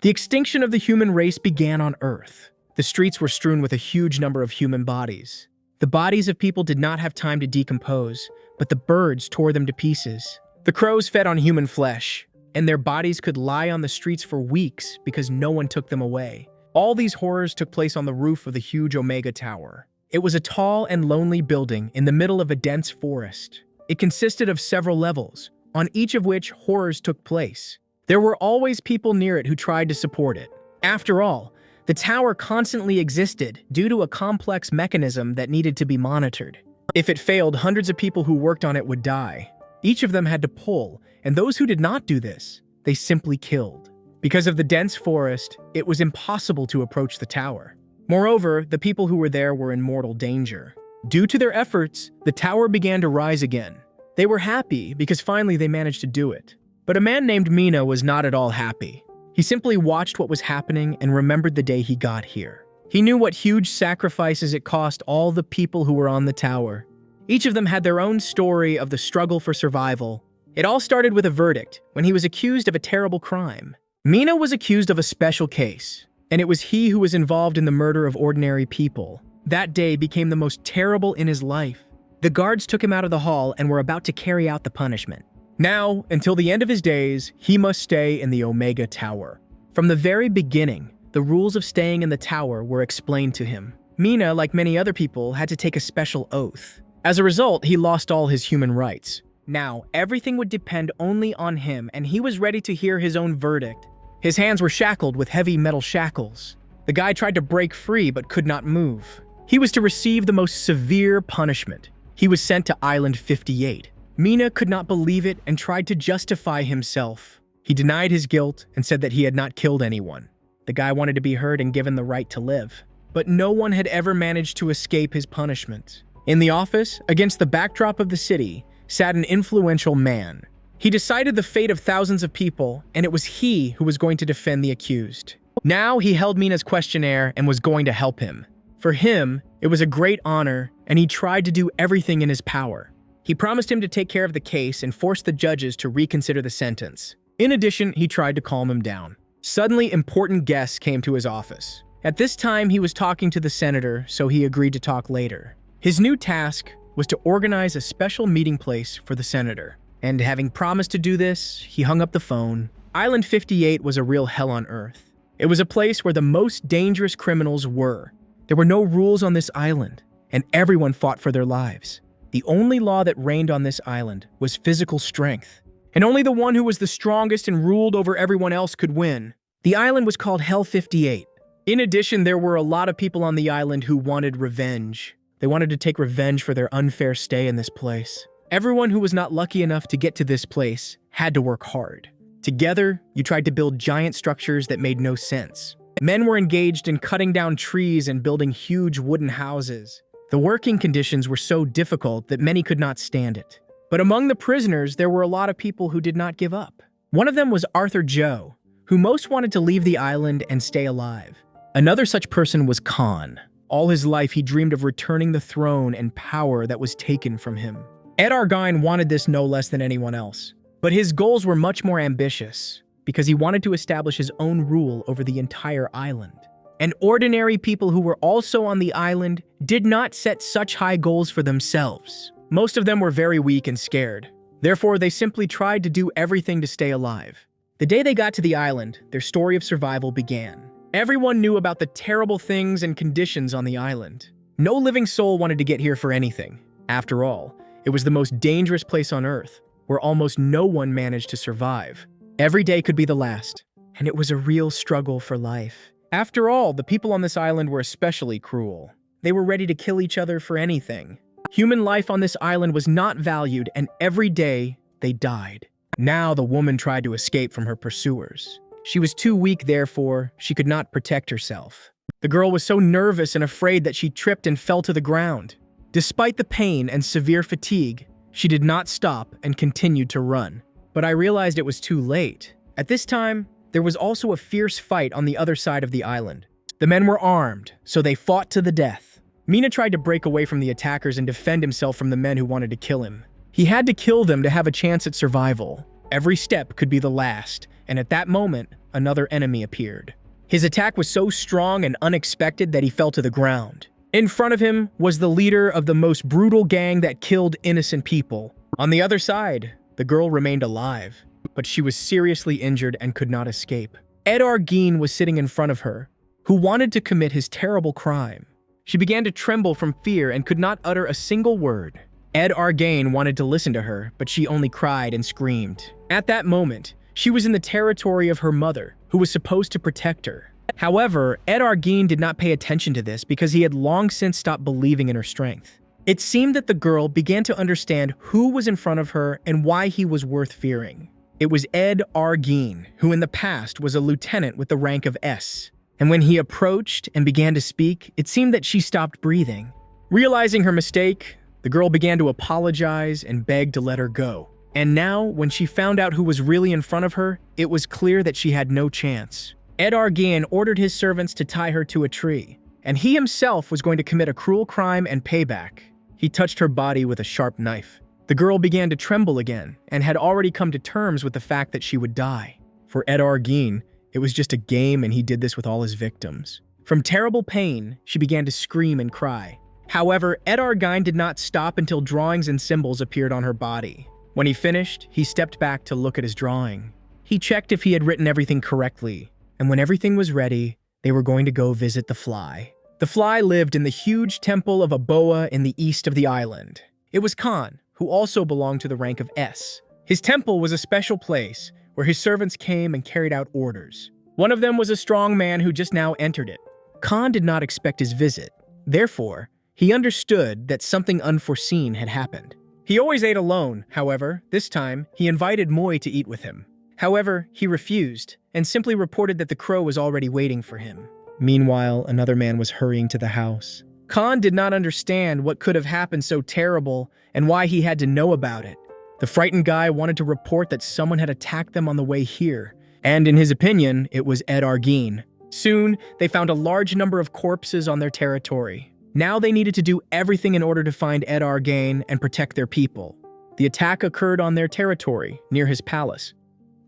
The extinction of the human race began on Earth. The streets were strewn with a huge number of human bodies. The bodies of people did not have time to decompose, but the birds tore them to pieces. The crows fed on human flesh, and their bodies could lie on the streets for weeks because no one took them away. All these horrors took place on the roof of the huge Omega Tower. It was a tall and lonely building in the middle of a dense forest. It consisted of several levels, on each of which horrors took place. There were always people near it who tried to support it. After all, the tower constantly existed due to a complex mechanism that needed to be monitored. If it failed, hundreds of people who worked on it would die. Each of them had to pull, and those who did not do this, they simply killed. Because of the dense forest, it was impossible to approach the tower. Moreover, the people who were there were in mortal danger. Due to their efforts, the tower began to rise again. They were happy because finally they managed to do it. But a man named Mina was not at all happy. He simply watched what was happening and remembered the day he got here. He knew what huge sacrifices it cost all the people who were on the tower. Each of them had their own story of the struggle for survival. It all started with a verdict when he was accused of a terrible crime. Mina was accused of a special case, and it was he who was involved in the murder of ordinary people. That day became the most terrible in his life. The guards took him out of the hall and were about to carry out the punishment. Now, until the end of his days, he must stay in the Omega Tower. From the very beginning, the rules of staying in the tower were explained to him. Mina, like many other people, had to take a special oath. As a result, he lost all his human rights. Now, everything would depend only on him, and he was ready to hear his own verdict. His hands were shackled with heavy metal shackles. The guy tried to break free but could not move. He was to receive the most severe punishment. He was sent to Island 58. Mina could not believe it and tried to justify himself. He denied his guilt and said that he had not killed anyone. The guy wanted to be heard and given the right to live. But no one had ever managed to escape his punishment. In the office, against the backdrop of the city, sat an influential man. He decided the fate of thousands of people, and it was he who was going to defend the accused. Now he held Mina's questionnaire and was going to help him. For him, it was a great honor, and he tried to do everything in his power. He promised him to take care of the case and force the judges to reconsider the sentence. In addition, he tried to calm him down. Suddenly, important guests came to his office. At this time, he was talking to the senator, so he agreed to talk later. His new task was to organize a special meeting place for the senator. And having promised to do this, he hung up the phone. Island 58 was a real hell on Earth. It was a place where the most dangerous criminals were. There were no rules on this island, and everyone fought for their lives. The only law that reigned on this island was physical strength, and only the one who was the strongest and ruled over everyone else could win. The island was called Hell 58. In addition, there were a lot of people on the island who wanted revenge. They wanted to take revenge for their unfair stay in this place. Everyone who was not lucky enough to get to this place had to work hard. Together, you tried to build giant structures that made no sense. Men were engaged in cutting down trees and building huge wooden houses. The working conditions were so difficult that many could not stand it. But among the prisoners, there were a lot of people who did not give up. One of them was Arthur Joe, who most wanted to leave the island and stay alive. Another such person was Khan. All his life, he dreamed of returning the throne and power that was taken from him. Ed Argyne wanted this no less than anyone else. But his goals were much more ambitious, because he wanted to establish his own rule over the entire island. And ordinary people who were also on the island did not set such high goals for themselves. Most of them were very weak and scared. Therefore, they simply tried to do everything to stay alive. The day they got to the island, their story of survival began. Everyone knew about the terrible things and conditions on the island. No living soul wanted to get here for anything. After all, it was the most dangerous place on Earth, where almost no one managed to survive. Every day could be the last, and it was a real struggle for life. After all, the people on this island were especially cruel. They were ready to kill each other for anything. Human life on this island was not valued, and every day they died. Now the woman tried to escape from her pursuers. She was too weak, therefore, she could not protect herself. The girl was so nervous and afraid that she tripped and fell to the ground. Despite the pain and severe fatigue, she did not stop and continued to run. But I realized it was too late. At this time, there was also a fierce fight on the other side of the island. The men were armed, so they fought to the death. Mina tried to break away from the attackers and defend himself from the men who wanted to kill him. He had to kill them to have a chance at survival. Every step could be the last, and at that moment, another enemy appeared. His attack was so strong and unexpected that he fell to the ground. In front of him was the leader of the most brutal gang that killed innocent people. On the other side, the girl remained alive, but she was seriously injured and could not escape. Ed Gein was sitting in front of her, who wanted to commit his terrible crime. She began to tremble from fear and could not utter a single word. Ed Gein wanted to listen to her, but she only cried and screamed. At that moment, she was in the territory of her mother, who was supposed to protect her. However, Ed Gein did not pay attention to this because he had long since stopped believing in her strength. It seemed that the girl began to understand who was in front of her and why he was worth fearing. It was Ed Gein, who in the past was a lieutenant with the rank of S. And when he approached and began to speak, it seemed that she stopped breathing. Realizing her mistake, the girl began to apologize and beg to let her go. And now, when she found out who was really in front of her, it was clear that she had no chance. Ed Gein ordered his servants to tie her to a tree, and he himself was going to commit a cruel crime and payback. He touched her body with a sharp knife. The girl began to tremble again and had already come to terms with the fact that she would die. For Ed Gein, it was just a game, and he did this with all his victims. From terrible pain, she began to scream and cry. However, Ed Gein did not stop until drawings and symbols appeared on her body. When he finished, he stepped back to look at his drawing. He checked if he had written everything correctly, and when everything was ready, they were going to go visit the fly. The fly lived in the huge temple of a boa in the east of the island. It was Khan, who also belonged to the rank of S. His temple was a special place where his servants came and carried out orders. One of them was a strong man who just now entered it. Khan did not expect his visit. Therefore, he understood that something unforeseen had happened. He always ate alone, however. This time, he invited Moi to eat with him. However, he refused and simply reported that the crow was already waiting for him. Meanwhile, another man was hurrying to the house. Khan did not understand what could have happened so terrible and why he had to know about it. The frightened guy wanted to report that someone had attacked them on the way here, and in his opinion, it was Ed Gein. Soon, they found a large number of corpses on their territory. Now they needed to do everything in order to find Ed Gein and protect their people. The attack occurred on their territory, near his palace.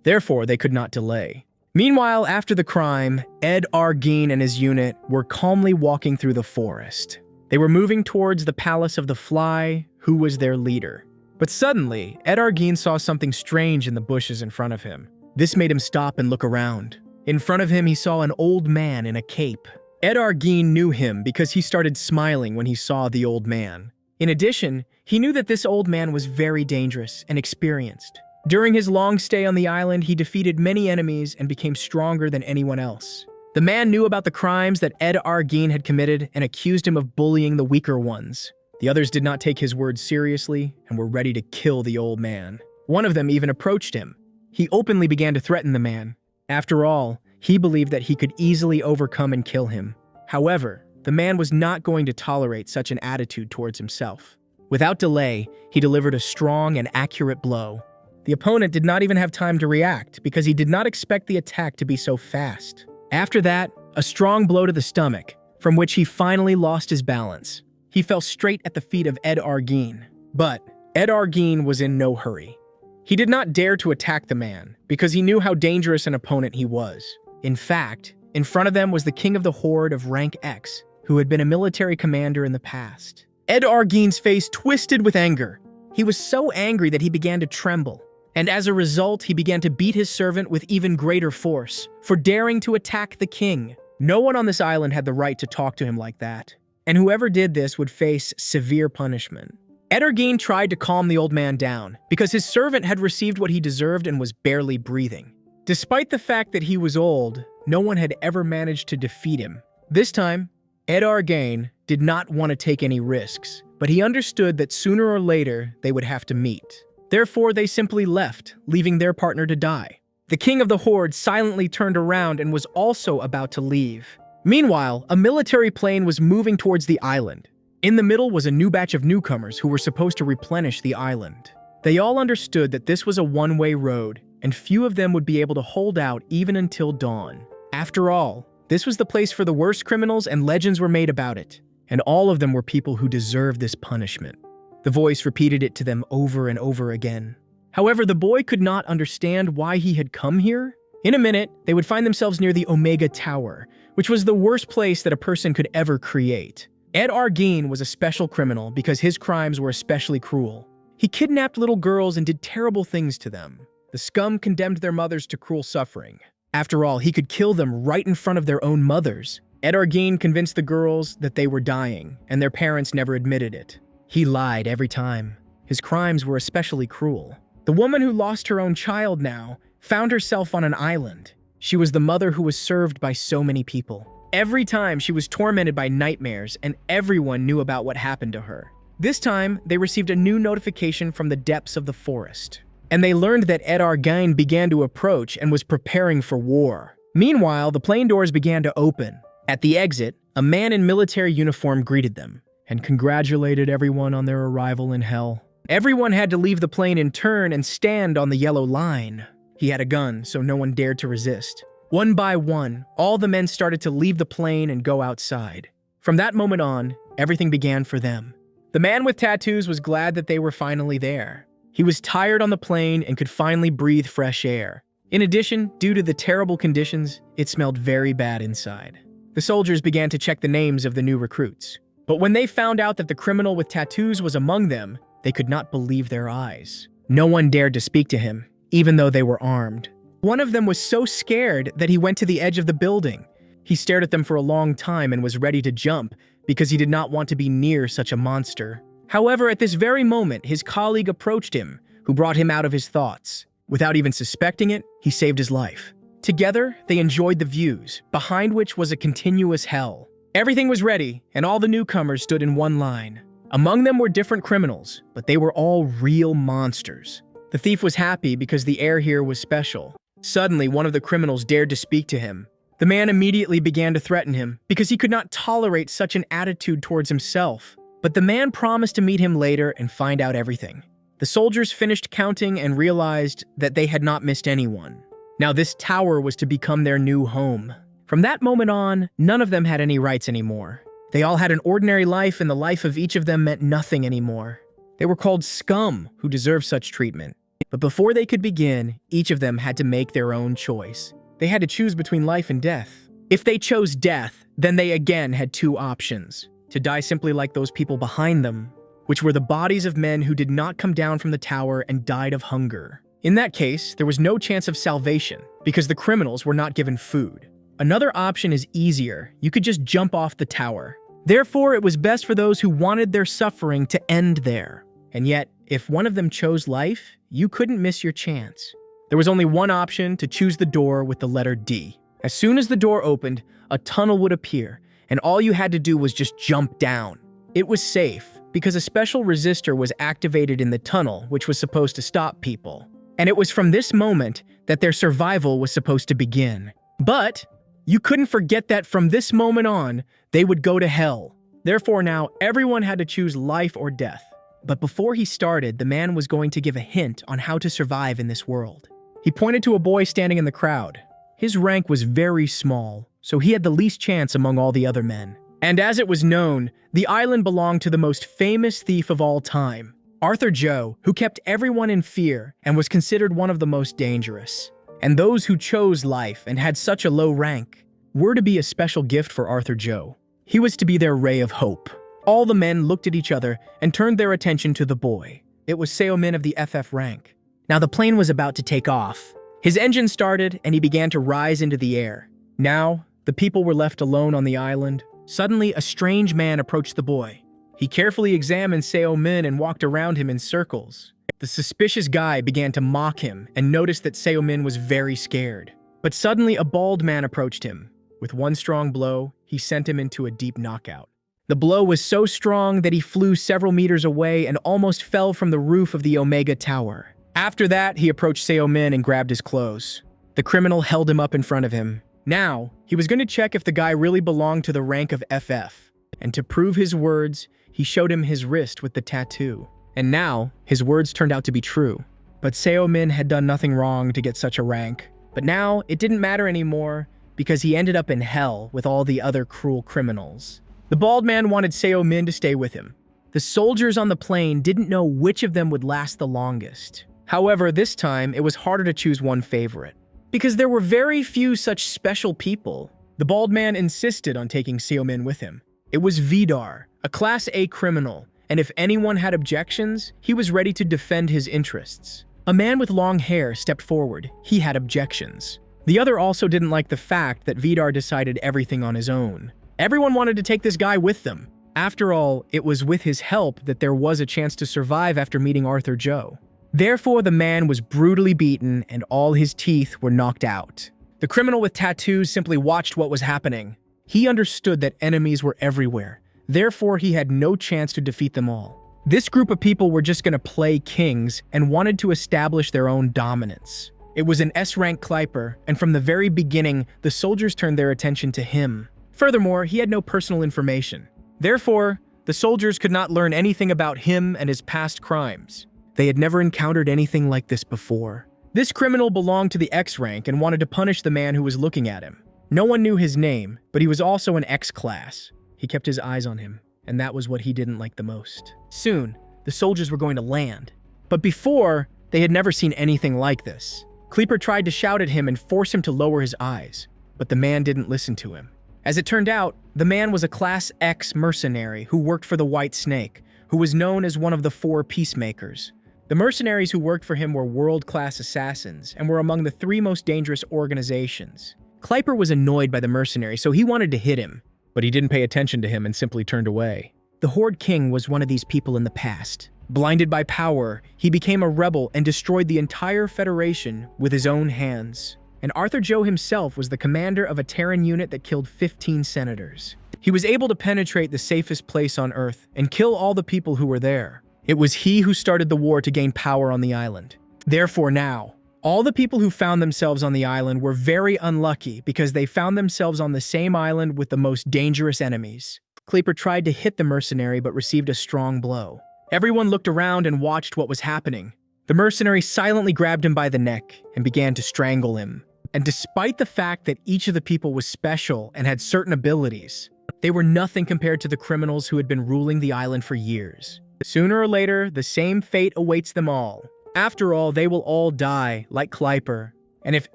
Therefore, they could not delay. Meanwhile, after the crime, Ed Gein and his unit were calmly walking through the forest. They were moving towards the palace of the fly, who was their leader. But suddenly, Ed Gein saw something strange in the bushes in front of him. This made him stop and look around. In front of him, he saw an old man in a cape. Ed Gein knew him because he started smiling when he saw the old man. In addition, he knew that this old man was very dangerous and experienced. During his long stay on the island, he defeated many enemies and became stronger than anyone else. The man knew about the crimes that Ed Gein had committed and accused him of bullying the weaker ones. The others did not take his words seriously and were ready to kill the old man. One of them even approached him. He openly began to threaten the man. After all, he believed that he could easily overcome and kill him. However, the man was not going to tolerate such an attitude towards himself. Without delay, he delivered a strong and accurate blow. The opponent did not even have time to react because he did not expect the attack to be so fast. After that, a strong blow to the stomach, from which he finally lost his balance. He fell straight at the feet of Ed Gein. But Ed Gein was in no hurry. He did not dare to attack the man because he knew how dangerous an opponent he was. In fact, in front of them was the king of the horde of rank X, who had been a military commander in the past. Ed Gein's face twisted with anger. He was so angry that he began to tremble. And as a result, he began to beat his servant with even greater force for daring to attack the king. No one on this island had the right to talk to him like that, and whoever did this would face severe punishment. Ed Gein tried to calm the old man down because his servant had received what he deserved and was barely breathing. Despite the fact that he was old, no one had ever managed to defeat him. This time, Ed Gein did not want to take any risks, but he understood that sooner or later they would have to meet. Therefore, they simply left, leaving their partner to die. The king of the horde silently turned around and was also about to leave. Meanwhile, a military plane was moving towards the island. In the middle was a new batch of newcomers who were supposed to replenish the island. They all understood that this was a one-way road, and few of them would be able to hold out even until dawn. After all, this was the place for the worst criminals, and legends were made about it, and all of them were people who deserved this punishment. The voice repeated it to them over and over again. However, the boy could not understand why he had come here. In a minute, they would find themselves near the Omega Tower, which was the worst place that a person could ever create. Ed Argean was a special criminal because his crimes were especially cruel. He kidnapped little girls and did terrible things to them. The scum condemned their mothers to cruel suffering. After all, he could kill them right in front of their own mothers. Ed Argean convinced the girls that they were dying, and their parents never admitted it. He lied every time. His crimes were especially cruel. The woman who lost her own child now found herself on an island. She was the mother who was served by so many people. Every time she was tormented by nightmares, and everyone knew about what happened to her. This time, they received a new notification from the depths of the forest. And they learned that Ed Argean began to approach and was preparing for war. Meanwhile, the plane doors began to open. At the exit, a man in military uniform greeted them and congratulated everyone on their arrival in Hell. Everyone had to leave the plane in turn and stand on the yellow line. He had a gun, so no one dared to resist. One by one, all the men started to leave the plane and go outside. From that moment on, everything began for them. The man with tattoos was glad that they were finally there. He was tired on the plane and could finally breathe fresh air. In addition, due to the terrible conditions, it smelled very bad inside. The soldiers began to check the names of the new recruits. But when they found out that the criminal with tattoos was among them, they could not believe their eyes. No one dared to speak to him, even though they were armed. One of them was so scared that he went to the edge of the building. He stared at them for a long time and was ready to jump because he did not want to be near such a monster. However, at this very moment, his colleague approached him, who brought him out of his thoughts. Without even suspecting it, he saved his life. Together, they enjoyed the views, behind which was a continuous hell. Everything was ready, and all the newcomers stood in one line. Among them were different criminals, but they were all real monsters. The thief was happy because the air here was special. Suddenly, one of the criminals dared to speak to him. The man immediately began to threaten him because he could not tolerate such an attitude towards himself. But the man promised to meet him later and find out everything. The soldiers finished counting and realized that they had not missed anyone. Now this tower was to become their new home. From that moment on, none of them had any rights anymore. They all had an ordinary life, and the life of each of them meant nothing anymore. They were called scum who deserved such treatment. But before they could begin, each of them had to make their own choice. They had to choose between life and death. If they chose death, then they again had two options: to die simply like those people behind them, which were the bodies of men who did not come down from the tower and died of hunger. In that case, there was no chance of salvation because the criminals were not given food. Another option is easier. You could just jump off the tower. Therefore, it was best for those who wanted their suffering to end there. And yet, if one of them chose life, you couldn't miss your chance. There was only one option: to choose the door with the letter D. As soon as the door opened, a tunnel would appear, and all you had to do was just jump down. It was safe, because a special resistor was activated in the tunnel, which was supposed to stop people. And it was from this moment that their survival was supposed to begin. But you couldn't forget that from this moment on, they would go to hell. Therefore now, everyone had to choose life or death. But before he started, the man was going to give a hint on how to survive in this world. He pointed to a boy standing in the crowd. His rank was very small, so he had the least chance among all the other men. And as it was known, the island belonged to the most famous thief of all time, Arthur Joe, who kept everyone in fear and was considered one of the most dangerous. And those who chose life and had such a low rank were to be a special gift for Arthur Joe. He was to be their ray of hope. All the men looked at each other and turned their attention to the boy. It was Seo Min of the FF rank. Now the plane was about to take off. His engine started and he began to rise into the air. Now, the people were left alone on the island. Suddenly, a strange man approached the boy. He carefully examined Seo Min and walked around him in circles. The suspicious guy began to mock him and noticed that Seo Min was very scared. But suddenly, a bald man approached him. With one strong blow, he sent him into a deep knockout. The blow was so strong that he flew several meters away and almost fell from the roof of the Omega Tower. After that, he approached Seo Min and grabbed his clothes. The criminal held him up in front of him. Now, he was going to check if the guy really belonged to the rank of FF. And to prove his words, he showed him his wrist with the tattoo. And now, his words turned out to be true. But Seo Min had done nothing wrong to get such a rank. But now, it didn't matter anymore because he ended up in hell with all the other cruel criminals. The bald man wanted Seo Min to stay with him. The soldiers on the plane didn't know which of them would last the longest. However, this time, it was harder to choose one favorite. Because there were very few such special people. The bald man insisted on taking Seo-min with him. It was Vidar, a Class A criminal, and if anyone had objections, he was ready to defend his interests. A man with long hair stepped forward. He had objections. The other also didn't like the fact that Vidar decided everything on his own. Everyone wanted to take this guy with them. After all, it was with his help that there was a chance to survive after meeting Arthur Joe. Therefore, the man was brutally beaten and all his teeth were knocked out. The criminal with tattoos simply watched what was happening. He understood that enemies were everywhere. Therefore, he had no chance to defeat them all. This group of people were just going to play kings and wanted to establish their own dominance. It was an S-rank Kleiper, and from the very beginning, the soldiers turned their attention to him. Furthermore, he had no personal information. Therefore, the soldiers could not learn anything about him and his past crimes. They had never encountered anything like this before. This criminal belonged to the X rank and wanted to punish the man who was looking at him. No one knew his name, but he was also an X class. He kept his eyes on him, and that was what he didn't like the most. Soon, the soldiers were going to land. But before, they had never seen anything like this. Kleeper tried to shout at him and force him to lower his eyes, but the man didn't listen to him. As it turned out, the man was a Class X mercenary who worked for the White Snake, who was known as one of the 4 peacemakers. The mercenaries who worked for him were world-class assassins and were among the 3 most dangerous organizations. Kleiper was annoyed by the mercenary, so he wanted to hit him, but he didn't pay attention to him and simply turned away. The Horde King was one of these people in the past. Blinded by power, he became a rebel and destroyed the entire Federation with his own hands. And Arthur Joe himself was the commander of a Terran unit that killed 15 senators. He was able to penetrate the safest place on Earth and kill all the people who were there. It was he who started the war to gain power on the island. Therefore now, all the people who found themselves on the island were very unlucky because they found themselves on the same island with the most dangerous enemies. Kleeper tried to hit the mercenary but received a strong blow. Everyone looked around and watched what was happening. The mercenary silently grabbed him by the neck and began to strangle him. And despite the fact that each of the people was special and had certain abilities, they were nothing compared to the criminals who had been ruling the island for years. Sooner or later, the same fate awaits them all. After all, they will all die, like Kleiper. And if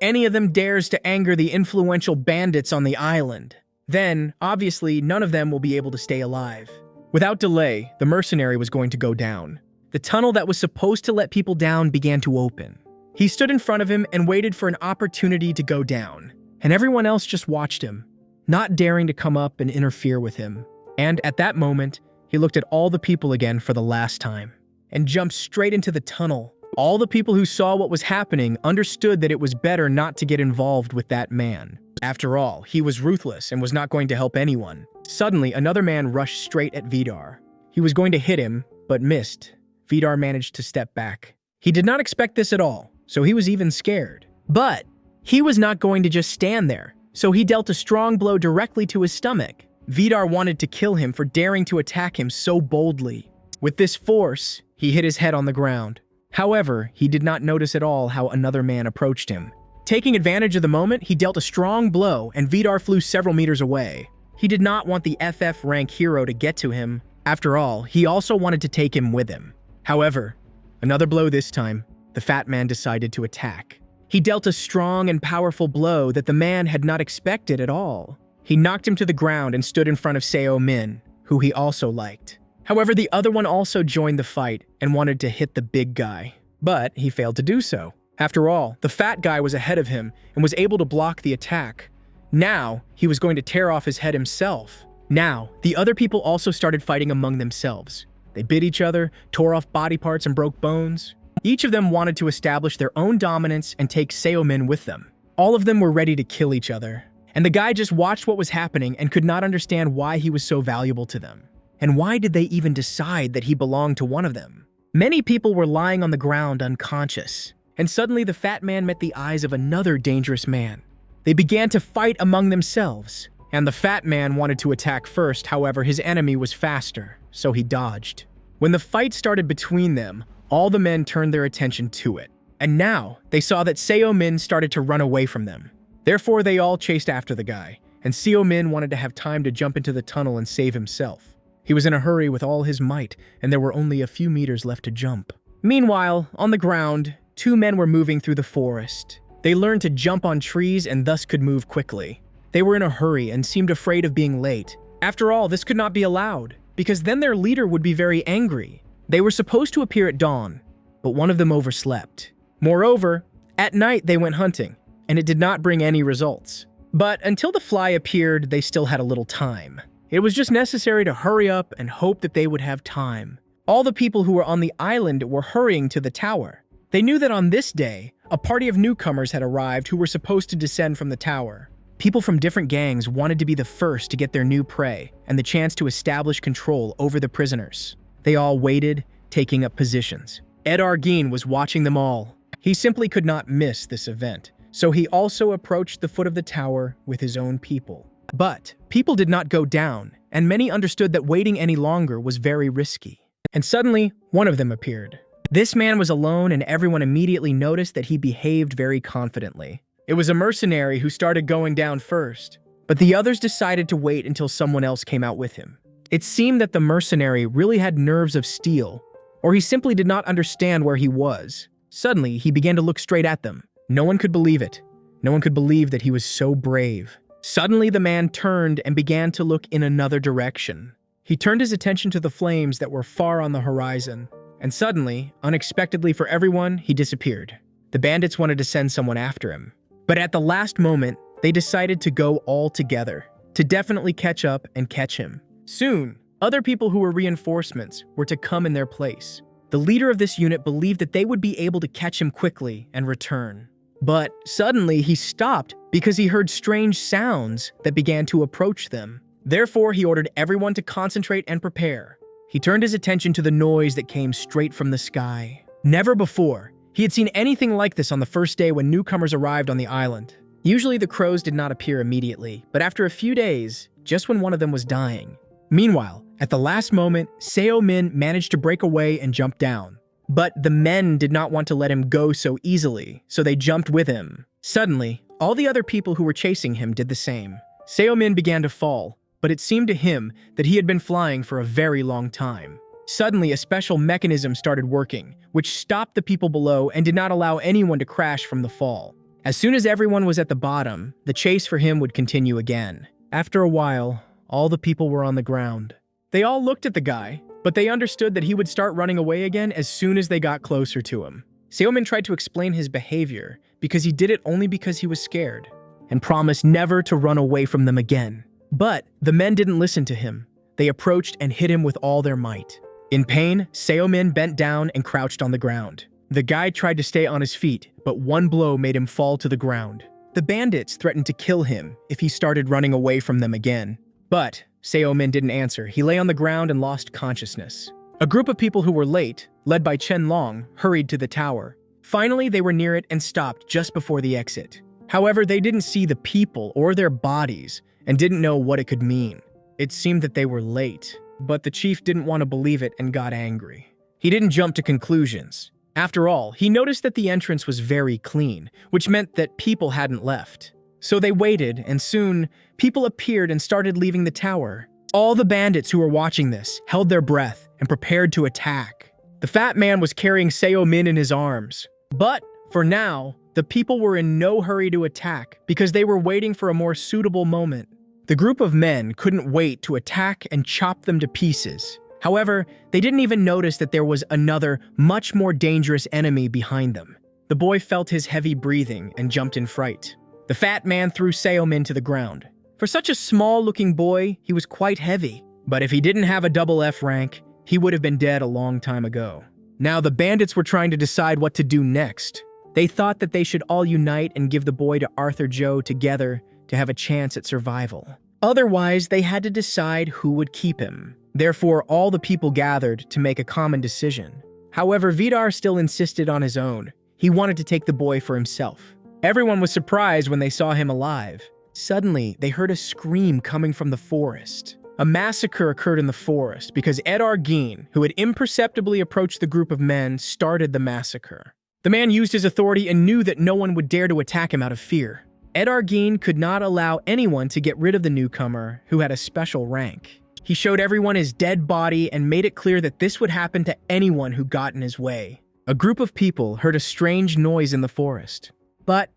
any of them dares to anger the influential bandits on the island, then, obviously, none of them will be able to stay alive. Without delay, the mercenary was going to go down. The tunnel that was supposed to let people down began to open. He stood in front of him and waited for an opportunity to go down. And everyone else just watched him, not daring to come up and interfere with him. And at that moment, he looked at all the people again for the last time and jumped straight into the tunnel. All the people who saw what was happening understood that it was better not to get involved with that man. After all, he was ruthless and was not going to help anyone. Suddenly, another man rushed straight at Vidar. He was going to hit him, but missed. Vidar managed to step back. He did not expect this at all, so he was even scared. But he was not going to just stand there, so he dealt a strong blow directly to his stomach. Vidar wanted to kill him for daring to attack him so boldly. With this force, he hit his head on the ground. However, he did not notice at all how another man approached him. Taking advantage of the moment, he dealt a strong blow, and Vidar flew several meters away. He did not want the FF rank hero to get to him. After all, he also wanted to take him with him. However, another blow this time, the fat man decided to attack. He dealt a strong and powerful blow that the man had not expected at all. He knocked him to the ground and stood in front of Seo-min, who he also liked. However, the other one also joined the fight and wanted to hit the big guy, but he failed to do so. After all, the fat guy was ahead of him and was able to block the attack. Now, he was going to tear off his head himself. Now, the other people also started fighting among themselves. They bit each other, tore off body parts, and broke bones. Each of them wanted to establish their own dominance and take Seo-min with them. All of them were ready to kill each other. And the guy just watched what was happening and could not understand why he was so valuable to them. And why did they even decide that he belonged to one of them? Many people were lying on the ground unconscious. And suddenly the fat man met the eyes of another dangerous man. They began to fight among themselves. And the fat man wanted to attack first, however, his enemy was faster, so he dodged. When the fight started between them, all the men turned their attention to it. And now, they saw that Seo-min started to run away from them. Therefore, they all chased after the guy, and Seo-min wanted to have time to jump into the tunnel and save himself. He was in a hurry with all his might, and there were only a few meters left to jump. Meanwhile, on the ground, 2 men were moving through the forest. They learned to jump on trees and thus could move quickly. They were in a hurry and seemed afraid of being late. After all, this could not be allowed, because then their leader would be very angry. They were supposed to appear at dawn, but one of them overslept. Moreover, at night they went hunting, and it did not bring any results. But until the fly appeared, they still had a little time. It was just necessary to hurry up and hope that they would have time. All the people who were on the island were hurrying to the tower. They knew that on this day, a party of newcomers had arrived who were supposed to descend from the tower. People from different gangs wanted to be the first to get their new prey and the chance to establish control over the prisoners. They all waited, taking up positions. Ed Arguin was watching them all. He simply could not miss this event, so he also approached the foot of the tower with his own people. But people did not go down, and many understood that waiting any longer was very risky. And suddenly, one of them appeared. This man was alone, and everyone immediately noticed that he behaved very confidently. It was a mercenary who started going down first, but the others decided to wait until someone else came out with him. It seemed that the mercenary really had nerves of steel, or he simply did not understand where he was. Suddenly, he began to look straight at them. No one could believe it. No one could believe that he was so brave. Suddenly, the man turned and began to look in another direction. He turned his attention to the flames that were far on the horizon, and suddenly, unexpectedly for everyone, he disappeared. The bandits wanted to send someone after him. But at the last moment, they decided to go all together, to definitely catch up and catch him. Soon, other people who were reinforcements were to come in their place. The leader of this unit believed that they would be able to catch him quickly and return. But suddenly he stopped because he heard strange sounds that began to approach them. Therefore, he ordered everyone to concentrate and prepare. He turned his attention to the noise that came straight from the sky. Never before he had seen anything like this on the first day when newcomers arrived on the island. Usually the crows did not appear immediately, but after a few days, just when one of them was dying. Meanwhile, at the last moment, Seo Min managed to break away and jump down. But the men did not want to let him go so easily, so they jumped with him. Suddenly, all the other people who were chasing him did the same. Seo Min began to fall, but it seemed to him that he had been flying for a very long time. Suddenly, a special mechanism started working, which stopped the people below and did not allow anyone to crash from the fall. As soon as everyone was at the bottom, the chase for him would continue again. After a while, all the people were on the ground. They all looked at the guy, but they understood that he would start running away again as soon as they got closer to him. Seo Min tried to explain his behavior because he did it only because he was scared, and promised never to run away from them again. But the men didn't listen to him. They approached and hit him with all their might. In pain, Seo Min bent down and crouched on the ground. The guy tried to stay on his feet, but one blow made him fall to the ground. The bandits threatened to kill him if he started running away from them again. But Seo Min didn't answer. He lay on the ground and lost consciousness. A group of people who were late, led by Chen Long, hurried to the tower. Finally, they were near it and stopped just before the exit. However, they didn't see the people or their bodies and didn't know what it could mean. It seemed that they were late, but the chief didn't want to believe it and got angry. He didn't jump to conclusions. After all, he noticed that the entrance was very clean, which meant that people hadn't left. So they waited, and soon, people appeared and started leaving the tower. All the bandits who were watching this held their breath and prepared to attack. The fat man was carrying Seo Min in his arms. But, for now, the people were in no hurry to attack because they were waiting for a more suitable moment. The group of men couldn't wait to attack and chop them to pieces. However, they didn't even notice that there was another, much more dangerous enemy behind them. The boy felt his heavy breathing and jumped in fright. The fat man threw Seo Min to the ground. For such a small-looking boy, he was quite heavy. But if he didn't have a double F rank, he would have been dead a long time ago. Now the bandits were trying to decide what to do next. They thought that they should all unite and give the boy to Arthur Joe together to have a chance at survival. Otherwise, they had to decide who would keep him. Therefore, all the people gathered to make a common decision. However, Vidar still insisted on his own. He wanted to take the boy for himself. Everyone was surprised when they saw him alive. Suddenly, they heard a scream coming from the forest. A massacre occurred in the forest because Ed Arguin, who had imperceptibly approached the group of men, started the massacre. The man used his authority and knew that no one would dare to attack him out of fear. Ed Arguin could not allow anyone to get rid of the newcomer who had a special rank. He showed everyone his dead body and made it clear that this would happen to anyone who got in his way. A group of people heard a strange noise in the forest. But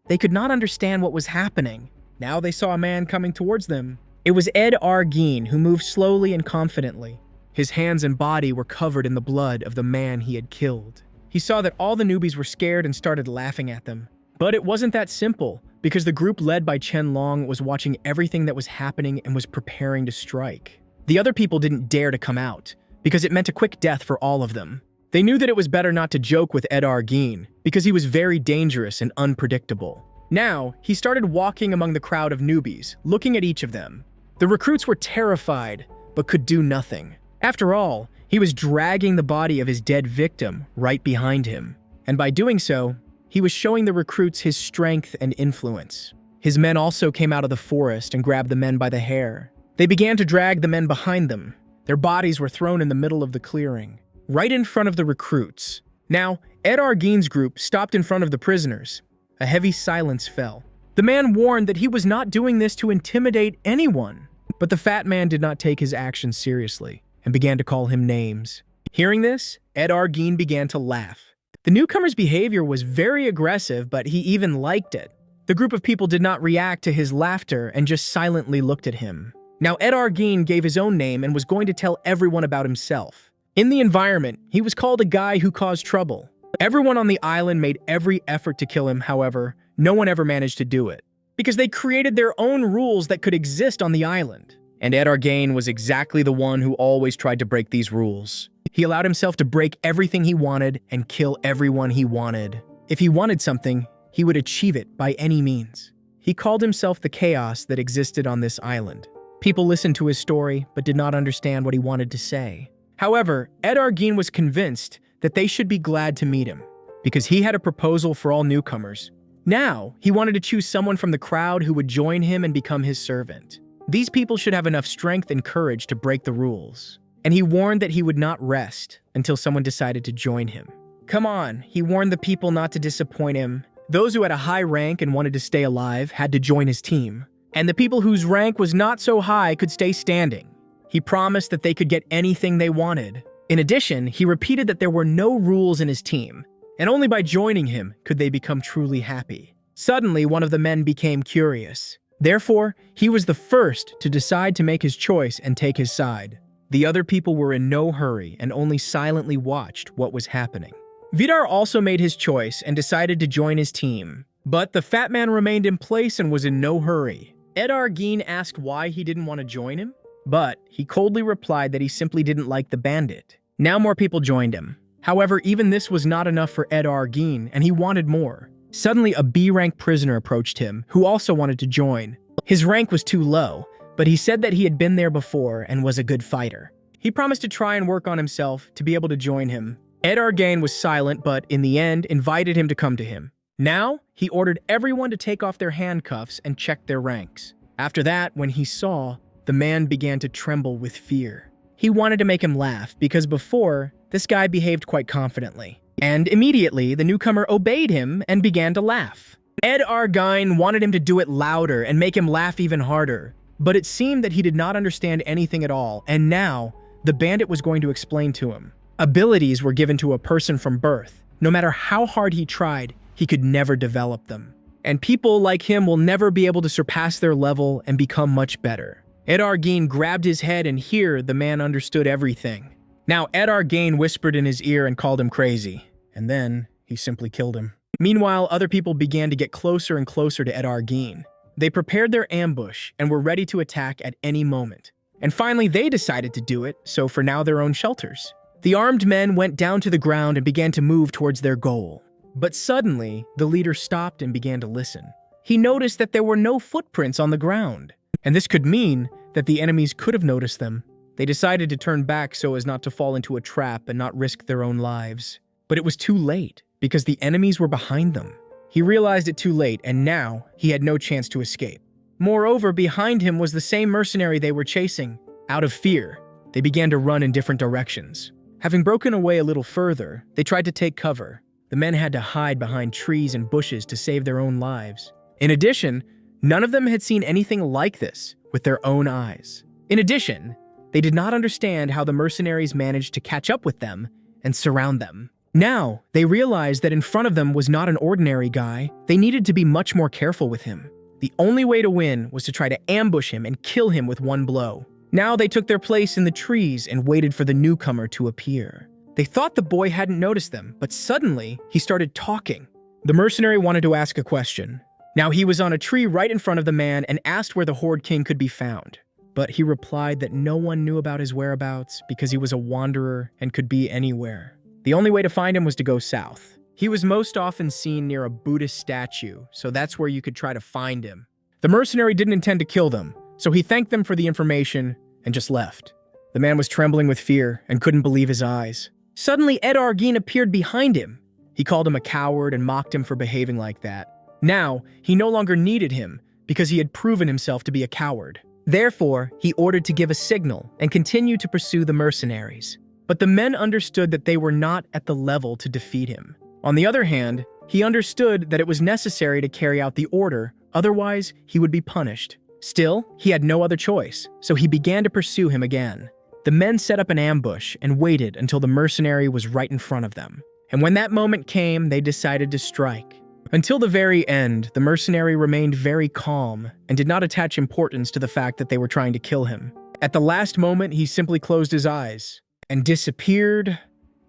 They could not understand what was happening. Now they saw a man coming towards them. It was Ed Argeen, who moved slowly and confidently. His hands and body were covered in the blood of the man he had killed. He saw that all the newbies were scared and started laughing at them. But it wasn't that simple, because the group led by Chen Long was watching everything that was happening and was preparing to strike. The other people didn't dare to come out, because it meant a quick death for all of them. They knew that it was better not to joke with Ed Argeen, because he was very dangerous and unpredictable. Now, he started walking among the crowd of newbies, looking at each of them. The recruits were terrified, but could do nothing. After all, he was dragging the body of his dead victim right behind him. And by doing so, he was showing the recruits his strength and influence. His men also came out of the forest and grabbed the men by the hair. They began to drag the men behind them. Their bodies were thrown in the middle of the clearing, right in front of the recruits. Now, Ed Argeen's group stopped in front of the prisoners. A heavy silence fell. The man warned that he was not doing this to intimidate anyone. But the fat man did not take his actions seriously and began to call him names. Hearing this, Ed Argeen began to laugh. The newcomer's behavior was very aggressive, but he even liked it. The group of people did not react to his laughter and just silently looked at him. Now Ed Argeen gave his own name and was going to tell everyone about himself. In the environment, he was called a guy who caused trouble. Everyone on the island made every effort to kill him, however, no one ever managed to do it, because they created their own rules that could exist on the island. And Ed Argeen was exactly the one who always tried to break these rules. He allowed himself to break everything he wanted and kill everyone he wanted. If he wanted something, he would achieve it by any means. He called himself the chaos that existed on this island. People listened to his story, but did not understand what he wanted to say. However, Ed Argeen was convinced that they should be glad to meet him, because he had a proposal for all newcomers. Now, he wanted to choose someone from the crowd who would join him and become his servant. These people should have enough strength and courage to break the rules. And he warned that he would not rest until someone decided to join him. Come on, he warned the people not to disappoint him. Those who had a high rank and wanted to stay alive had to join his team. And the people whose rank was not so high could stay standing. He promised that they could get anything they wanted. In addition, he repeated that there were no rules in his team, and only by joining him could they become truly happy. Suddenly, one of the men became curious. Therefore, he was the first to decide to make his choice and take his side. The other people were in no hurry and only silently watched what was happening. Vidar also made his choice and decided to join his team. But the fat man remained in place and was in no hurry. Ed Argeen asked why he didn't want to join him, but he coldly replied that he simply didn't like the bandit. Now more people joined him. However, even this was not enough for Ed Argeen, and he wanted more. Suddenly, a B-rank prisoner approached him, who also wanted to join. His rank was too low, but he said that he had been there before and was a good fighter. He promised to try and work on himself to be able to join him. Ed Argeen was silent, but in the end, invited him to come to him. Now, he ordered everyone to take off their handcuffs and check their ranks. After that, when he saw, the man began to tremble with fear. He wanted to make him laugh, because before, this guy behaved quite confidently. And immediately, the newcomer obeyed him and began to laugh. Ed Argeen wanted him to do it louder and make him laugh even harder. But it seemed that he did not understand anything at all, and now, the bandit was going to explain to him. Abilities were given to a person from birth. No matter how hard he tried, he could never develop them. And people like him will never be able to surpass their level and become much better. Ed Argeen grabbed his head, and here the man understood everything. Now Ed Argeen whispered in his ear and called him crazy, and then he simply killed him. Meanwhile, other people began to get closer and closer to Ed Argeen. They prepared their ambush and were ready to attack at any moment. And finally, they decided to do it, so for now their own shelters. The armed men went down to the ground and began to move towards their goal. But suddenly, the leader stopped and began to listen. He noticed that there were no footprints on the ground, and this could mean that the enemies could have noticed them. They decided to turn back so as not to fall into a trap and not risk their own lives. But it was too late, because the enemies were behind them. He realized it too late, and now he had no chance to escape. Moreover, behind him was the same mercenary they were chasing. Out of fear, they began to run in different directions. Having broken away a little further, they tried to take cover. The men had to hide behind trees and bushes to save their own lives. In addition, none of them had seen anything like this with their own eyes. In addition, they did not understand how the mercenaries managed to catch up with them and surround them. Now, they realized that in front of them was not an ordinary guy. They needed to be much more careful with him. The only way to win was to try to ambush him and kill him with one blow. Now they took their place in the trees and waited for the newcomer to appear. They thought the boy hadn't noticed them, but suddenly he started talking. The mercenary wanted to ask a question. Now he was on a tree right in front of the man and asked where the Horde King could be found. But he replied that no one knew about his whereabouts because he was a wanderer and could be anywhere. The only way to find him was to go south. He was most often seen near a Buddhist statue, so that's where you could try to find him. The mercenary didn't intend to kill them, so he thanked them for the information and just left. The man was trembling with fear and couldn't believe his eyes. Suddenly, Ed Arguin appeared behind him. He called him a coward and mocked him for behaving like that. Now, he no longer needed him because he had proven himself to be a coward. Therefore, he ordered to give a signal and continue to pursue the mercenaries. But the men understood that they were not at the level to defeat him. On the other hand, he understood that it was necessary to carry out the order, otherwise he would be punished. Still, he had no other choice, so he began to pursue him again. The men set up an ambush and waited until the mercenary was right in front of them. And when that moment came, they decided to strike. Until the very end, the mercenary remained very calm and did not attach importance to the fact that they were trying to kill him. At the last moment, he simply closed his eyes and disappeared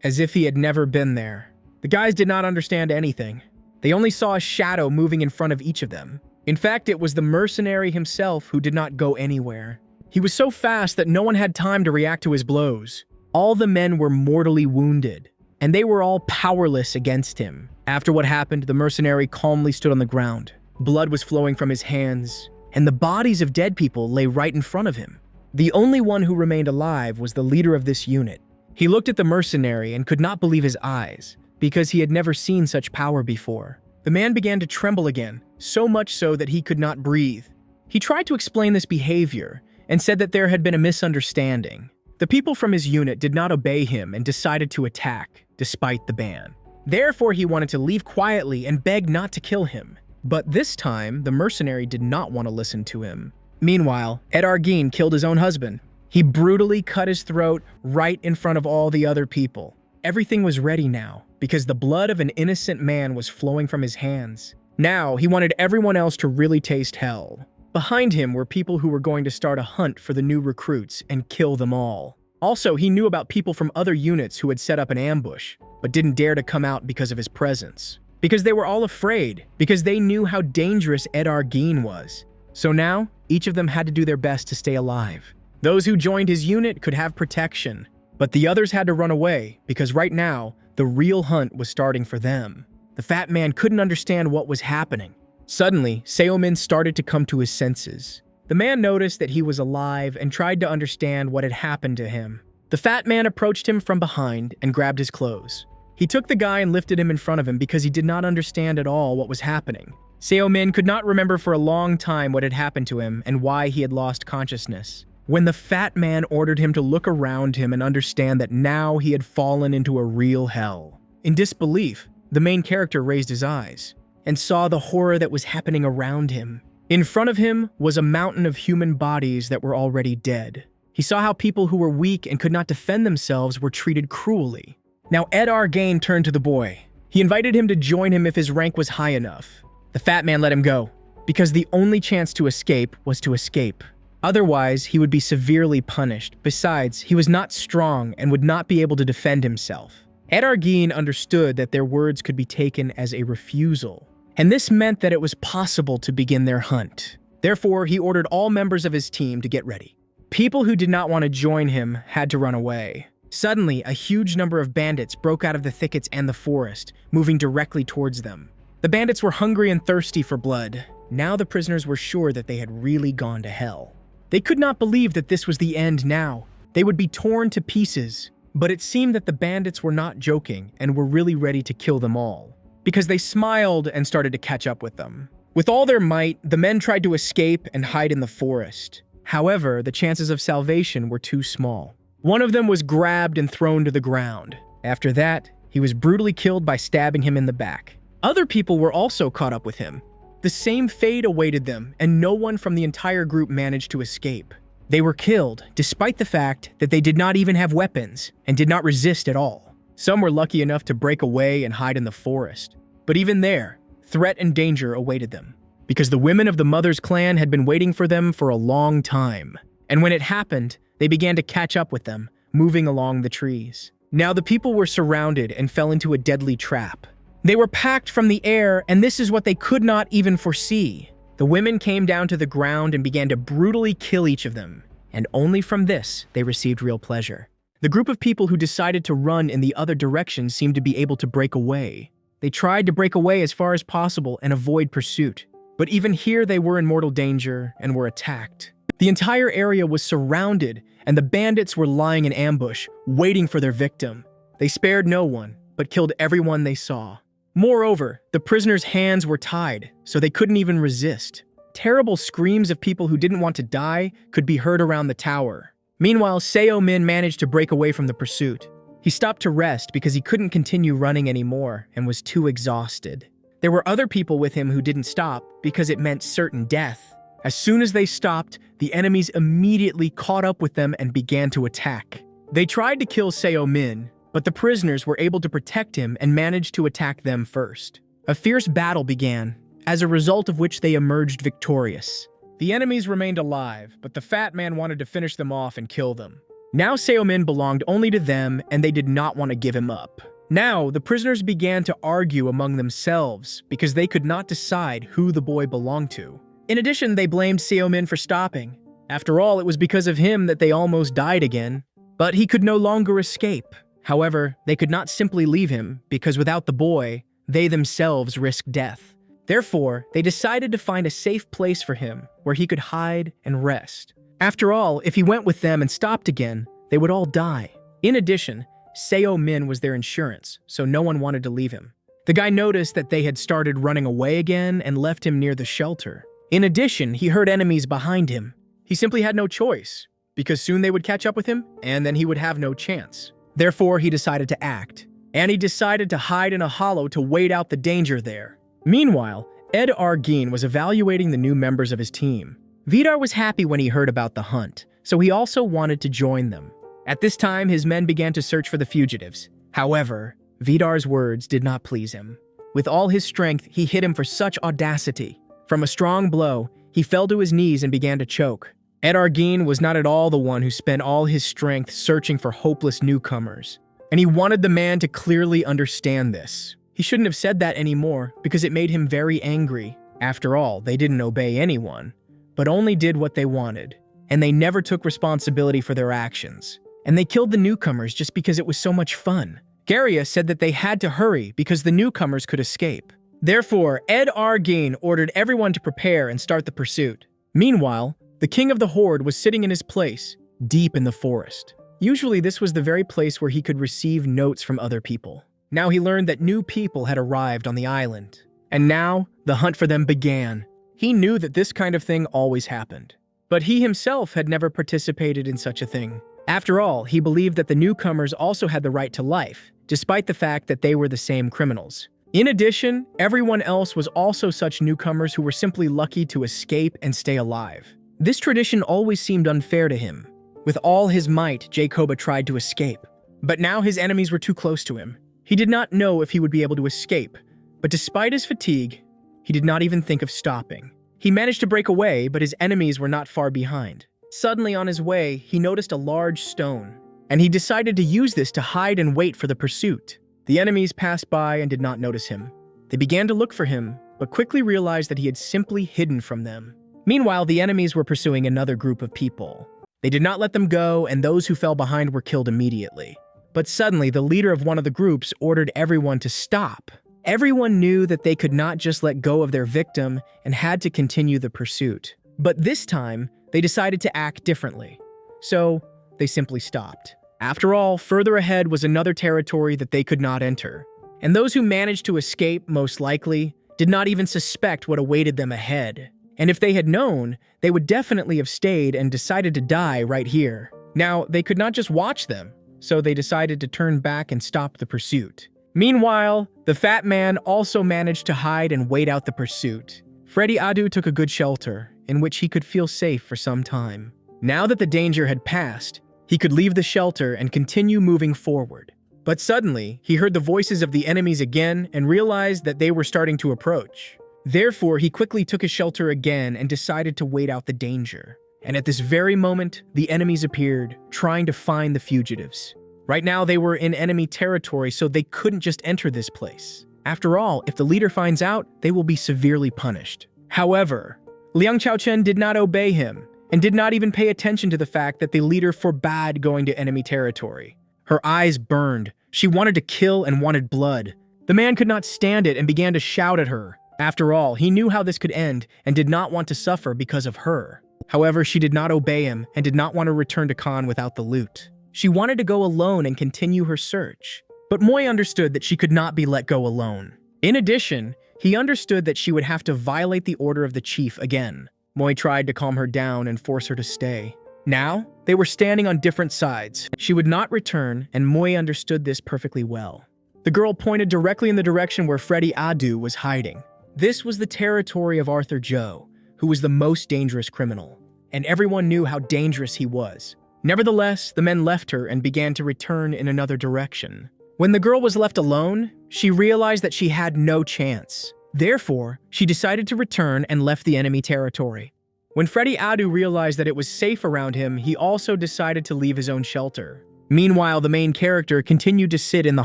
as if he had never been there. The guys did not understand anything. They only saw a shadow moving in front of each of them. In fact, it was the mercenary himself who did not go anywhere. He was so fast that no one had time to react to his blows. All the men were mortally wounded, and they were all powerless against him. After what happened, the mercenary calmly stood on the ground. Blood was flowing from his hands, and the bodies of dead people lay right in front of him. The only one who remained alive was the leader of this unit. He looked at the mercenary and could not believe his eyes, because he had never seen such power before. The man began to tremble again, so much so that he could not breathe. He tried to explain this behavior and said that there had been a misunderstanding. The people from his unit did not obey him and decided to attack, despite the ban. Therefore, he wanted to leave quietly and beg not to kill him. But this time, the mercenary did not want to listen to him. Meanwhile, Ed Arguin killed his own husband. He brutally cut his throat right in front of all the other people. Everything was ready now, because the blood of an innocent man was flowing from his hands. Now, he wanted everyone else to really taste hell. Behind him were people who were going to start a hunt for the new recruits and kill them all. Also, he knew about people from other units who had set up an ambush, but didn't dare to come out because of his presence. Because they were all afraid, because they knew how dangerous Ed Arguin was. So now, each of them had to do their best to stay alive. Those who joined his unit could have protection, but the others had to run away because right now, the real hunt was starting for them. The fat man couldn't understand what was happening. Suddenly, Seomin started to come to his senses. The man noticed that he was alive and tried to understand what had happened to him. The fat man approached him from behind and grabbed his clothes. He took the guy and lifted him in front of him because he did not understand at all what was happening. Seomin could not remember for a long time what had happened to him and why he had lost consciousness. When the fat man ordered him to look around him and understand that now he had fallen into a real hell. In disbelief, the main character raised his eyes and saw the horror that was happening around him. In front of him was a mountain of human bodies that were already dead. He saw how people who were weak and could not defend themselves were treated cruelly. Now Ed Arguin turned to the boy. He invited him to join him if his rank was high enough. The fat man let him go, because the only chance to escape was to escape. Otherwise, he would be severely punished. Besides, he was not strong and would not be able to defend himself. Ed Arguin understood that their words could be taken as a refusal, and this meant that it was possible to begin their hunt. Therefore, he ordered all members of his team to get ready. People who did not want to join him had to run away. Suddenly, a huge number of bandits broke out of the thickets and the forest, moving directly towards them. The bandits were hungry and thirsty for blood. Now the prisoners were sure that they had really gone to hell. They could not believe that this was the end now. They would be torn to pieces. But it seemed that the bandits were not joking and were really ready to kill them all, because they smiled and started to catch up with them. With all their might, the men tried to escape and hide in the forest. However, the chances of salvation were too small. One of them was grabbed and thrown to the ground. After that, he was brutally killed by stabbing him in the back. Other people were also caught up with him. The same fate awaited them, and no one from the entire group managed to escape. They were killed, despite the fact that they did not even have weapons and did not resist at all. Some were lucky enough to break away and hide in the forest. But even there, threat and danger awaited them, because the women of the Mother's clan had been waiting for them for a long time. And when it happened, they began to catch up with them, moving along the trees. Now the people were surrounded and fell into a deadly trap. They were packed from the air, and this is what they could not even foresee. The women came down to the ground and began to brutally kill each of them, and only from this they received real pleasure. The group of people who decided to run in the other direction seemed to be able to break away. They tried to break away as far as possible and avoid pursuit. But even here they were in mortal danger and were attacked. The entire area was surrounded, and the bandits were lying in ambush, waiting for their victim. They spared no one, but killed everyone they saw. Moreover, the prisoners' hands were tied, so they couldn't even resist. Terrible screams of people who didn't want to die could be heard around the tower. Meanwhile, Seo Min managed to break away from the pursuit. He stopped to rest because he couldn't continue running anymore and was too exhausted. There were other people with him who didn't stop because it meant certain death. As soon as they stopped, the enemies immediately caught up with them and began to attack. They tried to kill Seo Min, but the prisoners were able to protect him and managed to attack them first. A fierce battle began, as a result of which they emerged victorious. The enemies remained alive, but the fat man wanted to finish them off and kill them. Now Seo Min belonged only to them, and they did not want to give him up. Now, the prisoners began to argue among themselves because they could not decide who the boy belonged to. In addition, they blamed Seo Min for stopping. After all, it was because of him that they almost died again. But he could no longer escape. However, they could not simply leave him because without the boy, they themselves risked death. Therefore, they decided to find a safe place for him where he could hide and rest. After all, if he went with them and stopped again, they would all die. In addition, Seo Min was their insurance, so no one wanted to leave him. The guy noticed that they had started running away again and left him near the shelter. In addition, he heard enemies behind him. He simply had no choice, because soon they would catch up with him, and then he would have no chance. Therefore, he decided to act. And he decided to hide in a hollow to wait out the danger there. Meanwhile, Ed Argeen was evaluating the new members of his team. Vidar was happy when he heard about the hunt, so he also wanted to join them. At this time, his men began to search for the fugitives. However, Vidar's words did not please him. With all his strength, he hit him for such audacity. From a strong blow, he fell to his knees and began to choke. Ed Argeen was not at all the one who spent all his strength searching for hopeless newcomers. And he wanted the man to clearly understand this. He shouldn't have said that anymore because it made him very angry. After all, they didn't obey anyone, but only did what they wanted. And they never took responsibility for their actions. And they killed the newcomers just because it was so much fun. Garia said that they had to hurry because the newcomers could escape. Therefore, Ed Argeen ordered everyone to prepare and start the pursuit. Meanwhile, the king of the horde was sitting in his place, deep in the forest. Usually this was the very place where he could receive notes from other people. Now he learned that new people had arrived on the island. And now, the hunt for them began. He knew that this kind of thing always happened. But he himself had never participated in such a thing. After all, he believed that the newcomers also had the right to life, despite the fact that they were the same criminals. In addition, everyone else was also such newcomers who were simply lucky to escape and stay alive. This tradition always seemed unfair to him. With all his might, Jacoba tried to escape. But now his enemies were too close to him. He did not know if he would be able to escape, but despite his fatigue, he did not even think of stopping. He managed to break away, but his enemies were not far behind. Suddenly on his way, he noticed a large stone, and he decided to use this to hide and wait for the pursuit. The enemies passed by and did not notice him. They began to look for him, but quickly realized that he had simply hidden from them. Meanwhile, the enemies were pursuing another group of people. They did not let them go, and those who fell behind were killed immediately. But suddenly, the leader of one of the groups ordered everyone to stop. Everyone knew that they could not just let go of their victim and had to continue the pursuit. But this time, they decided to act differently. So, they simply stopped. After all, further ahead was another territory that they could not enter. And those who managed to escape, most likely, did not even suspect what awaited them ahead. And if they had known, they would definitely have stayed and decided to die right here. Now, they could not just watch them, so they decided to turn back and stop the pursuit. Meanwhile, the fat man also managed to hide and wait out the pursuit. Freddy Adu took a good shelter, in which he could feel safe for some time. Now that the danger had passed, he could leave the shelter and continue moving forward. But suddenly, he heard the voices of the enemies again and realized that they were starting to approach. Therefore, he quickly took his shelter again and decided to wait out the danger. And at this very moment, the enemies appeared, trying to find the fugitives. Right now, they were in enemy territory, so they couldn't just enter this place. After all, if the leader finds out, they will be severely punished. However, Liang Chaochen did not obey him, and did not even pay attention to the fact that the leader forbade going to enemy territory. Her eyes burned. She wanted to kill and wanted blood. The man could not stand it and began to shout at her. After all, he knew how this could end and did not want to suffer because of her. However, she did not obey him and did not want to return to Khan without the loot. She wanted to go alone and continue her search. But Moy understood that she could not be let go alone. In addition, he understood that she would have to violate the order of the chief again. Moy tried to calm her down and force her to stay. Now, they were standing on different sides. She would not return, and Moy understood this perfectly well. The girl pointed directly in the direction where Freddy Adu was hiding. This was the territory of Arthur Joe, who was the most dangerous criminal, and everyone knew how dangerous he was. Nevertheless, the men left her and began to return in another direction. When the girl was left alone, she realized that she had no chance. Therefore, she decided to return and left the enemy territory. When Freddy Adu realized that it was safe around him, he also decided to leave his own shelter. Meanwhile, the main character continued to sit in the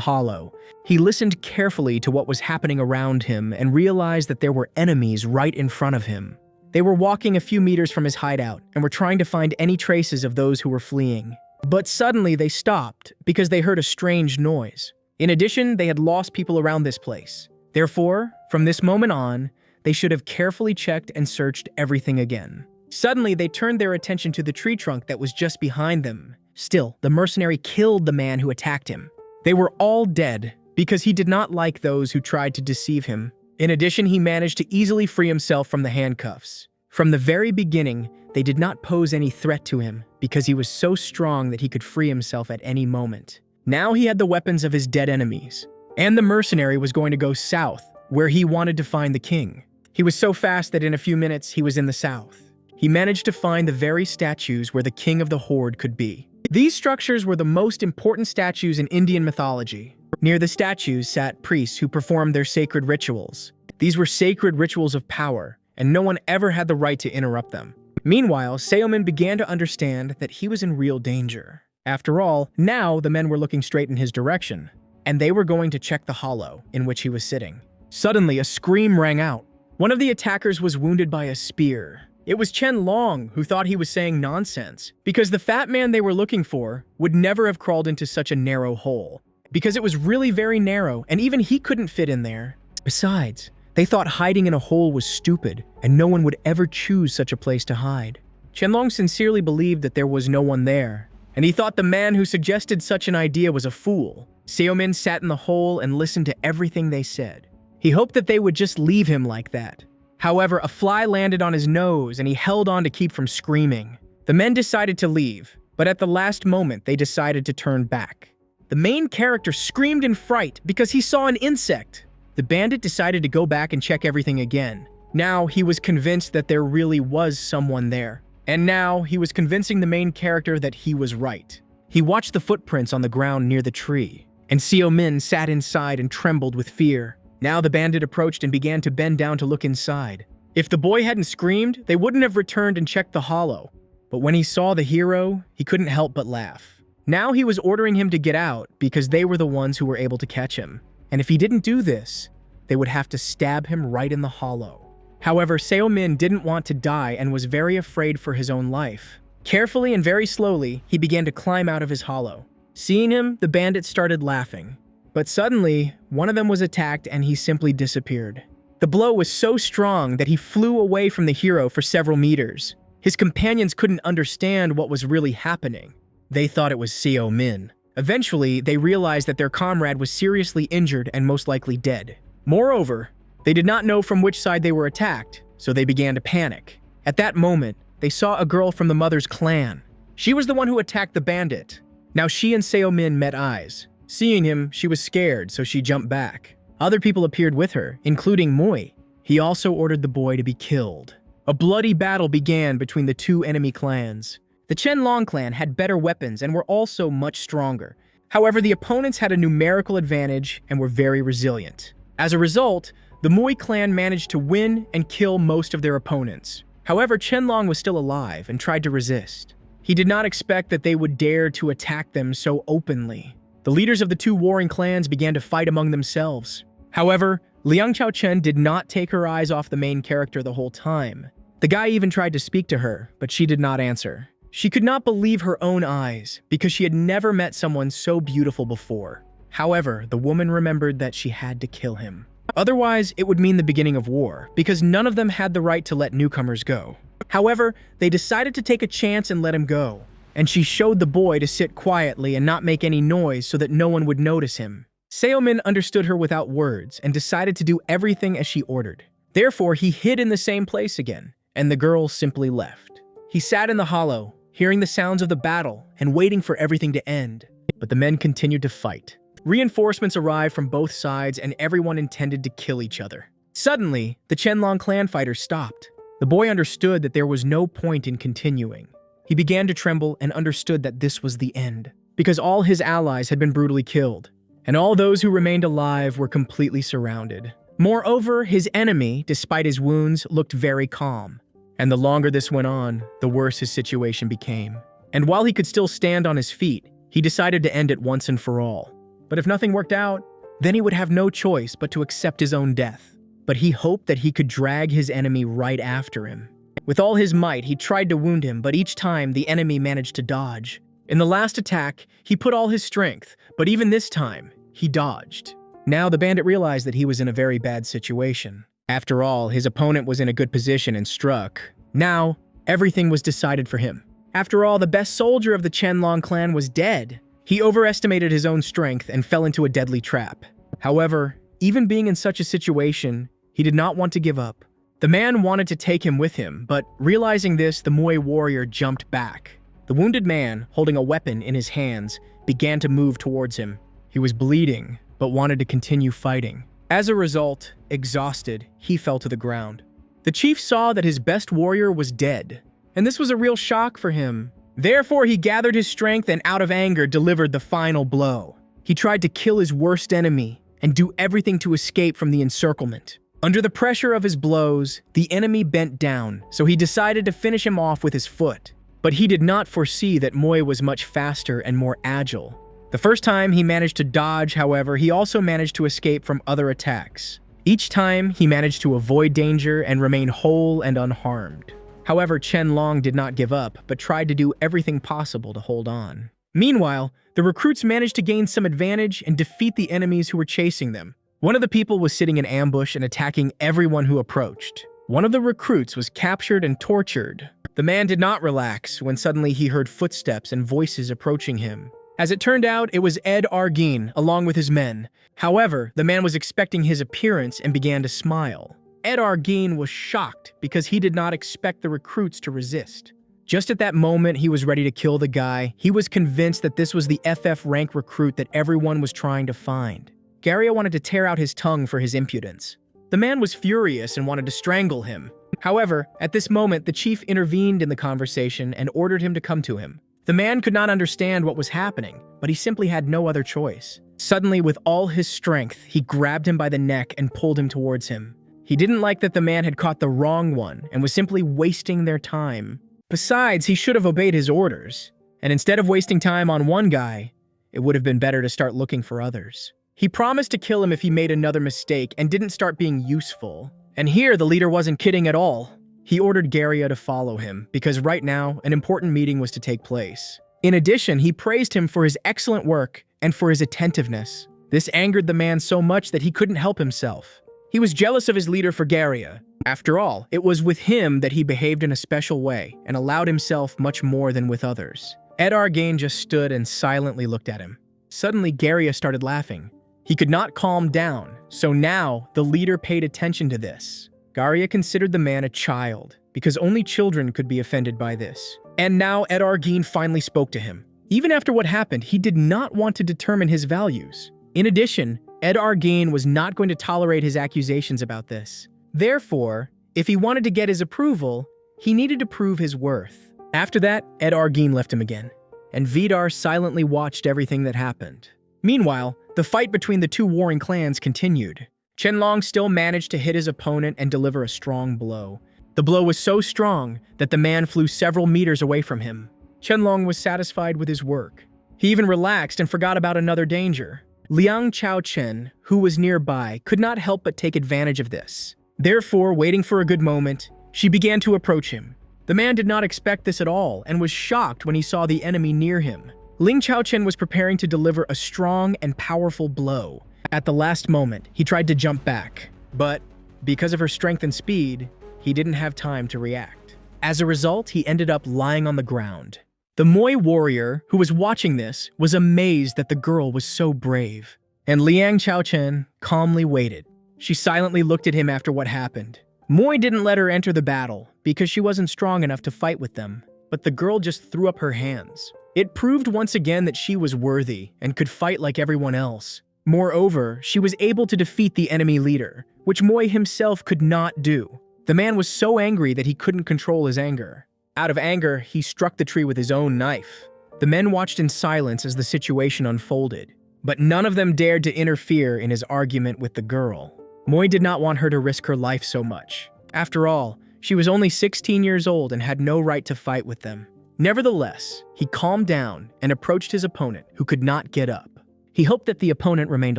hollow. He listened carefully to what was happening around him and realized that there were enemies right in front of him. They were walking a few meters from his hideout and were trying to find any traces of those who were fleeing. But suddenly they stopped because they heard a strange noise. In addition, they had lost people around this place. Therefore, from this moment on, they should have carefully checked and searched everything again. Suddenly, they turned their attention to the tree trunk that was just behind them. Still, the mercenary killed the man who attacked him. They were all dead because he did not like those who tried to deceive him. In addition, he managed to easily free himself from the handcuffs. From the very beginning, they did not pose any threat to him because he was so strong that he could free himself at any moment. Now he had the weapons of his dead enemies, and the mercenary was going to go south, where he wanted to find the king. He was so fast that in a few minutes he was in the south. He managed to find the very statues where the king of the horde could be. These structures were the most important statues in Indian mythology. Near the statues sat priests who performed their sacred rituals. These were sacred rituals of power, and no one ever had the right to interrupt them. Meanwhile, Seomin began to understand that he was in real danger. After all, now the men were looking straight in his direction, and they were going to check the hollow in which he was sitting. Suddenly, a scream rang out. One of the attackers was wounded by a spear. It was Chen Long, who thought he was saying nonsense, because the fat man they were looking for would never have crawled into such a narrow hole, because it was really very narrow, and even he couldn't fit in there. Besides, they thought hiding in a hole was stupid, and no one would ever choose such a place to hide. Chen Long sincerely believed that there was no one there, and he thought the man who suggested such an idea was a fool. Seomin sat in the hole and listened to everything they said. He hoped that they would just leave him like that. However, a fly landed on his nose and he held on to keep from screaming. The men decided to leave, but at the last moment they decided to turn back. The main character screamed in fright because he saw an insect. The bandit decided to go back and check everything again. Now he was convinced that there really was someone there. And now he was convincing the main character that he was right. He watched the footprints on the ground near the tree, and Seo Min sat inside and trembled with fear. Now the bandit approached and began to bend down to look inside. If the boy hadn't screamed, they wouldn't have returned and checked the hollow. But when he saw the hero, he couldn't help but laugh. Now he was ordering him to get out because they were the ones who were able to catch him. And if he didn't do this, they would have to stab him right in the hollow. However, Seo Min didn't want to die and was very afraid for his own life. Carefully and very slowly, he began to climb out of his hollow. Seeing him, the bandits started laughing. But suddenly, one of them was attacked and he simply disappeared. The blow was so strong that he flew away from the hero for several meters. His companions couldn't understand what was really happening. They thought it was Seo Min. Eventually, they realized that their comrade was seriously injured and most likely dead. Moreover, they did not know from which side they were attacked, so they began to panic. At that moment, they saw a girl from the mother's clan. She was the one who attacked the bandit. Now she and Seo Min met eyes. Seeing him, she was scared, so she jumped back. Other people appeared with her, including Moy. He also ordered the boy to be killed. A bloody battle began between the two enemy clans. The Chen Long clan had better weapons and were also much stronger. However, the opponents had a numerical advantage and were very resilient. As a result, the Mui clan managed to win and kill most of their opponents. However, Qianlong was still alive and tried to resist. He did not expect that they would dare to attack them so openly. The leaders of the two warring clans began to fight among themselves. However, Liang Chaochen did not take her eyes off the main character the whole time. The guy even tried to speak to her, but she did not answer. She could not believe her own eyes because she had never met someone so beautiful before. However, the woman remembered that she had to kill him. Otherwise, it would mean the beginning of war, because none of them had the right to let newcomers go. However, they decided to take a chance and let him go, and she showed the boy to sit quietly and not make any noise so that no one would notice him. Seomin understood her without words and decided to do everything as she ordered. Therefore, he hid in the same place again, and the girl simply left. He sat in the hollow, hearing the sounds of the battle and waiting for everything to end. But the men continued to fight. Reinforcements arrived from both sides and everyone intended to kill each other. Suddenly, the Qianlong clan fighters stopped. The boy understood that there was no point in continuing. He began to tremble and understood that this was the end, because all his allies had been brutally killed, and all those who remained alive were completely surrounded. Moreover, his enemy, despite his wounds, looked very calm. And the longer this went on, the worse his situation became. And while he could still stand on his feet, he decided to end it once and for all. But if nothing worked out, then he would have no choice but to accept his own death. But he hoped that he could drag his enemy right after him. With all his might, he tried to wound him, but each time the enemy managed to dodge. In the last attack, he put all his strength, but even this time, he dodged. Now the bandit realized that he was in a very bad situation. After all, his opponent was in a good position and struck. Now, everything was decided for him. After all, the best soldier of the Qianlong clan was dead. He overestimated his own strength and fell into a deadly trap. However, even being in such a situation, he did not want to give up. The man wanted to take him with him, but realizing this, the Mui warrior jumped back. The wounded man, holding a weapon in his hands, began to move towards him. He was bleeding, but wanted to continue fighting. As a result, exhausted, he fell to the ground. The chief saw that his best warrior was dead, and this was a real shock for him. Therefore, he gathered his strength and out of anger delivered the final blow. He tried to kill his worst enemy and do everything to escape from the encirclement. Under the pressure of his blows, the enemy bent down, so he decided to finish him off with his foot. But he did not foresee that Mui was much faster and more agile. The first time he managed to dodge, however, he also managed to escape from other attacks. Each time, he managed to avoid danger and remain whole and unharmed. However, Qianlong did not give up, but tried to do everything possible to hold on. Meanwhile, the recruits managed to gain some advantage and defeat the enemies who were chasing them. One of the people was sitting in ambush and attacking everyone who approached. One of the recruits was captured and tortured. The man did not relax when suddenly he heard footsteps and voices approaching him. As it turned out, it was Ed Arguin along with his men. However, the man was expecting his appearance and began to smile. Ed Arguin was shocked because he did not expect the recruits to resist. Just at that moment, he was ready to kill the guy. He was convinced that this was the FF rank recruit that everyone was trying to find. Garia wanted to tear out his tongue for his impudence. The man was furious and wanted to strangle him. However, at this moment, the chief intervened in the conversation and ordered him to come to him. The man could not understand what was happening, but he simply had no other choice. Suddenly, with all his strength, he grabbed him by the neck and pulled him towards him. He didn't like that the man had caught the wrong one and was simply wasting their time. Besides, he should have obeyed his orders. And instead of wasting time on one guy, it would have been better to start looking for others. He promised to kill him if he made another mistake and didn't start being useful. And here, the leader wasn't kidding at all. He ordered Garia to follow him because right now, an important meeting was to take place. In addition, he praised him for his excellent work and for his attentiveness. This angered the man so much that he couldn't help himself. He was jealous of his leader for Garia. After all, it was with him that he behaved in a special way and allowed himself much more than with others. Ed Arguin just stood and silently looked at him. Suddenly, Garia started laughing. He could not calm down, so now the leader paid attention to this. Garia considered the man a child, because only children could be offended by this. And now Ed Arguin finally spoke to him. Even after what happened, he did not want to determine his values. In addition, Ed Arguin was not going to tolerate his accusations about this. Therefore, if he wanted to get his approval, he needed to prove his worth. After that, Ed Arguin left him again. and Vidar silently watched everything that happened. Meanwhile, the fight between the two warring clans continued. Qianlong still managed to hit his opponent and deliver a strong blow. The blow was so strong that the man flew several meters away from him. Qianlong was satisfied with his work. He even relaxed and forgot about another danger. Liang Chaochen, who was nearby, could not help but take advantage of this. Therefore, waiting for a good moment, she began to approach him. The man did not expect this at all and was shocked when he saw the enemy near him. Ling Chaochen was preparing to deliver a strong and powerful blow. At the last moment, he tried to jump back, but because of her strength and speed, he didn't have time to react. As a result, he ended up lying on the ground. The Moi warrior, who was watching this, was amazed that the girl was so brave. And Liang Chaochen calmly waited. She silently looked at him after what happened. Moi didn't let her enter the battle because she wasn't strong enough to fight with them, but the girl just threw up her hands. It proved once again that she was worthy and could fight like everyone else. Moreover, she was able to defeat the enemy leader, which Moi himself could not do. The man was so angry that he couldn't control his anger. Out of anger, he struck the tree with his own knife. The men watched in silence as the situation unfolded, but none of them dared to interfere in his argument with the girl. Moi did not want her to risk her life so much. After all, she was only 16 years old and had no right to fight with them. Nevertheless, he calmed down and approached his opponent, who could not get up. He hoped that the opponent remained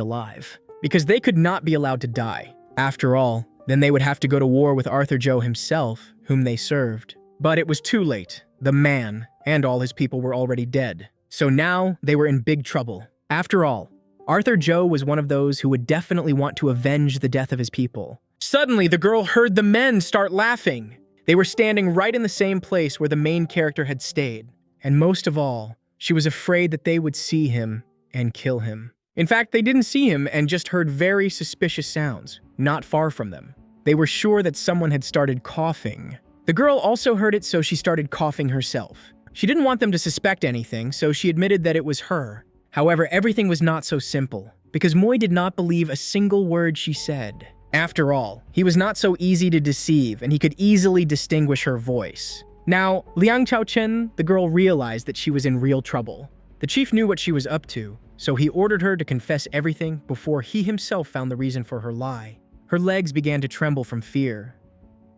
alive, because they could not be allowed to die. After all, then they would have to go to war with Arthur Zhou himself, whom they served. But it was too late. The man and all his people were already dead. So now they were in big trouble. After all, Arthur Zhou was one of those who would definitely want to avenge the death of his people. Suddenly, the girl heard the men start laughing. They were standing right in the same place where the main character had stayed. And most of all, she was afraid that they would see him and kill him. In fact, they didn't see him and just heard very suspicious sounds, not far from them. They were sure that someone had started coughing. The girl also heard it, so she started coughing herself. She didn't want them to suspect anything, so she admitted that it was her. However, everything was not so simple, because Moi did not believe a single word she said. After all, he was not so easy to deceive, and he could easily distinguish her voice. Now, Liang Chaochen, the girl, realized that she was in real trouble. The chief knew what she was up to, so he ordered her to confess everything before he himself found the reason for her lie. Her legs began to tremble from fear.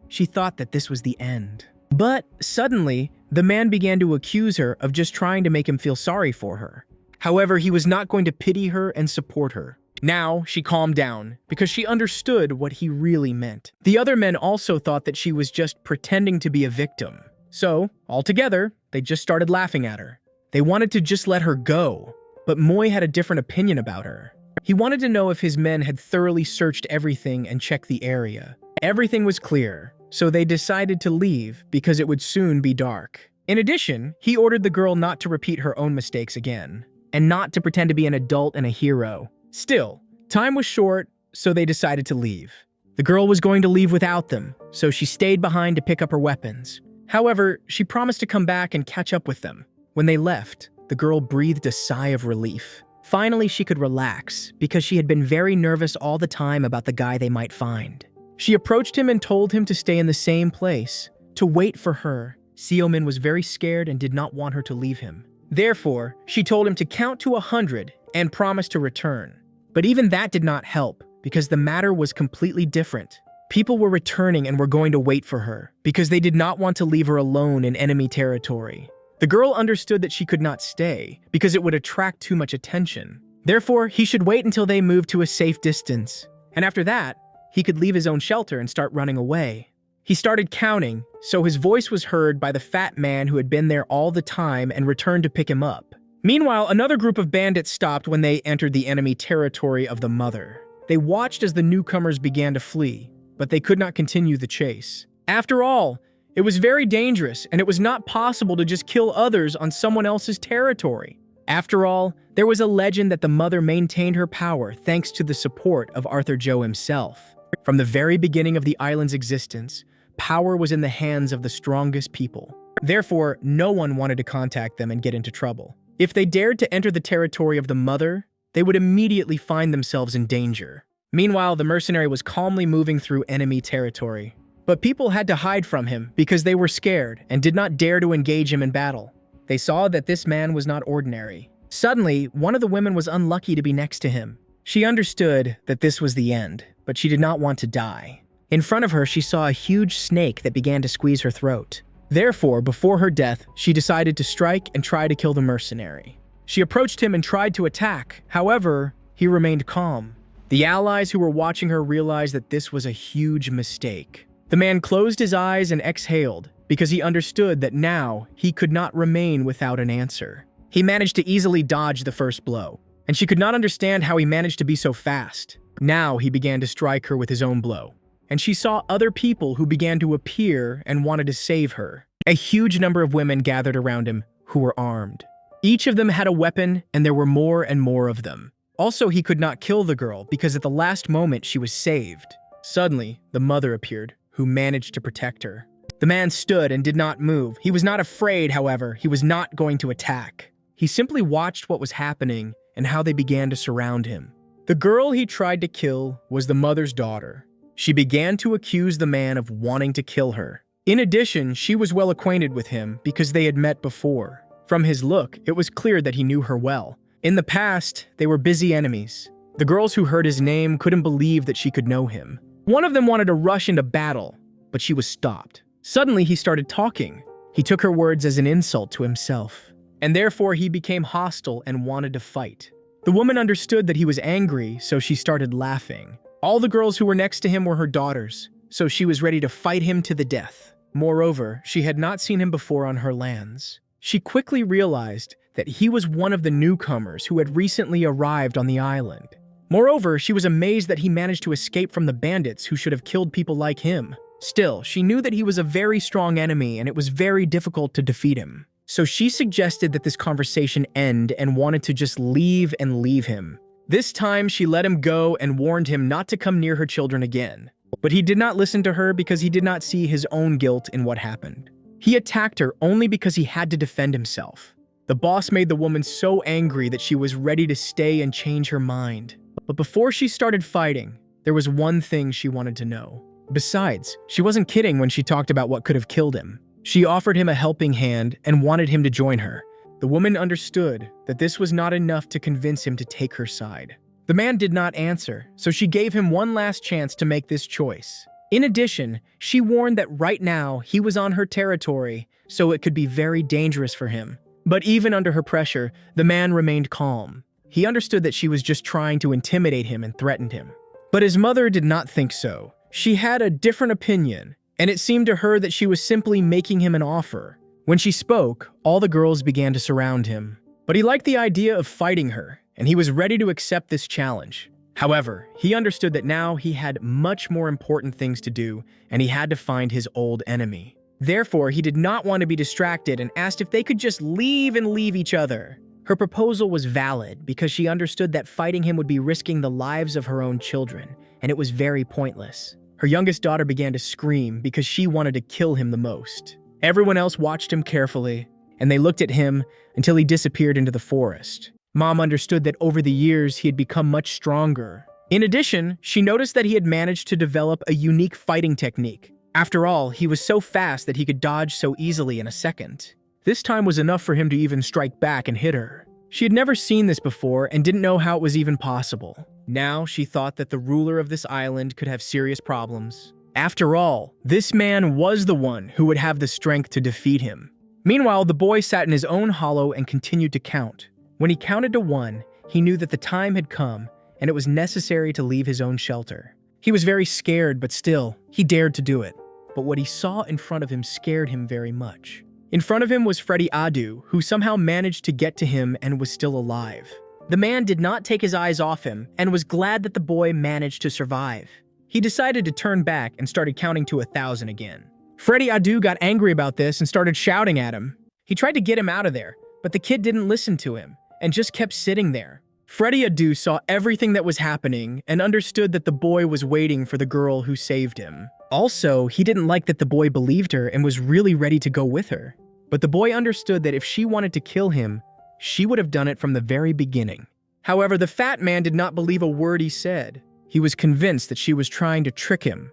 She thought that this was the end. But suddenly, the man began to accuse her of just trying to make him feel sorry for her. However, he was not going to pity her and support her. Now, she calmed down, because she understood what he really meant. The other men also thought that she was just pretending to be a victim. So, altogether, they just started laughing at her. They wanted to just let her go, but Moi had a different opinion about her. He wanted to know if his men had thoroughly searched everything and checked the area. Everything was clear, so they decided to leave because it would soon be dark. In addition, he ordered the girl not to repeat her own mistakes again, and not to pretend to be an adult and a hero. Still, time was short, so they decided to leave. The girl was going to leave without them, so she stayed behind to pick up her weapons. However, she promised to come back and catch up with them. When they left, the girl breathed a sigh of relief. Finally, she could relax, because she had been very nervous all the time about the guy they might find. She approached him and told him to stay in the same place, to wait for her. Xiaomin was very scared and did not want her to leave him. Therefore, she told him to count to 100 and promise to return. But even that did not help, because the matter was completely different. People were returning and were going to wait for her, because they did not want to leave her alone in enemy territory. The girl understood that she could not stay, because it would attract too much attention. Therefore, he should wait until they moved to a safe distance. And after that, he could leave his own shelter and start running away. He started counting, so his voice was heard by the fat man who had been there all the time and returned to pick him up. Meanwhile, another group of bandits stopped when they entered the enemy territory of the mother. They watched as the newcomers began to flee, but they could not continue the chase. After all, it was very dangerous, and it was not possible to just kill others on someone else's territory. After all, there was a legend that the mother maintained her power thanks to the support of Arthur Zhou himself. From the very beginning of the island's existence, power was in the hands of the strongest people. Therefore, no one wanted to contact them and get into trouble. If they dared to enter the territory of the mother, they would immediately find themselves in danger. Meanwhile, the mercenary was calmly moving through enemy territory. But people had to hide from him because they were scared and did not dare to engage him in battle. They saw that this man was not ordinary. Suddenly, one of the women was unlucky to be next to him. She understood that this was the end, but she did not want to die. In front of her, she saw a huge snake that began to squeeze her throat. Therefore, before her death, she decided to strike and try to kill the mercenary. She approached him and tried to attack. However, he remained calm. The allies who were watching her realized that this was a huge mistake. The man closed his eyes and exhaled because he understood that now he could not remain without an answer. He managed to easily dodge the first blow, and she could not understand how he managed to be so fast. Now he began to strike her with his own blow, and she saw other people who began to appear and wanted to save her. A huge number of women gathered around him who were armed. Each of them had a weapon, and there were more and more of them. Also, he could not kill the girl because at the last moment she was saved. Suddenly, the mother appeared, who managed to protect her. The man stood and did not move. He was not afraid, however. He was not going to attack. He simply watched what was happening and how they began to surround him. The girl he tried to kill was the mother's daughter. She began to accuse the man of wanting to kill her. In addition, she was well acquainted with him because they had met before. From his look, it was clear that he knew her well. In the past, they were busy enemies. The girls who heard his name couldn't believe that she could know him. One of them wanted to rush into battle, but she was stopped. Suddenly, he started talking. He took her words as an insult to himself, and therefore he became hostile and wanted to fight. The woman understood that he was angry, so she started laughing. All the girls who were next to him were her daughters, so she was ready to fight him to the death. Moreover, she had not seen him before on her lands. She quickly realized that he was one of the newcomers who had recently arrived on the island. Moreover, she was amazed that he managed to escape from the bandits who should have killed people like him. Still, she knew that he was a very strong enemy and it was very difficult to defeat him. So she suggested that this conversation end and wanted to just leave him. This time, she let him go and warned him not to come near her children again. But he did not listen to her because he did not see his own guilt in what happened. He attacked her only because he had to defend himself. The boss made the woman so angry that she was ready to stay and change her mind. But before she started fighting, there was one thing she wanted to know. Besides, she wasn't kidding when she talked about what could have killed him. She offered him a helping hand and wanted him to join her. The woman understood that this was not enough to convince him to take her side. The man did not answer, so she gave him one last chance to make this choice. In addition, she warned that right now he was on her territory, so it could be very dangerous for him. But even under her pressure, the man remained calm. He understood that she was just trying to intimidate him and threatened him. But his mother did not think so. She had a different opinion, and it seemed to her that she was simply making him an offer. When she spoke, all the girls began to surround him. But he liked the idea of fighting her, and he was ready to accept this challenge. However, he understood that now he had much more important things to do, and he had to find his old enemy. Therefore, he did not want to be distracted and asked if they could just leave each other. Her proposal was valid because she understood that fighting him would be risking the lives of her own children, and it was very pointless. Her youngest daughter began to scream because she wanted to kill him the most. Everyone else watched him carefully, and they looked at him until he disappeared into the forest. Mom understood that over the years he had become much stronger. In addition, she noticed that he had managed to develop a unique fighting technique. After all, he was so fast that he could dodge so easily in a second. This time was enough for him to even strike back and hit her. She had never seen this before and didn't know how it was even possible. Now she thought that the ruler of this island could have serious problems. After all, this man was the one who would have the strength to defeat him. Meanwhile, the boy sat in his own hollow and continued to count. When he counted to 1, he knew that the time had come and it was necessary to leave his own shelter. He was very scared, but still, he dared to do it. But what he saw in front of him scared him very much. In front of him was Freddy Adu, who somehow managed to get to him and was still alive. The man did not take his eyes off him and was glad that the boy managed to survive. He decided to turn back and started counting to 1,000 again. Freddy Adu got angry about this and started shouting at him. He tried to get him out of there, but the kid didn't listen to him and just kept sitting there. Freddy Adu saw everything that was happening and understood that the boy was waiting for the girl who saved him. Also, he didn't like that the boy believed her and was really ready to go with her. But the boy understood that if she wanted to kill him, she would have done it from the very beginning. However, the fat man did not believe a word he said. He was convinced that she was trying to trick him,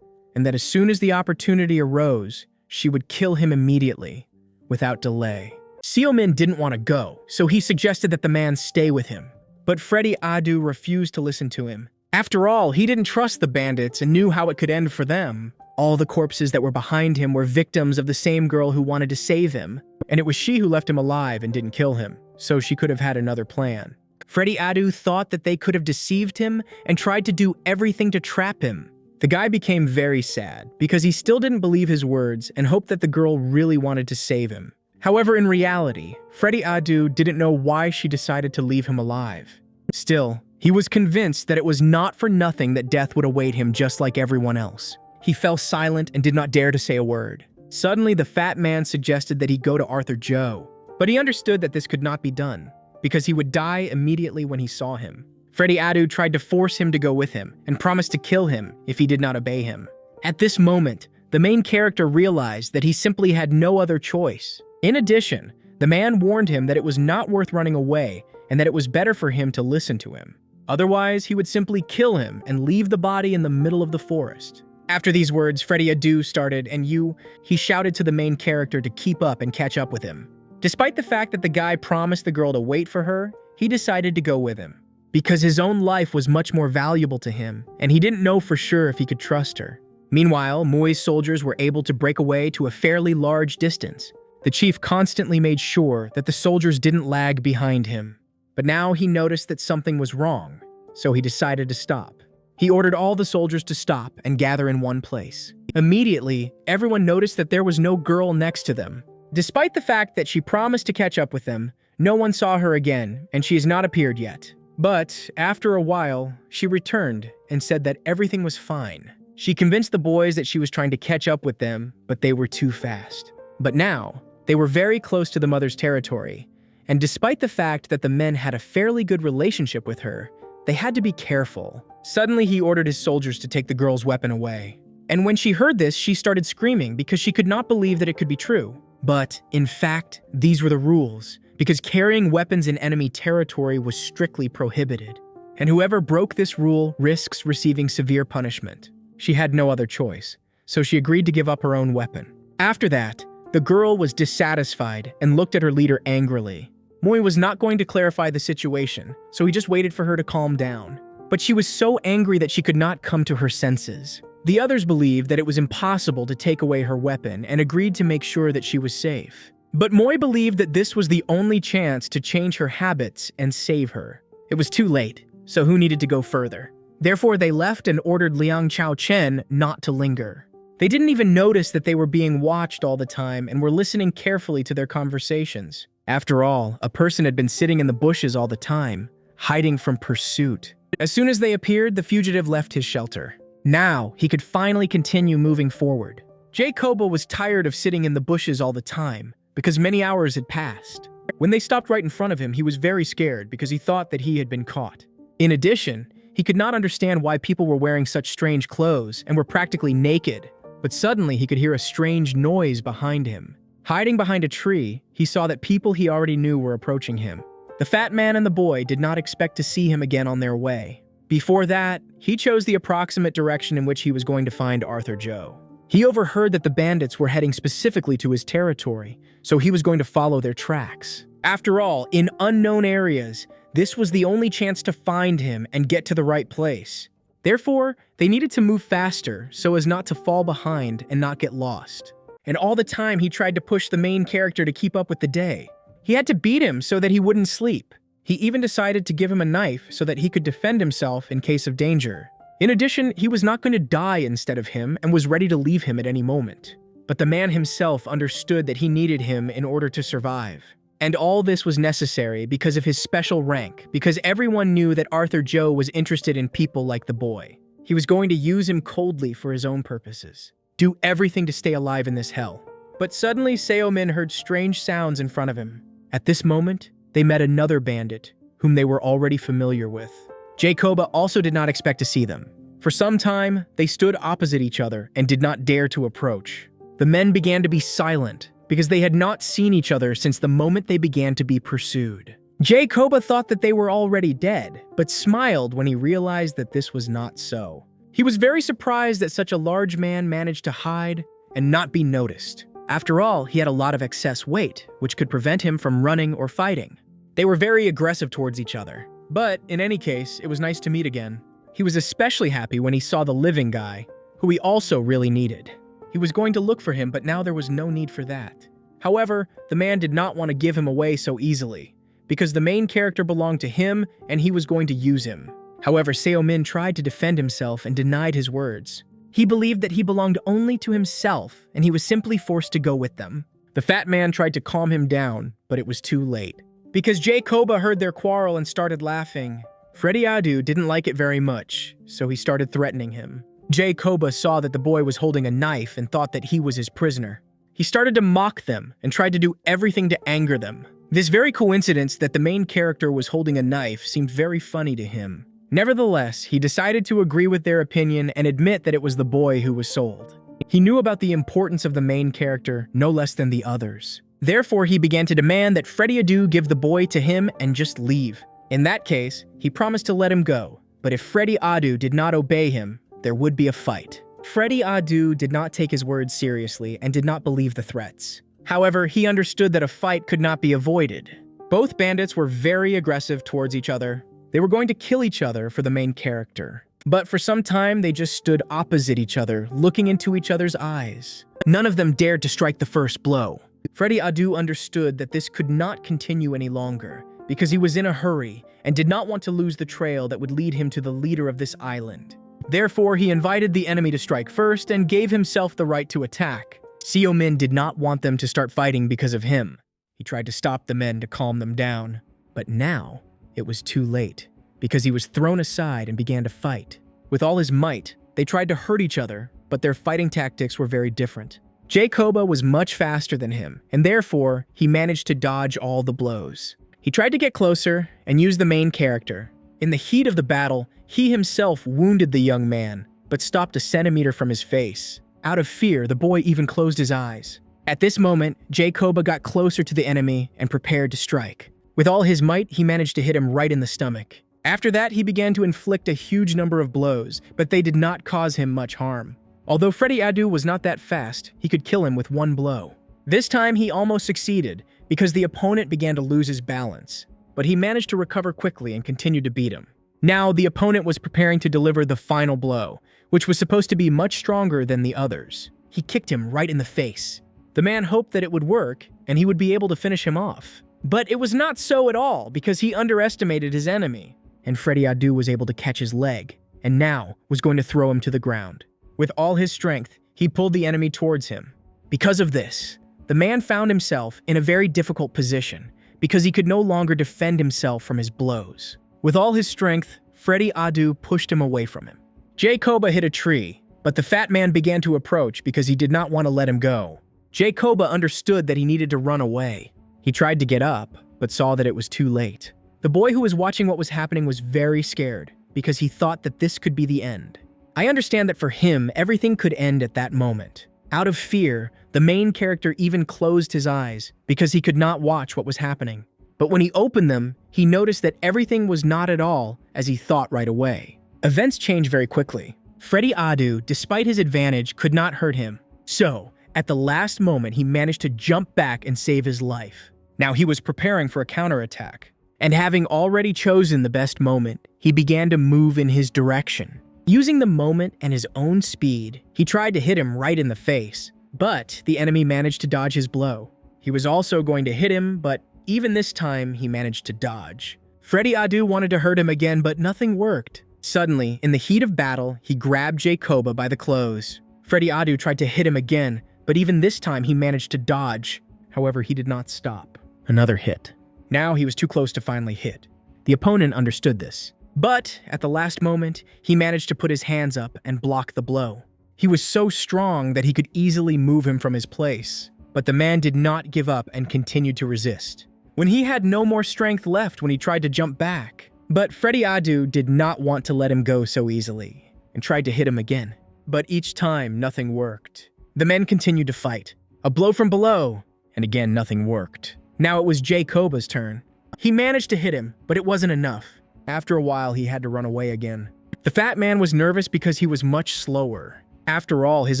and that as soon as the opportunity arose, she would kill him immediately, without delay. Seo-min didn't want to go, so he suggested that the man stay with him. But Freddy Adu refused to listen to him. After all, he didn't trust the bandits and knew how it could end for them. All the corpses that were behind him were victims of the same girl who wanted to save him, and it was she who left him alive and didn't kill him, so she could have had another plan. Freddy Adu thought that they could have deceived him and tried to do everything to trap him. The guy became very sad because he still didn't believe his words and hoped that the girl really wanted to save him. However, in reality, Freddy Adu didn't know why she decided to leave him alive. Still, he was convinced that it was not for nothing that death would await him just like everyone else. He fell silent and did not dare to say a word. Suddenly, the fat man suggested that he go to Arthur Joe, but he understood that this could not be done, because he would die immediately when he saw him. Freddy Adu tried to force him to go with him and promised to kill him if he did not obey him. At this moment, the main character realized that he simply had no other choice. In addition, the man warned him that it was not worth running away and that it was better for him to listen to him. Otherwise, he would simply kill him and leave the body in the middle of the forest. After these words, Freddy Adu started, and he shouted to the main character to keep up and catch up with him. Despite the fact that the guy promised the girl to wait for her, he decided to go with him. Because his own life was much more valuable to him, and he didn't know for sure if he could trust her. Meanwhile, Mui's soldiers were able to break away to a fairly large distance. The chief constantly made sure that the soldiers didn't lag behind him. But now he noticed that something was wrong, so he decided to stop. He ordered all the soldiers to stop and gather in one place. Immediately, everyone noticed that there was no girl next to them. Despite the fact that she promised to catch up with them, no one saw her again, and she has not appeared yet. But after a while, she returned and said that everything was fine. She convinced the boys that she was trying to catch up with them, but they were too fast. But now, they were very close to the mother's territory, and despite the fact that the men had a fairly good relationship with her, they had to be careful. Suddenly, he ordered his soldiers to take the girl's weapon away. And when she heard this, she started screaming because she could not believe that it could be true. But, in fact, these were the rules, because carrying weapons in enemy territory was strictly prohibited. And whoever broke this rule risks receiving severe punishment. She had no other choice, so she agreed to give up her own weapon. After that, the girl was dissatisfied and looked at her leader angrily. Mui was not going to clarify the situation, so he just waited for her to calm down. But she was so angry that she could not come to her senses. The others believed that it was impossible to take away her weapon and agreed to make sure that she was safe. But Moi believed that this was the only chance to change her habits and save her. It was too late, so who needed to go further? Therefore, they left and ordered Liang Chao Chen not to linger. They didn't even notice that they were being watched all the time and were listening carefully to their conversations. After all, a person had been sitting in the bushes all the time, hiding from pursuit. As soon as they appeared, the fugitive left his shelter. Now, he could finally continue moving forward. Jacoba was tired of sitting in the bushes all the time, because many hours had passed. When they stopped right in front of him, he was very scared because he thought that he had been caught. In addition, he could not understand why people were wearing such strange clothes and were practically naked. But suddenly, he could hear a strange noise behind him. Hiding behind a tree, he saw that people he already knew were approaching him. The fat man and the boy did not expect to see him again on their way. Before that, he chose the approximate direction in which he was going to find Arthur Joe. He overheard that the bandits were heading specifically to his territory, so he was going to follow their tracks. After all, in unknown areas, this was the only chance to find him and get to the right place. Therefore, they needed to move faster so as not to fall behind and not get lost. And all the time, he tried to push the main character to keep up with the day. He had to beat him so that he wouldn't sleep. He even decided to give him a knife so that he could defend himself in case of danger. In addition, he was not going to die instead of him and was ready to leave him at any moment. But the man himself understood that he needed him in order to survive. And all this was necessary because of his special rank, because everyone knew that Arthur Joe was interested in people like the boy. He was going to use him coldly for his own purposes. Do everything to stay alive in this hell. But suddenly, Seo-min heard strange sounds in front of him. At this moment, they met another bandit, whom they were already familiar with. Jacoba also did not expect to see them. For some time, they stood opposite each other and did not dare to approach. The men began to be silent, because they had not seen each other since the moment they began to be pursued. Jacoba thought that they were already dead, but smiled when he realized that this was not so. He was very surprised that such a large man managed to hide and not be noticed. After all, he had a lot of excess weight, which could prevent him from running or fighting. They were very aggressive towards each other. But in any case, it was nice to meet again. He was especially happy when he saw the living guy, who he also really needed. He was going to look for him, but now there was no need for that. However, the man did not want to give him away so easily, because the main character belonged to him and he was going to use him. However, Seo-min tried to defend himself and denied his words. He believed that he belonged only to himself and he was simply forced to go with them. The fat man tried to calm him down, but it was too late. Because Jacoba heard their quarrel and started laughing. Freddy Adu didn't like it very much, so he started threatening him. Jacoba saw that the boy was holding a knife and thought that he was his prisoner. He started to mock them and tried to do everything to anger them. This very coincidence that the main character was holding a knife seemed very funny to him. Nevertheless, he decided to agree with their opinion and admit that it was the boy who was sold. He knew about the importance of the main character no less than the others. Therefore, he began to demand that Freddy Adu give the boy to him and just leave. In that case, he promised to let him go, but if Freddy Adu did not obey him, there would be a fight. Freddy Adu did not take his words seriously and did not believe the threats. However, he understood that a fight could not be avoided. Both bandits were very aggressive towards each other. They were going to kill each other for the main character. But for some time, they just stood opposite each other, looking into each other's eyes. None of them dared to strike the first blow. Freddy Adu understood that this could not continue any longer, because he was in a hurry and did not want to lose the trail that would lead him to the leader of this island. Therefore, he invited the enemy to strike first and gave himself the right to attack. Seo-min did not want them to start fighting because of him. He tried to stop the men to calm them down. But now, it was too late, because he was thrown aside and began to fight. With all his might, they tried to hurt each other, but their fighting tactics were very different. Jacoba was much faster than him, and therefore, he managed to dodge all the blows. He tried to get closer and use the main character. In the heat of the battle, he himself wounded the young man, but stopped a centimeter from his face. Out of fear, the boy even closed his eyes. At this moment, Jacoba got closer to the enemy and prepared to strike. With all his might, he managed to hit him right in the stomach. After that, he began to inflict a huge number of blows, but they did not cause him much harm. Although Freddy Adu was not that fast, he could kill him with one blow. This time, he almost succeeded, because the opponent began to lose his balance. But he managed to recover quickly and continued to beat him. Now, the opponent was preparing to deliver the final blow, which was supposed to be much stronger than the others. He kicked him right in the face. The man hoped that it would work, and he would be able to finish him off. But it was not so at all, because he underestimated his enemy. And Freddy Adu was able to catch his leg, and now was going to throw him to the ground. With all his strength, he pulled the enemy towards him. Because of this, the man found himself in a very difficult position, because he could no longer defend himself from his blows. With all his strength, Freddy Adu pushed him away from him. Jacoba hit a tree, but the fat man began to approach because he did not want to let him go. Jacoba understood that he needed to run away. He tried to get up, but saw that it was too late. The boy who was watching what was happening was very scared, because he thought that this could be the end. I understand that for him, everything could end at that moment. Out of fear, the main character even closed his eyes, because he could not watch what was happening. But when he opened them, he noticed that everything was not at all as he thought right away. Events changed very quickly. Freddy Adu, despite his advantage, could not hurt him. So, at the last moment, he managed to jump back and save his life. Now he was preparing for a counterattack. And having already chosen the best moment, he began to move in his direction. Using the moment and his own speed, he tried to hit him right in the face, but the enemy managed to dodge his blow. He was also going to hit him, but even this time, he managed to dodge. Freddy Adu wanted to hurt him again, but nothing worked. Suddenly, in the heat of battle, he grabbed Jacoba by the clothes. Freddy Adu tried to hit him again, but even this time he managed to dodge. However, he did not stop. Another hit. Now he was too close to finally hit. The opponent understood this. But, at the last moment, he managed to put his hands up and block the blow. He was so strong that he could easily move him from his place. But the man did not give up and continued to resist. When he had no more strength left when he tried to jump back. But Freddy Adu did not want to let him go so easily, and tried to hit him again. But each time, nothing worked. The men continued to fight. A blow from below, and again nothing worked. Now it was Jacoba's turn. He managed to hit him, but it wasn't enough. After a while, he had to run away again. The fat man was nervous because he was much slower. After all, his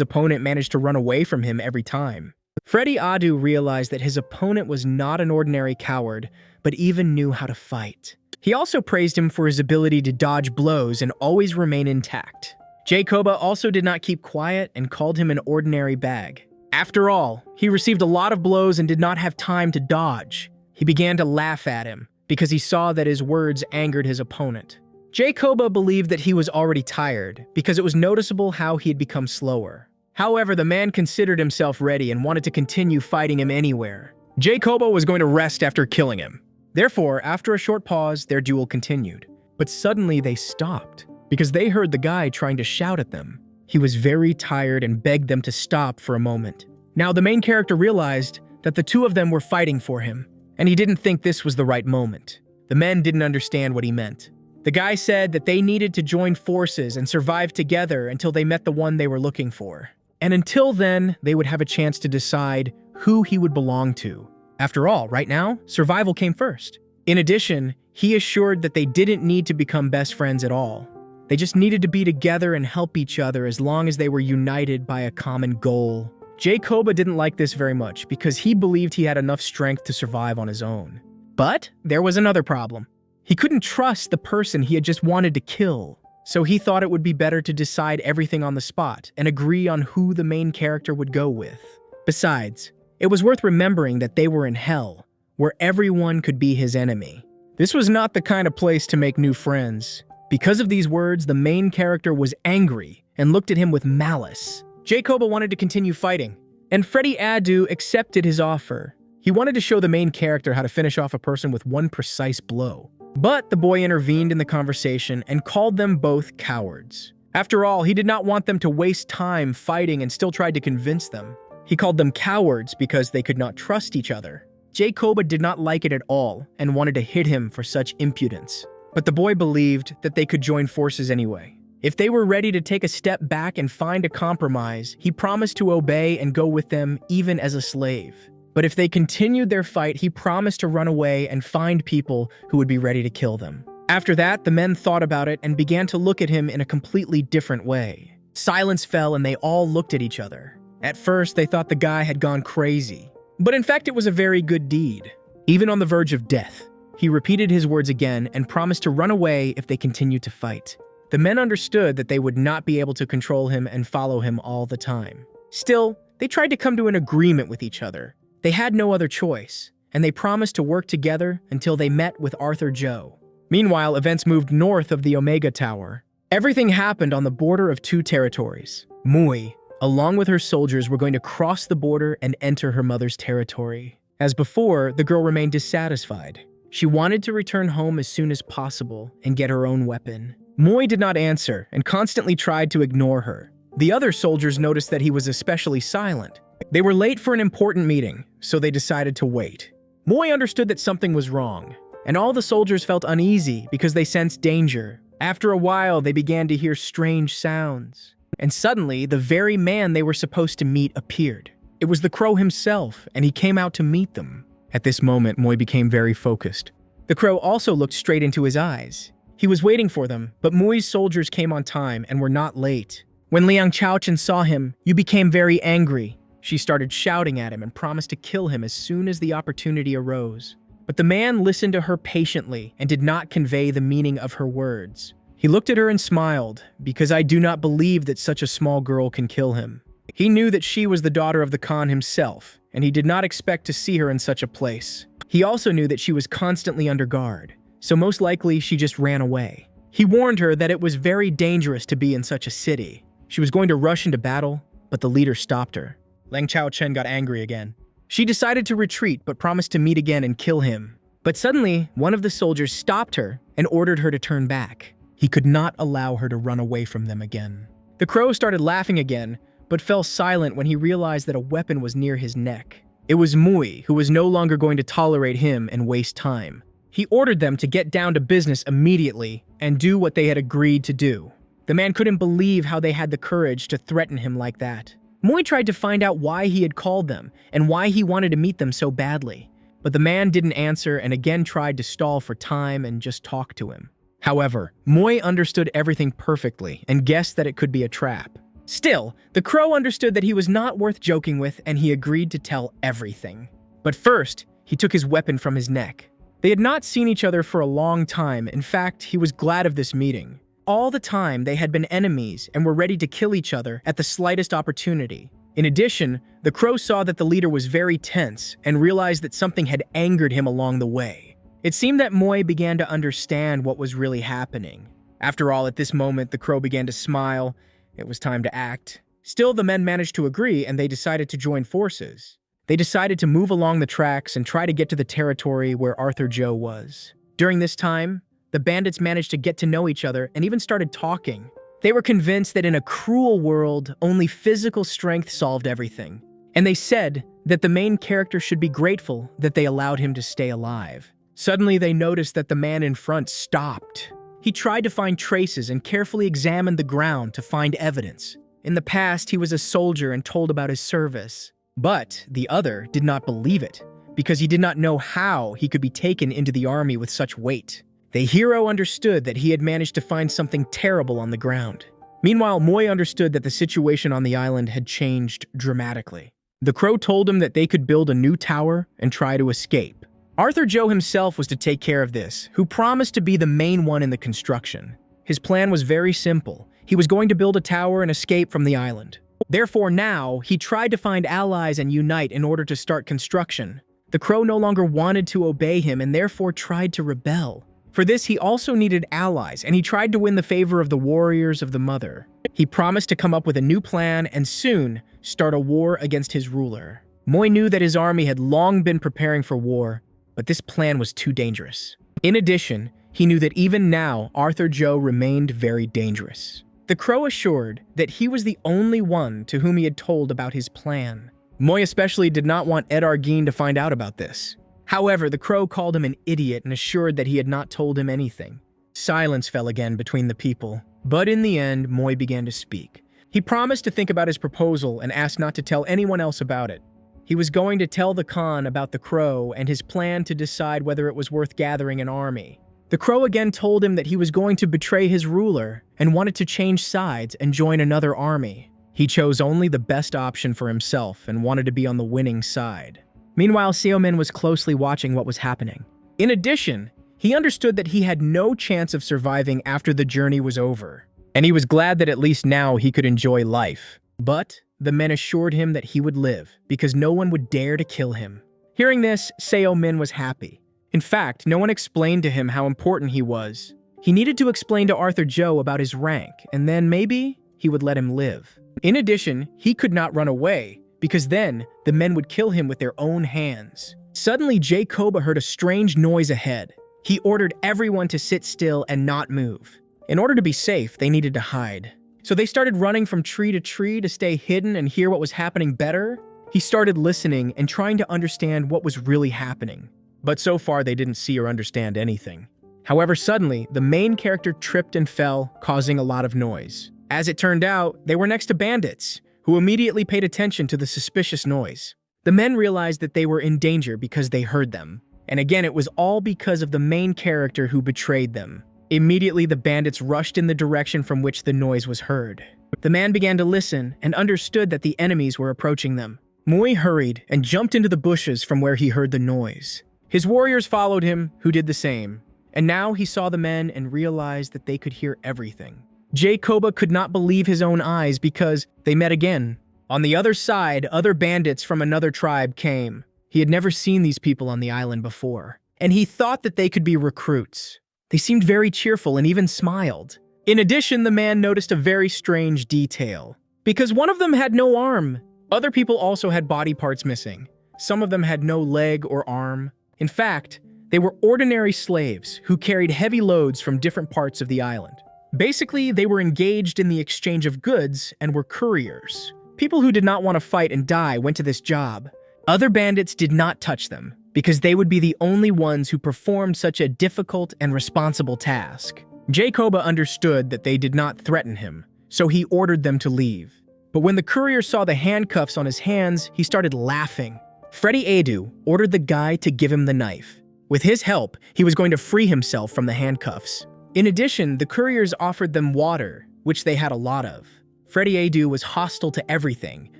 opponent managed to run away from him every time. Freddy Adu realized that his opponent was not an ordinary coward, but even knew how to fight. He also praised him for his ability to dodge blows and always remain intact. Jacoba also did not keep quiet and called him an ordinary bag. After all, he received a lot of blows and did not have time to dodge. He began to laugh at him because he saw that his words angered his opponent. Jacoba believed that he was already tired because it was noticeable how he had become slower. However, the man considered himself ready and wanted to continue fighting him anywhere. Jacoba was going to rest after killing him. Therefore, after a short pause, their duel continued. But suddenly they stopped because they heard the guy trying to shout at them. He was very tired and begged them to stop for a moment. Now, the main character realized that the two of them were fighting for him, and he didn't think this was the right moment. The men didn't understand what he meant. The guy said that they needed to join forces and survive together until they met the one they were looking for. And until then, they would have a chance to decide who he would belong to. After all, right now, survival came first. In addition, he assured that they didn't need to become best friends at all. They just needed to be together and help each other as long as they were united by a common goal. Jacoba didn't like this very much because he believed he had enough strength to survive on his own. But there was another problem. He couldn't trust the person he had just wanted to kill. So he thought it would be better to decide everything on the spot and agree on who the main character would go with. Besides, it was worth remembering that they were in Hell, where everyone could be his enemy. This was not the kind of place to make new friends. Because of these words, the main character was angry and looked at him with malice. Jacoba wanted to continue fighting, and Freddy Adu accepted his offer. He wanted to show the main character how to finish off a person with one precise blow. But the boy intervened in the conversation and called them both cowards. After all, he did not want them to waste time fighting and still tried to convince them. He called them cowards because they could not trust each other. Jacoba did not like it at all and wanted to hit him for such impudence. But the boy believed that they could join forces anyway. If they were ready to take a step back and find a compromise, he promised to obey and go with them even as a slave. But if they continued their fight, he promised to run away and find people who would be ready to kill them. After that, the men thought about it and began to look at him in a completely different way. Silence fell and they all looked at each other. At first, they thought the guy had gone crazy. But in fact, it was a very good deed. Even on the verge of death, he repeated his words again and promised to run away if they continued to fight. The men understood that they would not be able to control him and follow him all the time. Still, they tried to come to an agreement with each other. They had no other choice, and they promised to work together until they met with Arthur Joe. Meanwhile, events moved north of the Omega Tower. Everything happened on the border of two territories. Mui, along with her soldiers, were going to cross the border and enter her mother's territory. As before, the girl remained dissatisfied. She wanted to return home as soon as possible and get her own weapon. Mui did not answer and constantly tried to ignore her. The other soldiers noticed that he was especially silent. They were late for an important meeting, so they decided to wait. Mui understood that something was wrong, and all the soldiers felt uneasy because they sensed danger. After a while, they began to hear strange sounds. And suddenly, the very man they were supposed to meet appeared. It was the crow himself, and he came out to meet them. At this moment, Mui became very focused. The crow also looked straight into his eyes. He was waiting for them, but Mui's soldiers came on time and were not late. When Liang Chaochen saw him, "You became very angry." She started shouting at him and promised to kill him as soon as the opportunity arose. But the man listened to her patiently and did not convey the meaning of her words. He looked at her and smiled, "Because I do not believe that such a small girl can kill him." He knew that she was the daughter of the Khan himself, and he did not expect to see her in such a place. He also knew that she was constantly under guard, so most likely she just ran away. He warned her that it was very dangerous to be in such a city. She was going to rush into battle, but the leader stopped her. Liang Chaochen got angry again. She decided to retreat but promised to meet again and kill him. But suddenly, one of the soldiers stopped her and ordered her to turn back. He could not allow her to run away from them again. The crow started laughing again, but fell silent when he realized that a weapon was near his neck. It was Mui, who was no longer going to tolerate him and waste time. He ordered them to get down to business immediately and do what they had agreed to do. The man couldn't believe how they had the courage to threaten him like that. Mui tried to find out why he had called them and why he wanted to meet them so badly. But the man didn't answer and again tried to stall for time and just talk to him. However, Mui understood everything perfectly and guessed that it could be a trap. Still, the crow understood that he was not worth joking with, and he agreed to tell everything. But first, he took his weapon from his neck. They had not seen each other for a long time. In fact, he was glad of this meeting. All the time, they had been enemies and were ready to kill each other at the slightest opportunity. In addition, the crow saw that the leader was very tense and realized that something had angered him along the way. It seemed that Moi began to understand what was really happening. After all, at this moment, the crow began to smile. It was time to act. Still, the men managed to agree, and they decided to join forces. They decided to move along the tracks and try to get to the territory where Arthur Joe was. During this time, the bandits managed to get to know each other and even started talking. They were convinced that in a cruel world, only physical strength solved everything. And they said that the main character should be grateful that they allowed him to stay alive. Suddenly, they noticed that the man in front stopped. He tried to find traces and carefully examined the ground to find evidence. In the past, he was a soldier and told about his service. But the other did not believe it, because he did not know how he could be taken into the army with such weight. The hero understood that he had managed to find something terrible on the ground. Meanwhile, Moi understood that the situation on the island had changed dramatically. The crow told him that they could build a new tower and try to escape. Arthur Joe himself was to take care of this, who promised to be the main one in the construction. His plan was very simple. He was going to build a tower and escape from the island. Therefore now, he tried to find allies and unite in order to start construction. The crow no longer wanted to obey him and therefore tried to rebel. For this, he also needed allies, and he tried to win the favor of the warriors of the mother. He promised to come up with a new plan and soon start a war against his ruler. Moi knew that his army had long been preparing for war, but this plan was too dangerous. In addition, he knew that even now, Arthur Joe remained very dangerous. The crow assured that he was the only one to whom he had told about his plan. Moi especially did not want Ed Arguin to find out about this. However, the crow called him an idiot and assured that he had not told him anything. Silence fell again between the people, but in the end, Moi began to speak. He promised to think about his proposal and asked not to tell anyone else about it. He was going to tell the Khan about the crow and his plan to decide whether it was worth gathering an army. The crow again told him that he was going to betray his ruler and wanted to change sides and join another army. He chose only the best option for himself and wanted to be on the winning side. Meanwhile, Seomin was closely watching what was happening. In addition, he understood that he had no chance of surviving after the journey was over, and he was glad that at least now he could enjoy life. But the men assured him that he would live, because no one would dare to kill him. Hearing this, Seomin was happy. In fact, no one explained to him how important he was. He needed to explain to Arthur Joe about his rank, and then maybe he would let him live. In addition, he could not run away, because then the men would kill him with their own hands. Suddenly, Jacoba heard a strange noise ahead. He ordered everyone to sit still and not move. In order to be safe, they needed to hide. So they started running from tree to stay hidden and hear what was happening better. He started listening and trying to understand what was really happening. But so far, they didn't see or understand anything. However, suddenly, the main character tripped and fell, causing a lot of noise. As it turned out, they were next to bandits, who immediately paid attention to the suspicious noise. The men realized that they were in danger because they heard them. And again, it was all because of the main character who betrayed them. Immediately, the bandits rushed in the direction from which the noise was heard. The man began to listen and understood that the enemies were approaching them. Moi hurried and jumped into the bushes from where he heard the noise. His warriors followed him, who did the same. And now he saw the men and realized that they could hear everything. Jacoba could not believe his own eyes because they met again. On the other side, other bandits from another tribe came. He had never seen these people on the island before, and he thought that they could be recruits. They seemed very cheerful and even smiled. In addition, the man noticed a very strange detail, because one of them had no arm. Other people also had body parts missing. Some of them had no leg or arm. In fact, they were ordinary slaves who carried heavy loads from different parts of the island. Basically, they were engaged in the exchange of goods and were couriers. People who did not want to fight and die went to this job. Other bandits did not touch them, because they would be the only ones who performed such a difficult and responsible task. Jacoba understood that they did not threaten him, so he ordered them to leave. But when the courier saw the handcuffs on his hands, he started laughing. Freddy Adu ordered the guy to give him the knife. With his help, he was going to free himself from the handcuffs. In addition, the couriers offered them water, which they had a lot of. Freddy Adu was hostile to everything,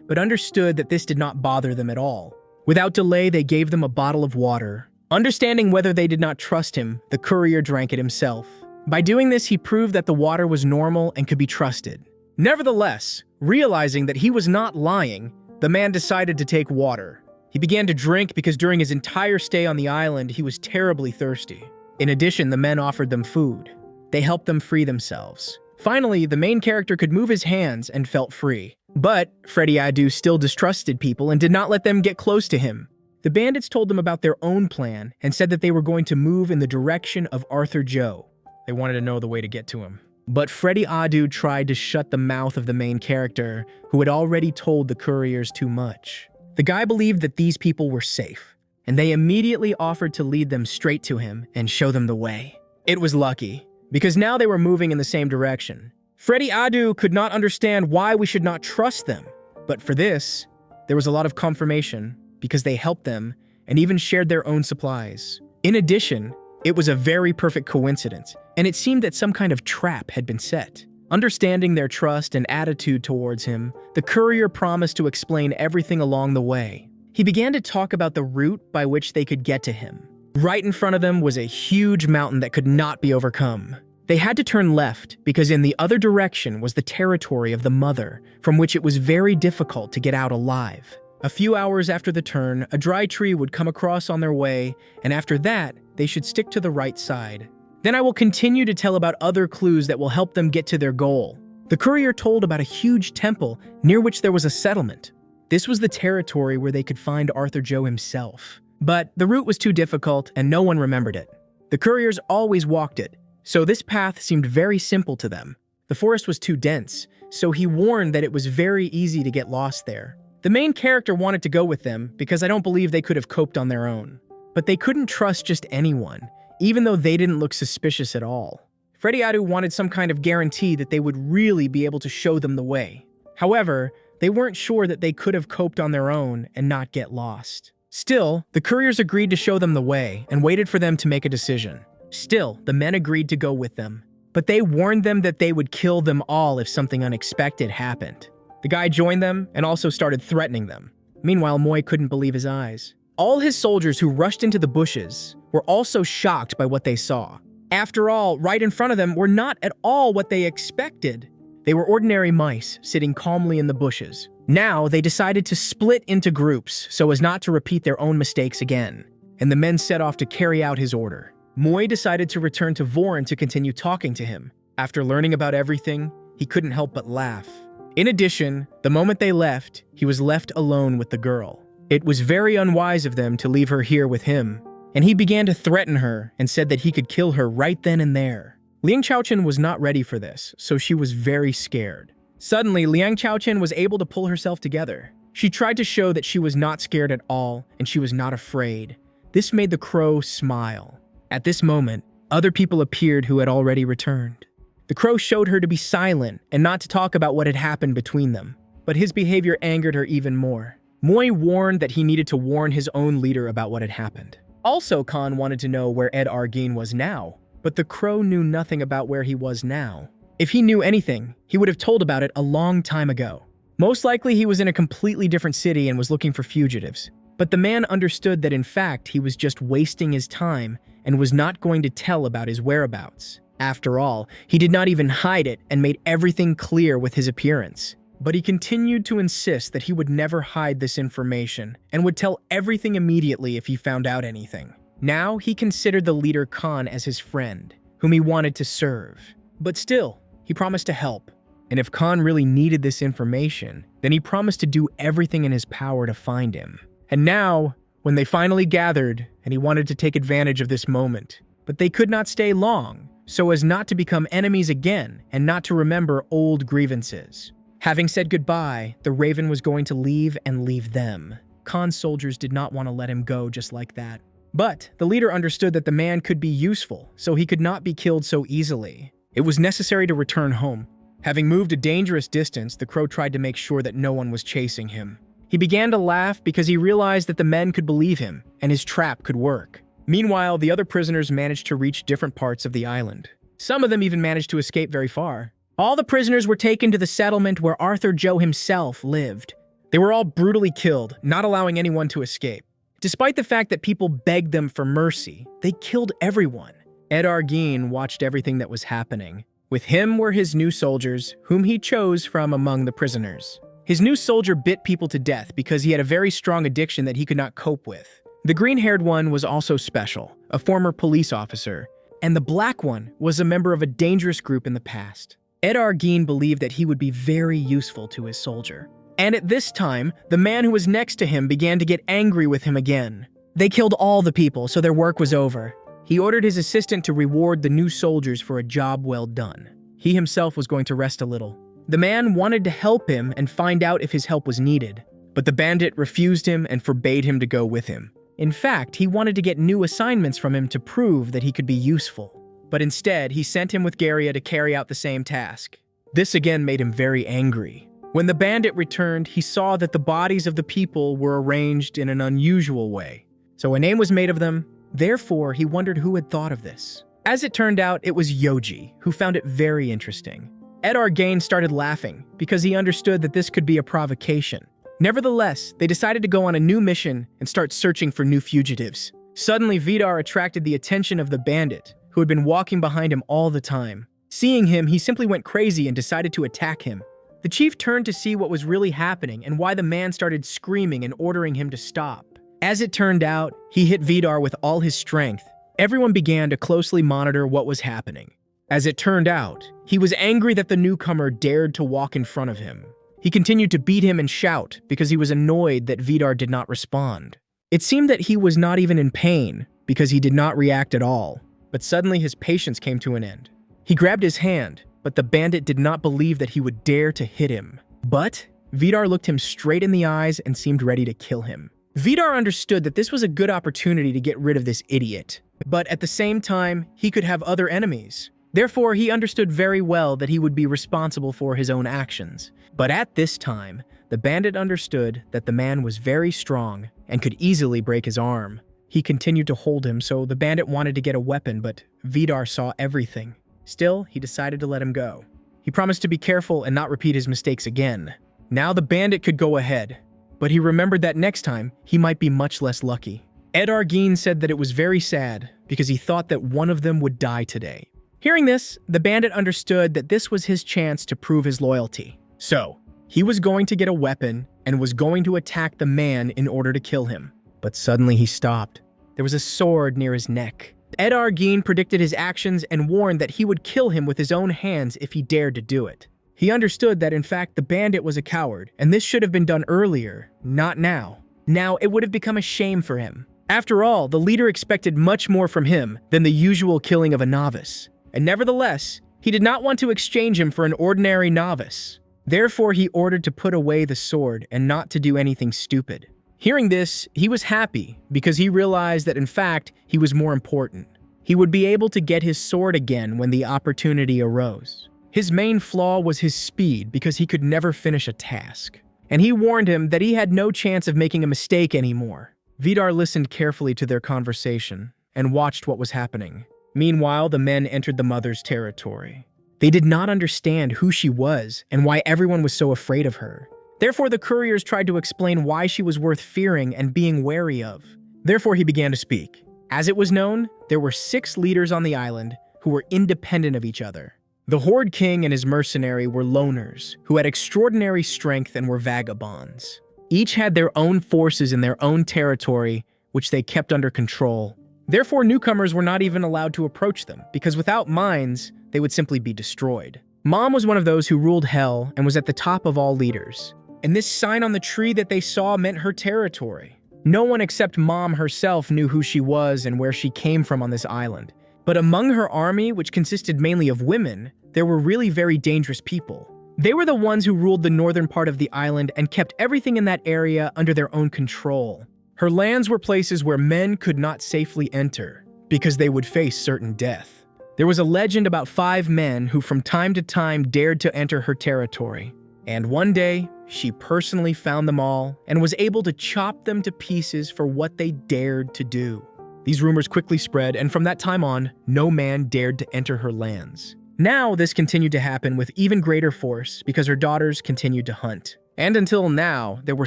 but understood that this did not bother them at all. Without delay, they gave them a bottle of water. Understanding whether they did not trust him, the courier drank it himself. By doing this, he proved that the water was normal and could be trusted. Nevertheless, realizing that he was not lying, the man decided to take water. He began to drink because during his entire stay on the island, he was terribly thirsty. In addition, the men offered them food. They helped them free themselves. Finally, the main character could move his hands and felt free. But Freddy Adu still distrusted people and did not let them get close to him. The bandits told them about their own plan and said that they were going to move in the direction of Arthur Joe. They wanted to know the way to get to him. But Freddy Adu tried to shut the mouth of the main character, who had already told the couriers too much. The guy believed that these people were safe, and they immediately offered to lead them straight to him and show them the way. It was lucky, because now they were moving in the same direction. Freddy Adu could not understand why we should not trust them, but for this, there was a lot of confirmation, because they helped them and even shared their own supplies. In addition, it was a very perfect coincidence, and it seemed that some kind of trap had been set. Understanding their trust and attitude towards him, the courier promised to explain everything along the way. He began to talk about the route by which they could get to him. Right in front of them was a huge mountain that could not be overcome. They had to turn left because in the other direction was the territory of the mother, from which it was very difficult to get out alive. A few hours after the turn, a dry tree would come across on their way, and after that, they should stick to the right side. Then I will continue to tell about other clues that will help them get to their goal. The courier told about a huge temple near which there was a settlement. This was the territory where they could find Arthur Joe himself. But the route was too difficult and no one remembered it. The couriers always walked it, so this path seemed very simple to them. The forest was too dense, so he warned that it was very easy to get lost there. The main character wanted to go with them because I don't believe they could have coped on their own. But they couldn't trust just anyone, even though they didn't look suspicious at all. Freddy Adu wanted some kind of guarantee that they would really be able to show them the way. However, they weren't sure that they could have coped on their own and not get lost. Still, the couriers agreed to show them the way and waited for them to make a decision. Still, the men agreed to go with them, but they warned them that they would kill them all if something unexpected happened. The guy joined them and also started threatening them. Meanwhile, Moy couldn't believe his eyes. All his soldiers who rushed into the bushes were also shocked by what they saw. After all, right in front of them were not at all what they expected. They were ordinary mice sitting calmly in the bushes. Now, they decided to split into groups so as not to repeat their own mistakes again, and the men set off to carry out his order. Moy decided to return to Vorin to continue talking to him. After learning about everything, he couldn't help but laugh. In addition, the moment they left, he was left alone with the girl. It was very unwise of them to leave her here with him, and he began to threaten her and said that he could kill her right then and there. Liang Chaochen was not ready for this, so she was very scared. Suddenly, Liang Chaochen was able to pull herself together. She tried to show that she was not scared at all, and she was not afraid. This made the crow smile. At this moment, other people appeared who had already returned. The crow showed her to be silent and not to talk about what had happened between them, but his behavior angered her even more. Moy warned that he needed to warn his own leader about what had happened. Also, Khan wanted to know where Ed Arguin was now, but the crow knew nothing about where he was now. If he knew anything, he would have told about it a long time ago. Most likely he was in a completely different city and was looking for fugitives. But the man understood that in fact he was just wasting his time and was not going to tell about his whereabouts. After all, he did not even hide it and made everything clear with his appearance. But he continued to insist that he would never hide this information and would tell everything immediately if he found out anything. Now he considered the leader Khan as his friend, whom he wanted to serve. But still, he promised to help. And if Khan really needed this information, then he promised to do everything in his power to find him. And now, when they finally gathered, and he wanted to take advantage of this moment, but they could not stay long, so as not to become enemies again and not to remember old grievances. Having said goodbye, the Raven was going to leave and leave them. Khan's soldiers did not want to let him go just like that. But the leader understood that the man could be useful, so he could not be killed so easily. It was necessary to return home. Having moved a dangerous distance, the crow tried to make sure that no one was chasing him. He began to laugh because he realized that the men could believe him, and his trap could work. Meanwhile, the other prisoners managed to reach different parts of the island. Some of them even managed to escape very far. All the prisoners were taken to the settlement where Arthur Joe himself lived. They were all brutally killed, not allowing anyone to escape. Despite the fact that people begged them for mercy, they killed everyone. Ed Arguin watched everything that was happening. With him were his new soldiers, whom he chose from among the prisoners. His new soldier bit people to death because he had a very strong addiction that he could not cope with. The green-haired one was also special, a former police officer, and the black one was a member of a dangerous group in the past. Ed Arguin believed that he would be very useful to his soldier. And at this time, the man who was next to him began to get angry with him again. They killed all the people, so their work was over. He ordered his assistant to reward the new soldiers for a job well done. He himself was going to rest a little. The man wanted to help him and find out if his help was needed, but the bandit refused him and forbade him to go with him. In fact, he wanted to get new assignments from him to prove that he could be useful. But instead, he sent him with Garia to carry out the same task. This again made him very angry. When the bandit returned, he saw that the bodies of the people were arranged in an unusual way. So a name was made of them. Therefore, he wondered who had thought of this. As it turned out, it was Yoji, who found it very interesting. Ed Arguin started laughing because he understood that this could be a provocation. Nevertheless, they decided to go on a new mission and start searching for new fugitives. Suddenly, Vidar attracted the attention of the bandit, who had been walking behind him all the time. Seeing him, he simply went crazy and decided to attack him. The chief turned to see what was really happening and why the man started screaming and ordering him to stop. As it turned out, he hit Vidar with all his strength. Everyone began to closely monitor what was happening. As it turned out, he was angry that the newcomer dared to walk in front of him. He continued to beat him and shout because he was annoyed that Vidar did not respond. It seemed that he was not even in pain because he did not react at all, but suddenly his patience came to an end. He grabbed his hand, but the bandit did not believe that he would dare to hit him. But Vidar looked him straight in the eyes and seemed ready to kill him. Vidar understood that this was a good opportunity to get rid of this idiot, but at the same time, he could have other enemies. Therefore, he understood very well that he would be responsible for his own actions. But at this time, the bandit understood that the man was very strong and could easily break his arm. He continued to hold him, so the bandit wanted to get a weapon, but Vidar saw everything. Still, he decided to let him go. He promised to be careful and not repeat his mistakes again. Now the bandit could go ahead, but he remembered that next time, he might be much less lucky. Ed Arguin said that it was very sad because he thought that one of them would die today. Hearing this, the bandit understood that this was his chance to prove his loyalty. So, he was going to get a weapon and was going to attack the man in order to kill him. But suddenly he stopped. There was a sword near his neck. Ed Arguin predicted his actions and warned that he would kill him with his own hands if he dared to do it. He understood that in fact the bandit was a coward, and this should have been done earlier, not now. Now it would have become a shame for him. After all, the leader expected much more from him than the usual killing of a novice. And nevertheless, he did not want to exchange him for an ordinary novice. Therefore, he ordered to put away the sword and not to do anything stupid. Hearing this, he was happy because he realized that in fact, he was more important. He would be able to get his sword again when the opportunity arose. His main flaw was his speed because he could never finish a task. And he warned him that he had no chance of making a mistake anymore. Vidar listened carefully to their conversation and watched what was happening. Meanwhile, the men entered the mother's territory. They did not understand who she was and why everyone was so afraid of her. Therefore, the couriers tried to explain why she was worth fearing and being wary of. Therefore, he began to speak. As it was known, there were 6 leaders on the island who were independent of each other. The Horde King and his mercenary were loners who had extraordinary strength and were vagabonds. Each had their own forces in their own territory, which they kept under control. Therefore, newcomers were not even allowed to approach them, because without mines, they would simply be destroyed. Mom was one of those who ruled Hell and was at the top of all leaders. And this sign on the tree that they saw meant her territory. No one except Mom herself knew who she was and where she came from on this island. But among her army, which consisted mainly of women, there were really very dangerous people. They were the ones who ruled the northern part of the island and kept everything in that area under their own control. Her lands were places where men could not safely enter, because they would face certain death. There was a legend about 5 men who from time to time dared to enter her territory. And one day, she personally found them all and was able to chop them to pieces for what they dared to do. These rumors quickly spread, and from that time on, no man dared to enter her lands. Now, this continued to happen with even greater force because her daughters continued to hunt. And until now, there were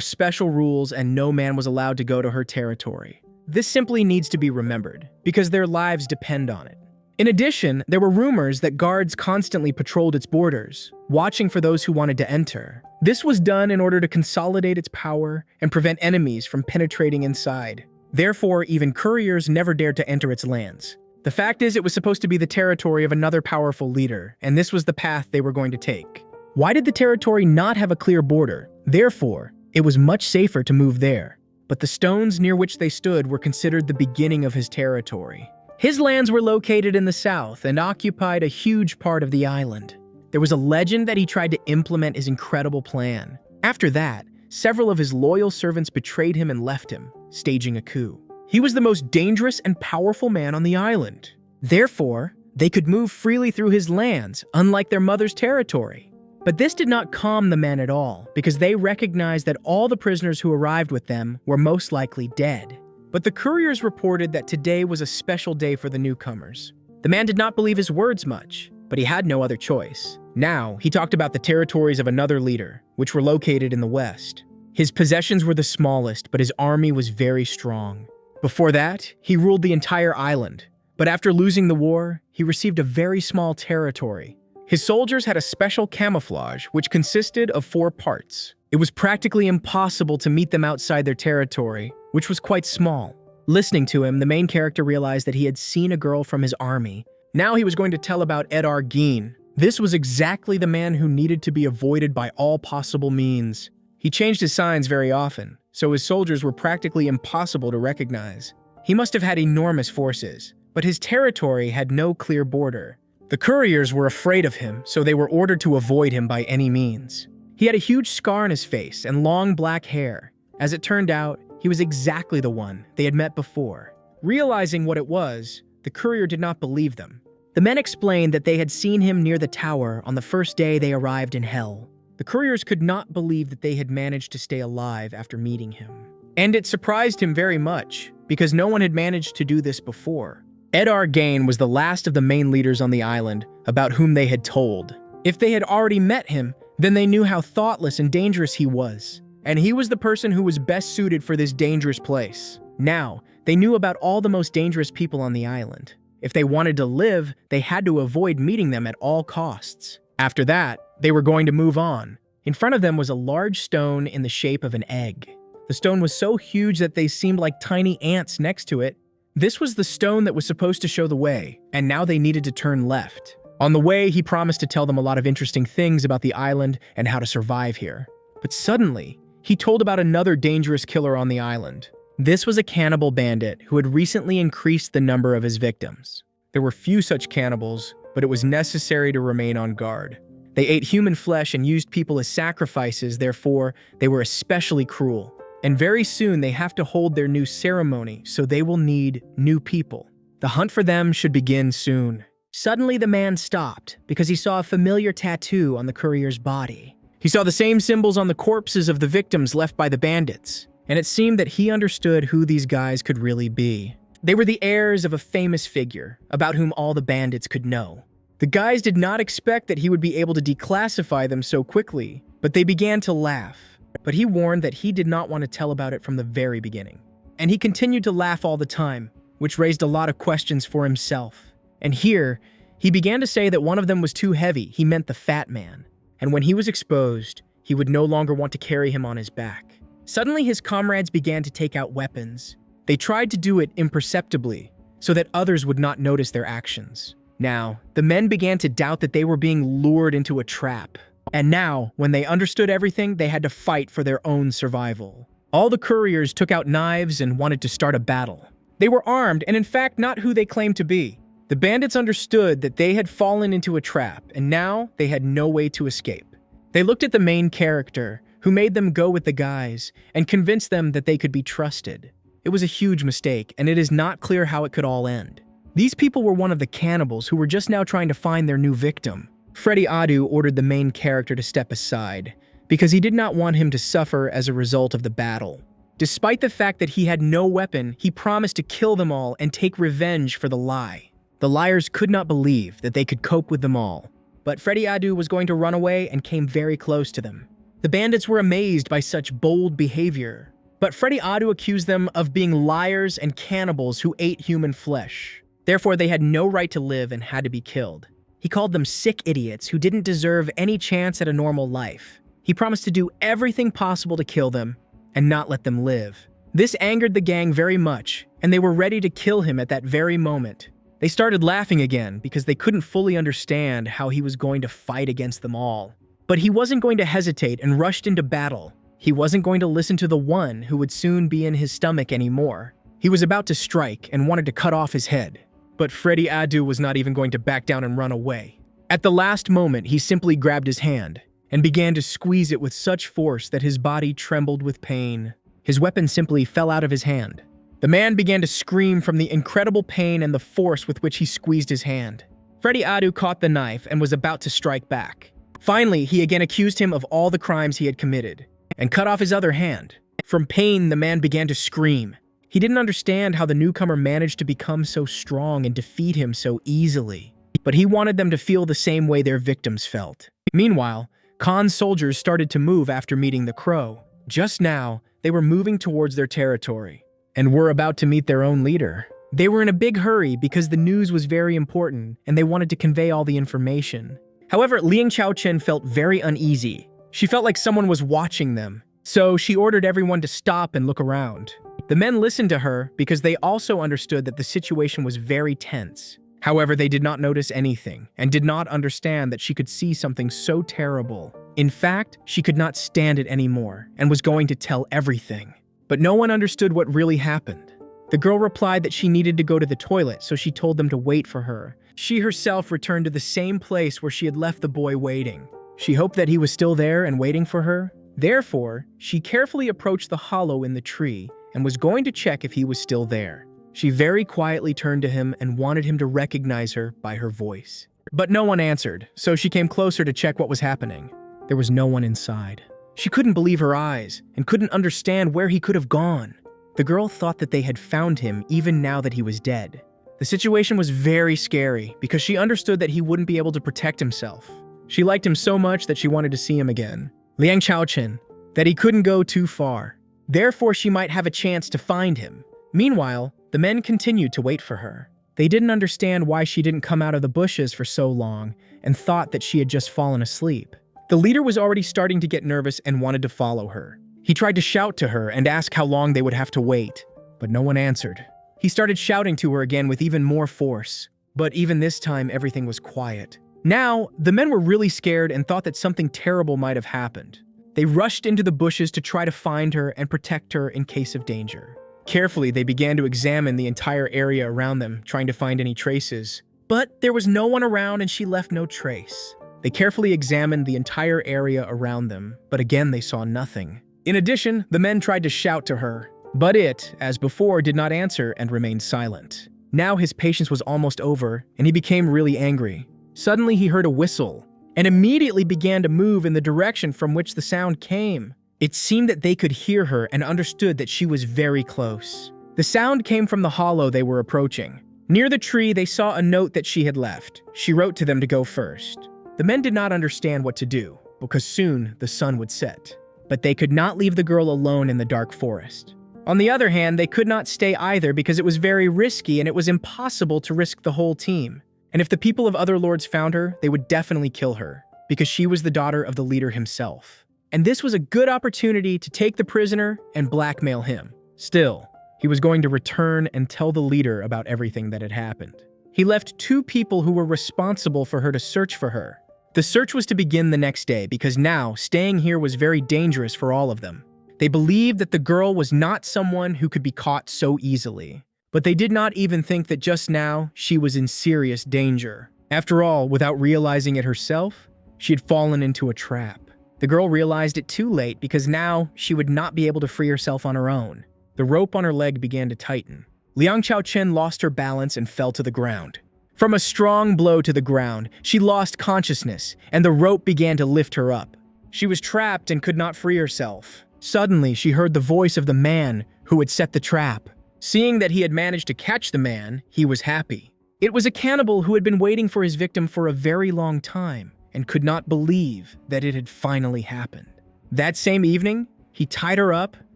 special rules and no man was allowed to go to her territory. This simply needs to be remembered, because their lives depend on it. In addition, there were rumors that guards constantly patrolled its borders, watching for those who wanted to enter. This was done in order to consolidate its power and prevent enemies from penetrating inside. Therefore, even couriers never dared to enter its lands. The fact is, it was supposed to be the territory of another powerful leader, and this was the path they were going to take. Why did the territory not have a clear border? Therefore, it was much safer to move there. But the stones near which they stood were considered the beginning of his territory. His lands were located in the south and occupied a huge part of the island. There was a legend that he tried to implement his incredible plan. After that, several of his loyal servants betrayed him and left him, staging a coup. He was the most dangerous and powerful man on the island. Therefore, they could move freely through his lands, unlike their mother's territory. But this did not calm the men at all, because they recognized that all the prisoners who arrived with them were most likely dead. But the couriers reported that today was a special day for the newcomers. The man did not believe his words much, but he had no other choice. Now, he talked about the territories of another leader, which were located in the west. His possessions were the smallest, but his army was very strong. Before that, he ruled the entire island. But after losing the war, he received a very small territory. His soldiers had a special camouflage, which consisted of 4 parts. It was practically impossible to meet them outside their territory, which was quite small. Listening to him, the main character realized that he had seen a girl from his army. Now he was going to tell about Edar Geen. This was exactly the man who needed to be avoided by all possible means. He changed his signs very often, so his soldiers were practically impossible to recognize. He must have had enormous forces, but his territory had no clear border. The couriers were afraid of him, so they were ordered to avoid him by any means. He had a huge scar on his face and long black hair. As it turned out, he was exactly the one they had met before. Realizing what it was, the courier did not believe them. The men explained that they had seen him near the tower on the first day they arrived in Hell. The couriers could not believe that they had managed to stay alive after meeting him. And it surprised him very much, because no one had managed to do this before. Edar Geen was the last of the main leaders on the island about whom they had told. If they had already met him, then they knew how thoughtless and dangerous he was. And he was the person who was best suited for this dangerous place. Now, they knew about all the most dangerous people on the island. If they wanted to live, they had to avoid meeting them at all costs. After that, they were going to move on. In front of them was a large stone in the shape of an egg. The stone was so huge that they seemed like tiny ants next to it. This was the stone that was supposed to show the way, and now they needed to turn left. On the way, he promised to tell them a lot of interesting things about the island and how to survive here. But suddenly, he told about another dangerous killer on the island. This was a cannibal bandit who had recently increased the number of his victims. There were few such cannibals, but it was necessary to remain on guard. They ate human flesh and used people as sacrifices, therefore, they were especially cruel. And very soon they have to hold their new ceremony, so they will need new people. The hunt for them should begin soon. Suddenly the man stopped because he saw a familiar tattoo on the courier's body. He saw the same symbols on the corpses of the victims left by the bandits, and it seemed that he understood who these guys could really be. They were the heirs of a famous figure, about whom all the bandits could know. The guys did not expect that he would be able to declassify them so quickly, but they began to laugh. But he warned that he did not want to tell about it from the very beginning. And he continued to laugh all the time, which raised a lot of questions for himself. And here, he began to say that one of them was too heavy. He meant the fat man. And when he was exposed, he would no longer want to carry him on his back. Suddenly, his comrades began to take out weapons. They tried to do it imperceptibly, so that others would not notice their actions. Now, the men began to doubt that they were being lured into a trap. And now, when they understood everything, they had to fight for their own survival. All the couriers took out knives and wanted to start a battle. They were armed and in fact not who they claimed to be. The bandits understood that they had fallen into a trap, and now they had no way to escape. They looked at the main character, who made them go with the guys, and convinced them that they could be trusted. It was a huge mistake, and it is not clear how it could all end. These people were one of the cannibals who were just now trying to find their new victim. Freddy Adu ordered the main character to step aside, because he did not want him to suffer as a result of the battle. Despite the fact that he had no weapon, he promised to kill them all and take revenge for the lie. The liars could not believe that they could cope with them all. But Freddy Adu was going to run away and came very close to them. The bandits were amazed by such bold behavior. But Freddy Adu accused them of being liars and cannibals who ate human flesh. Therefore, they had no right to live and had to be killed. He called them sick idiots who didn't deserve any chance at a normal life. He promised to do everything possible to kill them and not let them live. This angered the gang very much, and they were ready to kill him at that very moment. They started laughing again because they couldn't fully understand how he was going to fight against them all. But he wasn't going to hesitate and rushed into battle. He wasn't going to listen to the one who would soon be in his stomach anymore. He was about to strike and wanted to cut off his head. But Freddy Adu was not even going to back down and run away. At the last moment, he simply grabbed his hand and began to squeeze it with such force that his body trembled with pain. His weapon simply fell out of his hand. The man began to scream from the incredible pain and the force with which he squeezed his hand. Freddy Adu caught the knife and was about to strike back. Finally, he again accused him of all the crimes he had committed and cut off his other hand. From pain, the man began to scream. He didn't understand how the newcomer managed to become so strong and defeat him so easily. But he wanted them to feel the same way their victims felt. Meanwhile, Khan's soldiers started to move after meeting the crow. Just now, they were moving towards their territory and were about to meet their own leader. They were in a big hurry because the news was very important and they wanted to convey all the information. However, Liang Chaochen felt very uneasy. She felt like someone was watching them, so she ordered everyone to stop and look around. The men listened to her because they also understood that the situation was very tense. However, they did not notice anything and did not understand that she could see something so terrible. In fact, she could not stand it anymore and was going to tell everything. But no one understood what really happened. The girl replied that she needed to go to the toilet, so she told them to wait for her. She herself returned to the same place where she had left the boy waiting. She hoped that he was still there and waiting for her. Therefore, she carefully approached the hollow in the tree and was going to check if he was still there. She very quietly turned to him and wanted him to recognize her by her voice. But no one answered, so she came closer to check what was happening. There was no one inside. She couldn't believe her eyes and couldn't understand where he could have gone. The girl thought that they had found him even now that he was dead. The situation was very scary because she understood that he wouldn't be able to protect himself. She liked him so much that she wanted to see him again. Liang Chaochen, that he couldn't go too far. Therefore, she might have a chance to find him. Meanwhile, the men continued to wait for her. They didn't understand why she didn't come out of the bushes for so long and thought that she had just fallen asleep. The leader was already starting to get nervous and wanted to follow her. He tried to shout to her and ask how long they would have to wait, but no one answered. He started shouting to her again with even more force, but even this time everything was quiet. Now, the men were really scared and thought that something terrible might have happened. They rushed into the bushes to try to find her and protect her in case of danger. Carefully, they began to examine the entire area around them, trying to find any traces. But there was no one around and she left no trace. They carefully examined the entire area around them, but again they saw nothing. In addition, the men tried to shout to her, but it, as before, did not answer and remained silent. Now his patience was almost over, and he became really angry. Suddenly he heard a whistle, and immediately began to move in the direction from which the sound came. It seemed that they could hear her and understood that she was very close. The sound came from the hollow they were approaching. Near the tree, they saw a note that she had left. She wrote to them to go first. The men did not understand what to do, because soon the sun would set. But they could not leave the girl alone in the dark forest. On the other hand, they could not stay either because it was very risky and it was impossible to risk the whole team. And if the people of other lords found her, they would definitely kill her, because she was the daughter of the leader himself. And this was a good opportunity to take the prisoner and blackmail him. Still, he was going to return and tell the leader about everything that had happened. He left 2 people who were responsible for her to search for her. The search was to begin the next day because now staying here was very dangerous for all of them. They believed that the girl was not someone who could be caught so easily. But they did not even think that just now she was in serious danger. After all, without realizing it herself, she had fallen into a trap. The girl realized it too late because now she would not be able to free herself on her own. The rope on her leg began to tighten. Liang Chaochen lost her balance and fell to the ground. From a strong blow to the ground, she lost consciousness, and the rope began to lift her up. She was trapped and could not free herself. Suddenly, she heard the voice of the man who had set the trap. Seeing that he had managed to catch the man, he was happy. It was a cannibal who had been waiting for his victim for a very long time and could not believe that it had finally happened. That same evening, he tied her up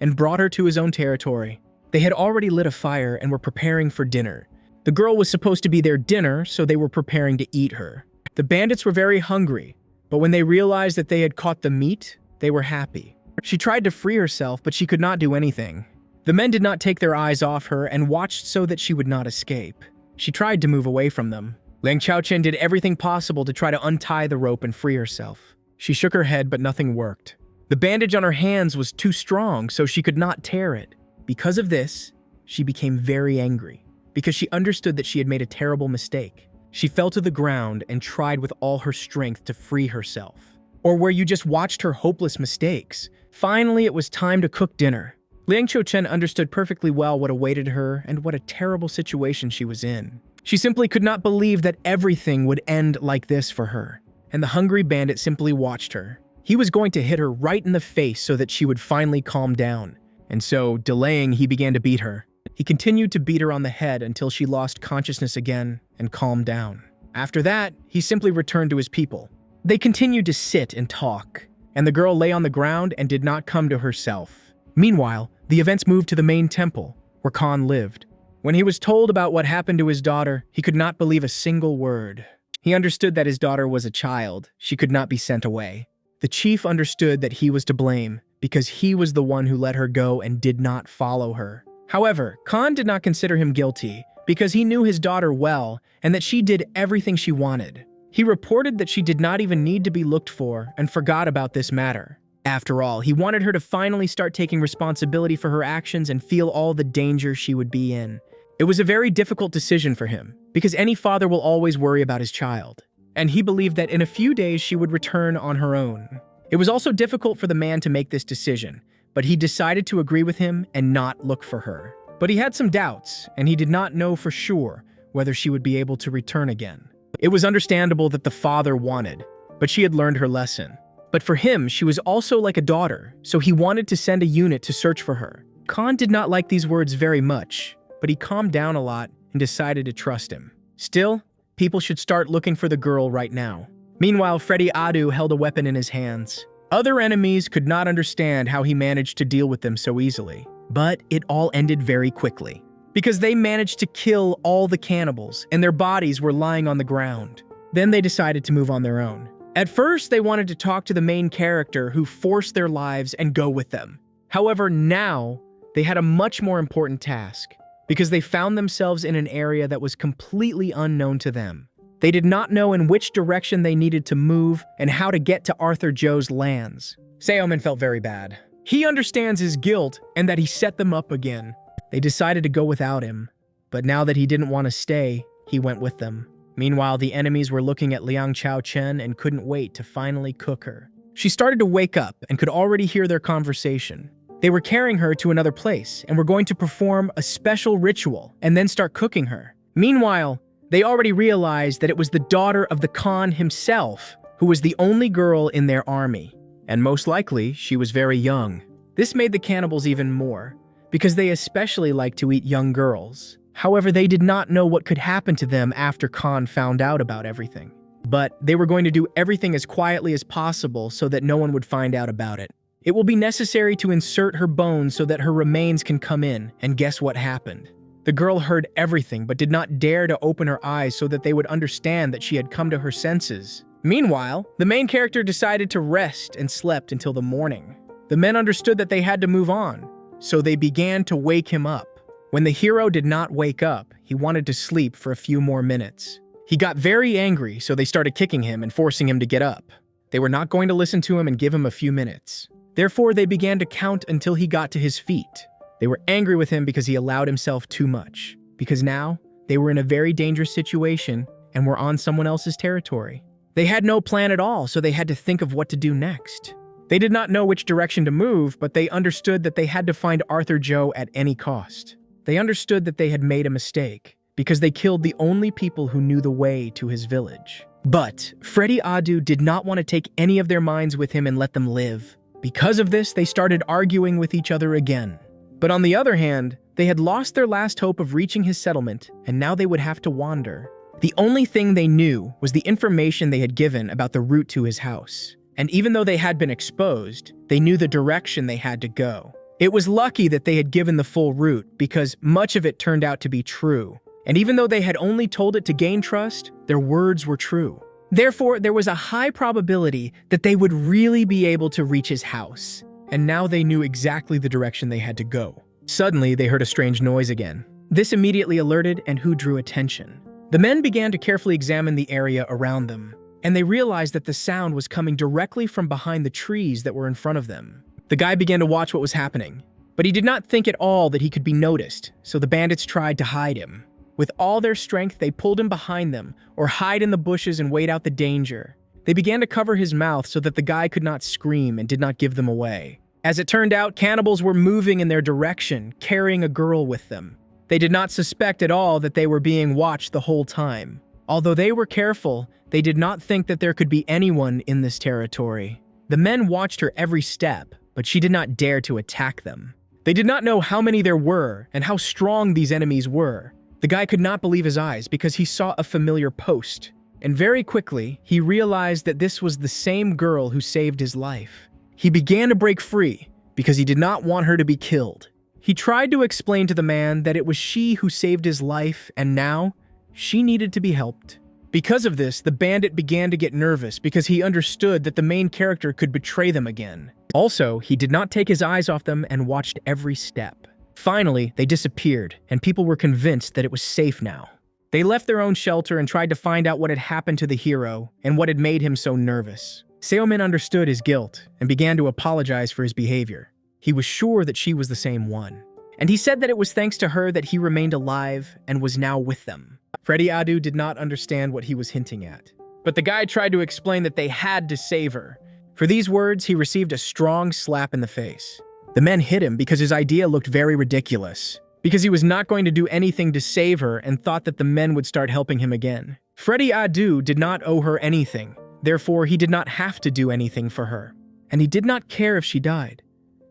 and brought her to his own territory. They had already lit a fire and were preparing for dinner. The girl was supposed to be their dinner, so they were preparing to eat her. The bandits were very hungry, but when they realized that they had caught the meat, they were happy. She tried to free herself, but she could not do anything. The men did not take their eyes off her and watched so that she would not escape. She tried to move away from them. Liang Chaochen did everything possible to try to untie the rope and free herself. She shook her head, but nothing worked. The bandage on her hands was too strong, so she could not tear it. Because of this, she became very angry, because she understood that she had made a terrible mistake. She fell to the ground and tried with all her strength to free herself. Or where you just watched her hopeless mistakes. Finally, it was time to cook dinner. Liang Chaochen understood perfectly well what awaited her and what a terrible situation she was in. She simply could not believe that everything would end like this for her, and the hungry bandit simply watched her. He was going to hit her right in the face so that she would finally calm down, and so, delaying, he began to beat her. He continued to beat her on the head until she lost consciousness again and calmed down. After that, he simply returned to his people. They continued to sit and talk, and the girl lay on the ground and did not come to herself. Meanwhile, the events moved to the main temple, where Khan lived. When he was told about what happened to his daughter, he could not believe a single word. He understood that his daughter was a child. She could not be sent away. The chief understood that he was to blame because he was the one who let her go and did not follow her. However, Khan did not consider him guilty because he knew his daughter well and that she did everything she wanted. He reported that she did not even need to be looked for and forgot about this matter. After all, he wanted her to finally start taking responsibility for her actions and feel all the danger she would be in. It was a very difficult decision for him, because any father will always worry about his child, and he believed that in a few days she would return on her own. It was also difficult for the man to make this decision, but he decided to agree with him and not look for her. But he had some doubts, and he did not know for sure whether she would be able to return again. It was understandable that the father wanted, but she had learned her lesson. But for him, she was also like a daughter, so he wanted to send a unit to search for her. Khan did not like these words very much, but he calmed down a lot and decided to trust him. Still, people should start looking for the girl right now. Meanwhile, Freddy Adu held a weapon in his hands. Other enemies could not understand how he managed to deal with them so easily, but it all ended very quickly, because they managed to kill all the cannibals and their bodies were lying on the ground. Then they decided to move on their own. At first, they wanted to talk to the main character who forced their lives and go with them. However, now, they had a much more important task, because they found themselves in an area that was completely unknown to them. They did not know in which direction they needed to move and how to get to Arthur Joe's lands. Seomin felt very bad. He understands his guilt and that he set them up again. They decided to go without him, but now that he didn't want to stay, he went with them. Meanwhile, the enemies were looking at Liang Chaochen and couldn't wait to finally cook her. She started to wake up and could already hear their conversation. They were carrying her to another place and were going to perform a special ritual and then start cooking her. Meanwhile, they already realized that it was the daughter of the Khan himself who was the only girl in their army. And most likely, she was very young. This made the cannibals even more, because they especially like to eat young girls. However, they did not know what could happen to them after Khan found out about everything. But they were going to do everything as quietly as possible so that no one would find out about it. It will be necessary to insert her bones so that her remains can come in, and guess what happened? The girl heard everything but did not dare to open her eyes so that they would understand that she had come to her senses. Meanwhile, the main character decided to rest and slept until the morning. The men understood that they had to move on, so they began to wake him up. When the hero did not wake up, he wanted to sleep for a few more minutes. He got very angry, so they started kicking him and forcing him to get up. They were not going to listen to him and give him a few minutes. Therefore, they began to count until he got to his feet. They were angry with him because he allowed himself too much, because now they were in a very dangerous situation and were on someone else's territory. They had no plan at all, so they had to think of what to do next. They did not know which direction to move, but they understood that they had to find Arthur Joe at any cost. They understood that they had made a mistake, because they killed the only people who knew the way to his village. But Freddy Adu did not want to take any of their minds with him and let them live. Because of this, they started arguing with each other again. But on the other hand, they had lost their last hope of reaching his settlement, and now they would have to wander. The only thing they knew was the information they had given about the route to his house. And even though they had been exposed, they knew the direction they had to go. It was lucky that they had given the full route because much of it turned out to be true. And even though they had only told it to gain trust, their words were true. Therefore, there was a high probability that they would really be able to reach his house. And now they knew exactly the direction they had to go. Suddenly, they heard a strange noise again. This immediately alerted and who drew attention. The men began to carefully examine the area around them, and they realized that the sound was coming directly from behind the trees that were in front of them. The guy began to watch what was happening, but he did not think at all that he could be noticed, so the bandits tried to hide him. With all their strength, they pulled him behind them, or hide in the bushes and wait out the danger. They began to cover his mouth so that the guy could not scream and did not give them away. As it turned out, cannibals were moving in their direction, carrying a girl with them. They did not suspect at all that they were being watched the whole time. Although they were careful, they did not think that there could be anyone in this territory. The men watched her every step, but she did not dare to attack them. They did not know how many there were and how strong these enemies were. The guy could not believe his eyes because he saw a familiar post. And very quickly, he realized that this was the same girl who saved his life. He began to break free because he did not want her to be killed. He tried to explain to the man that it was she who saved his life and now she needed to be helped. Because of this, the bandit began to get nervous because he understood that the main character could betray them again. Also, he did not take his eyes off them and watched every step. Finally, they disappeared and people were convinced that it was safe now. They left their own shelter and tried to find out what had happened to the hero and what had made him so nervous. Seomin understood his guilt and began to apologize for his behavior. He was sure that she was the same one. And he said that it was thanks to her that he remained alive and was now with them. Freddy Adu did not understand what he was hinting at. But the guy tried to explain that they had to save her. For these words, he received a strong slap in the face. The men hit him because his idea looked very ridiculous, because he was not going to do anything to save her and thought that the men would start helping him again. Freddy Adu did not owe her anything. Therefore, he did not have to do anything for her. And he did not care if she died,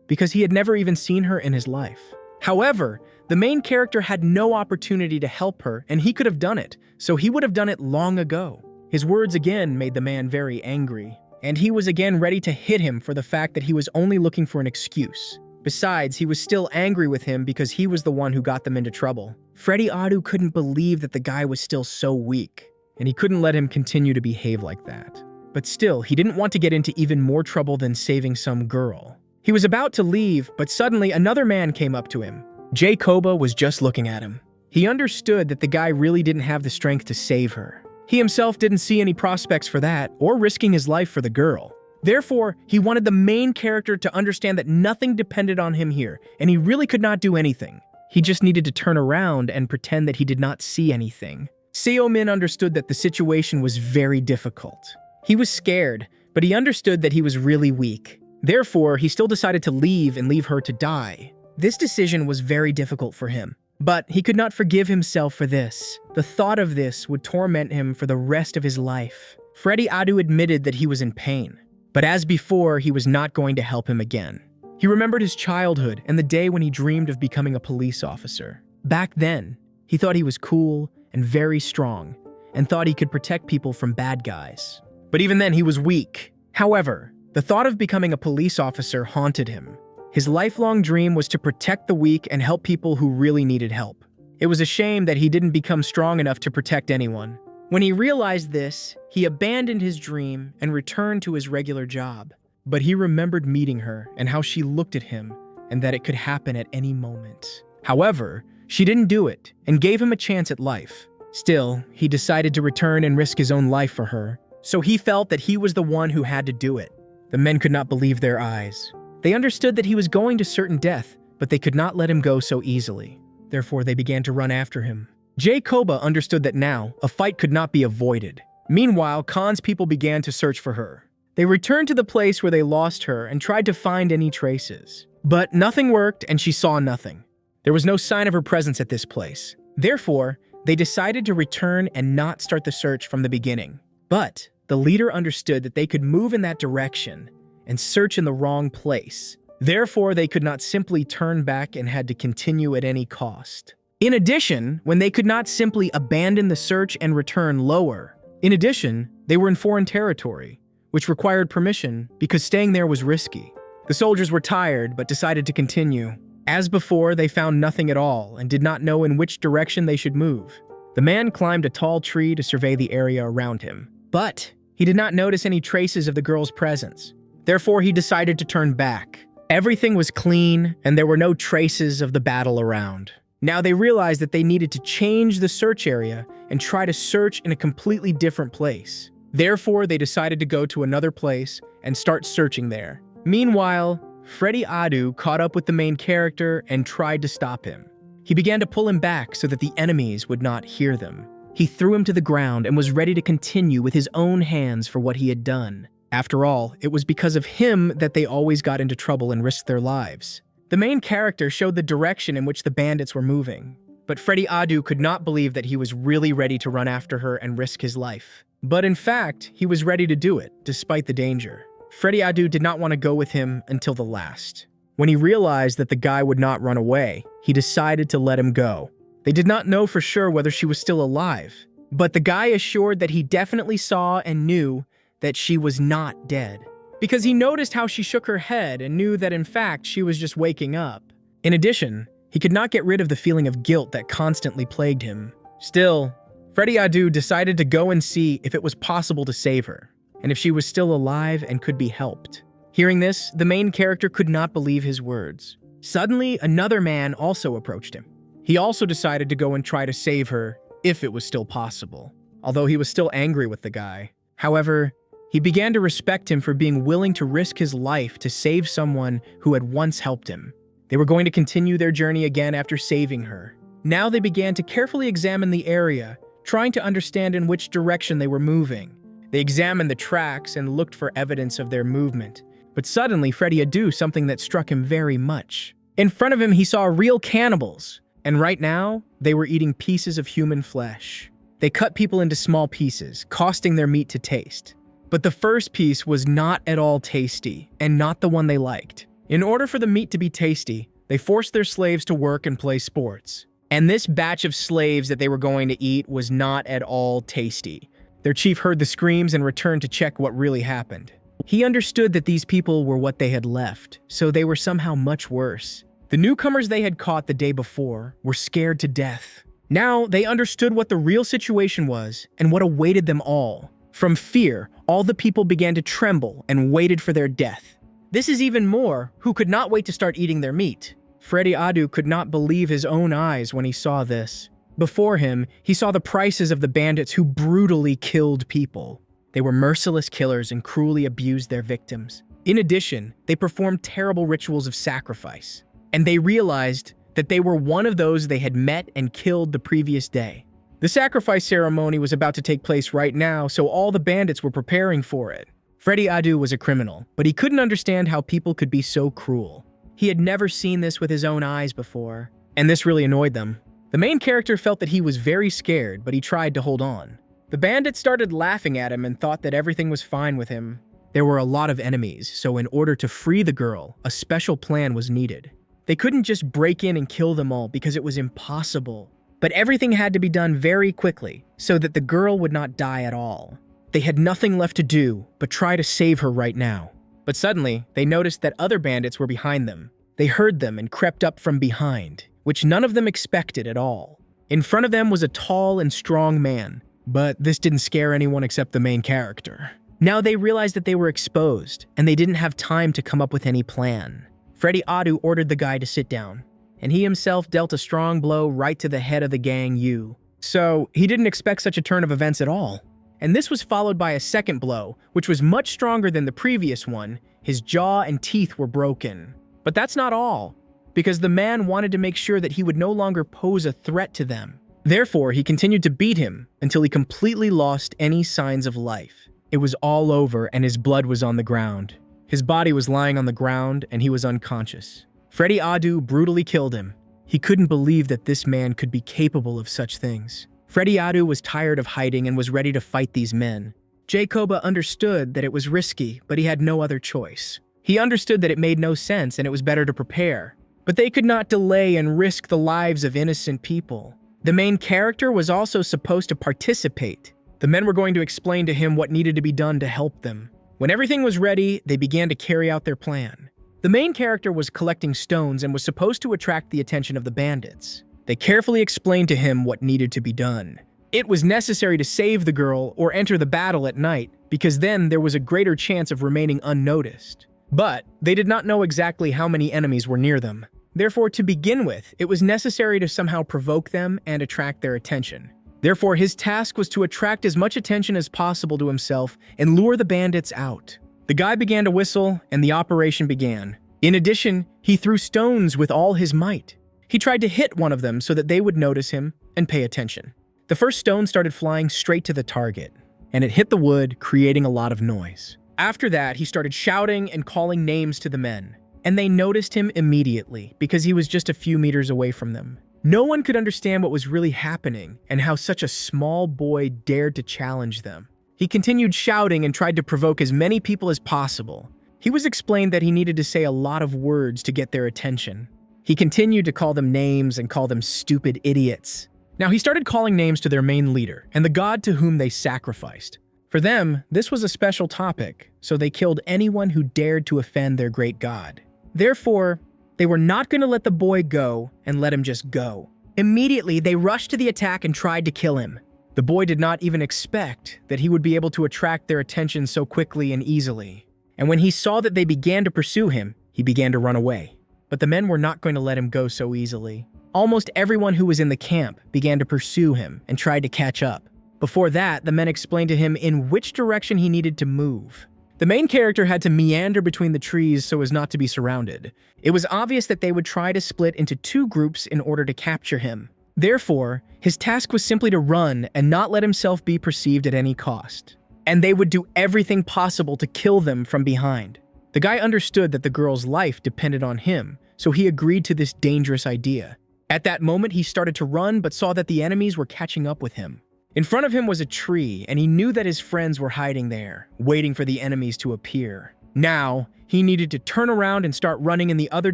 because he had never even seen her in his life. However, the main character had no opportunity to help her, and he could have done it, so he would have done it long ago. His words again made the man very angry, and he was again ready to hit him for the fact that he was only looking for an excuse. Besides, he was still angry with him because he was the one who got them into trouble. Freddy Adu couldn't believe that the guy was still so weak, and he couldn't let him continue to behave like that. But still, he didn't want to get into even more trouble than saving some girl. He was about to leave, but suddenly another man came up to him. Jay Koba was just looking at him. He understood that the guy really didn't have the strength to save her. He himself didn't see any prospects for that, or risking his life for the girl. Therefore, he wanted the main character to understand that nothing depended on him here, and he really could not do anything. He just needed to turn around and pretend that he did not see anything. Seo-min understood that the situation was very difficult. He was scared, but he understood that he was really weak. Therefore, he still decided to leave and leave her to die. This decision was very difficult for him, but he could not forgive himself for this. The thought of this would torment him for the rest of his life. Freddy Adu admitted that he was in pain, but as before, he was not going to help him again. He remembered his childhood and the day when he dreamed of becoming a police officer. Back then, he thought he was cool and very strong, and thought he could protect people from bad guys. But even then, he was weak. However, the thought of becoming a police officer haunted him. His lifelong dream was to protect the weak and help people who really needed help. It was a shame that he didn't become strong enough to protect anyone. When he realized this, he abandoned his dream and returned to his regular job. But he remembered meeting her and how she looked at him and that it could happen at any moment. However, she didn't do it and gave him a chance at life. Still, he decided to return and risk his own life for her, so he felt that he was the one who had to do it. The men could not believe their eyes. They understood that he was going to certain death, but they could not let him go so easily. Therefore, they began to run after him. Jay Koba understood that now, a fight could not be avoided. Meanwhile, Khan's people began to search for her. They returned to the place where they lost her and tried to find any traces. But nothing worked and she saw nothing. There was no sign of her presence at this place. Therefore, they decided to return and not start the search from the beginning. But the leader understood that they could move in that direction and search in the wrong place. Therefore, they could not simply turn back and had to continue at any cost. In addition, when they could not simply abandon the search and return lower. In addition, they were in foreign territory, which required permission because staying there was risky. The soldiers were tired but decided to continue. As before, they found nothing at all and did not know in which direction they should move. The man climbed a tall tree to survey the area around him, but he did not notice any traces of the girl's presence. Therefore, he decided to turn back. Everything was clean and there were no traces of the battle around. Now they realized that they needed to change the search area and try to search in a completely different place. Therefore, they decided to go to another place and start searching there. Meanwhile, Freddy Adu caught up with the main character and tried to stop him. He began to pull him back so that the enemies would not hear them. He threw him to the ground and was ready to continue with his own hands for what he had done. After all, it was because of him that they always got into trouble and risked their lives. The main character showed the direction in which the bandits were moving, but Freddy Adu could not believe that he was really ready to run after her and risk his life. But in fact, he was ready to do it, despite the danger. Freddy Adu did not want to go with him until the last. When he realized that the guy would not run away, he decided to let him go. They did not know for sure whether she was still alive, but the guy assured that he definitely saw and knew that she was not dead, because he noticed how she shook her head and knew that in fact she was just waking up. In addition, he could not get rid of the feeling of guilt that constantly plagued him. Still, Freddy Adu decided to go and see if it was possible to save her, and if she was still alive and could be helped. Hearing this, the main character could not believe his words. Suddenly, another man also approached him. He also decided to go and try to save her if it was still possible, although he was still angry with the guy. However, he began to respect him for being willing to risk his life to save someone who had once helped him. They were going to continue their journey again after saving her. Now they began to carefully examine the area, trying to understand in which direction they were moving. They examined the tracks and looked for evidence of their movement. But suddenly, Freddy Adu something that struck him very much. In front of him, he saw real cannibals, and right now, they were eating pieces of human flesh. They cut people into small pieces, costing their meat to taste. But the first piece was not at all tasty, and not the one they liked. In order for the meat to be tasty, they forced their slaves to work and play sports. And this batch of slaves that they were going to eat was not at all tasty. Their chief heard the screams and returned to check what really happened. He understood that these people were what they had left, so they were somehow much worse. The newcomers they had caught the day before were scared to death. Now they understood what the real situation was and what awaited them all. From fear, all the people began to tremble and waited for their death. This is even more who could not wait to start eating their meat. Freddy Adu could not believe his own eyes when he saw this. Before him, he saw the prices of the bandits who brutally killed people. They were merciless killers and cruelly abused their victims. In addition, they performed terrible rituals of sacrifice. And they realized that they were one of those they had met and killed the previous day. The sacrifice ceremony was about to take place right now, so all the bandits were preparing for it. Freddy Adu was a criminal, but he couldn't understand how people could be so cruel. He had never seen this with his own eyes before, and this really annoyed them. The main character felt that he was very scared, but he tried to hold on. The bandits started laughing at him and thought that everything was fine with him. There were a lot of enemies, so in order to free the girl, a special plan was needed. They couldn't just break in and kill them all because it was impossible. But everything had to be done very quickly so that the girl would not die at all. They had nothing left to do but try to save her right now. But suddenly, they noticed that other bandits were behind them. They heard them and crept up from behind, which none of them expected at all. In front of them was a tall and strong man, but this didn't scare anyone except the main character. Now they realized that they were exposed, and they didn't have time to come up with any plan. Freddy Adu ordered the guy to sit down, and he himself dealt a strong blow right to the head of the gang U. So he didn't expect such a turn of events at all. And this was followed by a second blow, which was much stronger than the previous one. His jaw and teeth were broken. But that's not all, because the man wanted to make sure that he would no longer pose a threat to them. Therefore, he continued to beat him until he completely lost any signs of life. It was all over and his blood was on the ground. His body was lying on the ground and he was unconscious. Freddy Adu brutally killed him. He couldn't believe that this man could be capable of such things. Freddy Adu was tired of hiding and was ready to fight these men. Jacoba understood that it was risky, but he had no other choice. He understood that it made no sense and it was better to prepare. But they could not delay and risk the lives of innocent people. The main character was also supposed to participate. The men were going to explain to him what needed to be done to help them. When everything was ready, they began to carry out their plan. The main character was collecting stones and was supposed to attract the attention of the bandits. They carefully explained to him what needed to be done. It was necessary to save the girl or enter the battle at night, because then there was a greater chance of remaining unnoticed. But they did not know exactly how many enemies were near them. Therefore, to begin with, it was necessary to somehow provoke them and attract their attention. Therefore, his task was to attract as much attention as possible to himself and lure the bandits out. The guy began to whistle, and the operation began. In addition, he threw stones with all his might. He tried to hit one of them so that they would notice him and pay attention. The first stone started flying straight to the target, and it hit the wood, creating a lot of noise. After that, he started shouting and calling names to the men, and they noticed him immediately because he was just a few meters away from them. No one could understand what was really happening and how such a small boy dared to challenge them. He continued shouting and tried to provoke as many people as possible. He was explained that he needed to say a lot of words to get their attention. He continued to call them names and call them stupid idiots. Now he started calling names to their main leader and the god to whom they sacrificed. For them, this was a special topic, so they killed anyone who dared to offend their great god. Therefore, they were not going to let the boy go and let him just go. Immediately, they rushed to the attack and tried to kill him. The boy did not even expect that he would be able to attract their attention so quickly and easily. And when he saw that they began to pursue him, he began to run away. But the men were not going to let him go so easily. Almost everyone who was in the camp began to pursue him and tried to catch up. Before that, the men explained to him in which direction he needed to move. The main character had to meander between the trees so as not to be surrounded. It was obvious that they would try to split into two groups in order to capture him. Therefore, his task was simply to run and not let himself be perceived at any cost. And they would do everything possible to kill them from behind. The guy understood that the girl's life depended on him, so he agreed to this dangerous idea. At that moment, he started to run but saw that the enemies were catching up with him. In front of him was a tree, and he knew that his friends were hiding there, waiting for the enemies to appear. Now, he needed to turn around and start running in the other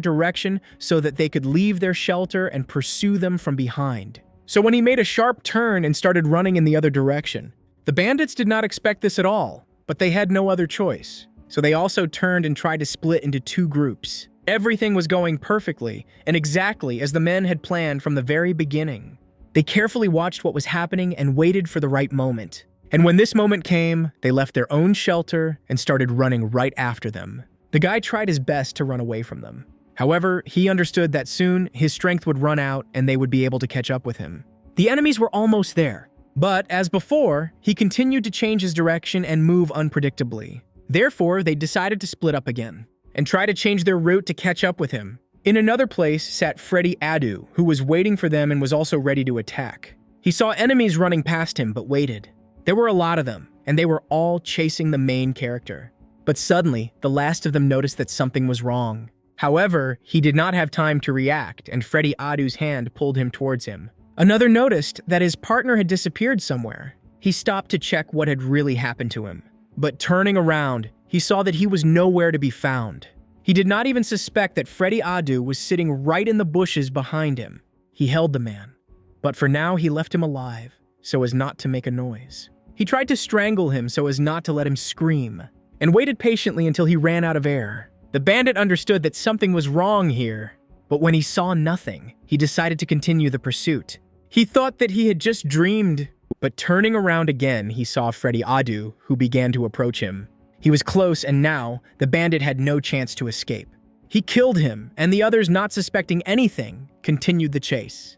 direction so that they could leave their shelter and pursue them from behind. So when he made a sharp turn and started running in the other direction, the bandits did not expect this at all, but they had no other choice. So they also turned and tried to split into two groups. Everything was going perfectly and exactly as the men had planned from the very beginning. They carefully watched what was happening and waited for the right moment. And when this moment came, they left their own shelter and started running right after them. The guy tried his best to run away from them. However, he understood that soon his strength would run out and they would be able to catch up with him. The enemies were almost there, but as before, he continued to change his direction and move unpredictably. Therefore, they decided to split up again and try to change their route to catch up with him. In another place sat Freddy Adu, who was waiting for them and was also ready to attack. He saw enemies running past him, but waited. There were a lot of them, and they were all chasing the main character. But suddenly, the last of them noticed that something was wrong. However, he did not have time to react, and Freddy Adu's hand pulled him towards him. Another noticed that his partner had disappeared somewhere. He stopped to check what had really happened to him. But turning around, he saw that he was nowhere to be found. He did not even suspect that Freddy Adu was sitting right in the bushes behind him. He held the man, but for now he left him alive, so as not to make a noise. He tried to strangle him so as not to let him scream, and waited patiently until he ran out of air. The bandit understood that something was wrong here, but when he saw nothing, he decided to continue the pursuit. He thought that he had just dreamed, but turning around again, he saw Freddy Adu, who began to approach him. He was close, and now, the bandit had no chance to escape. He killed him, and the others, not suspecting anything, continued the chase.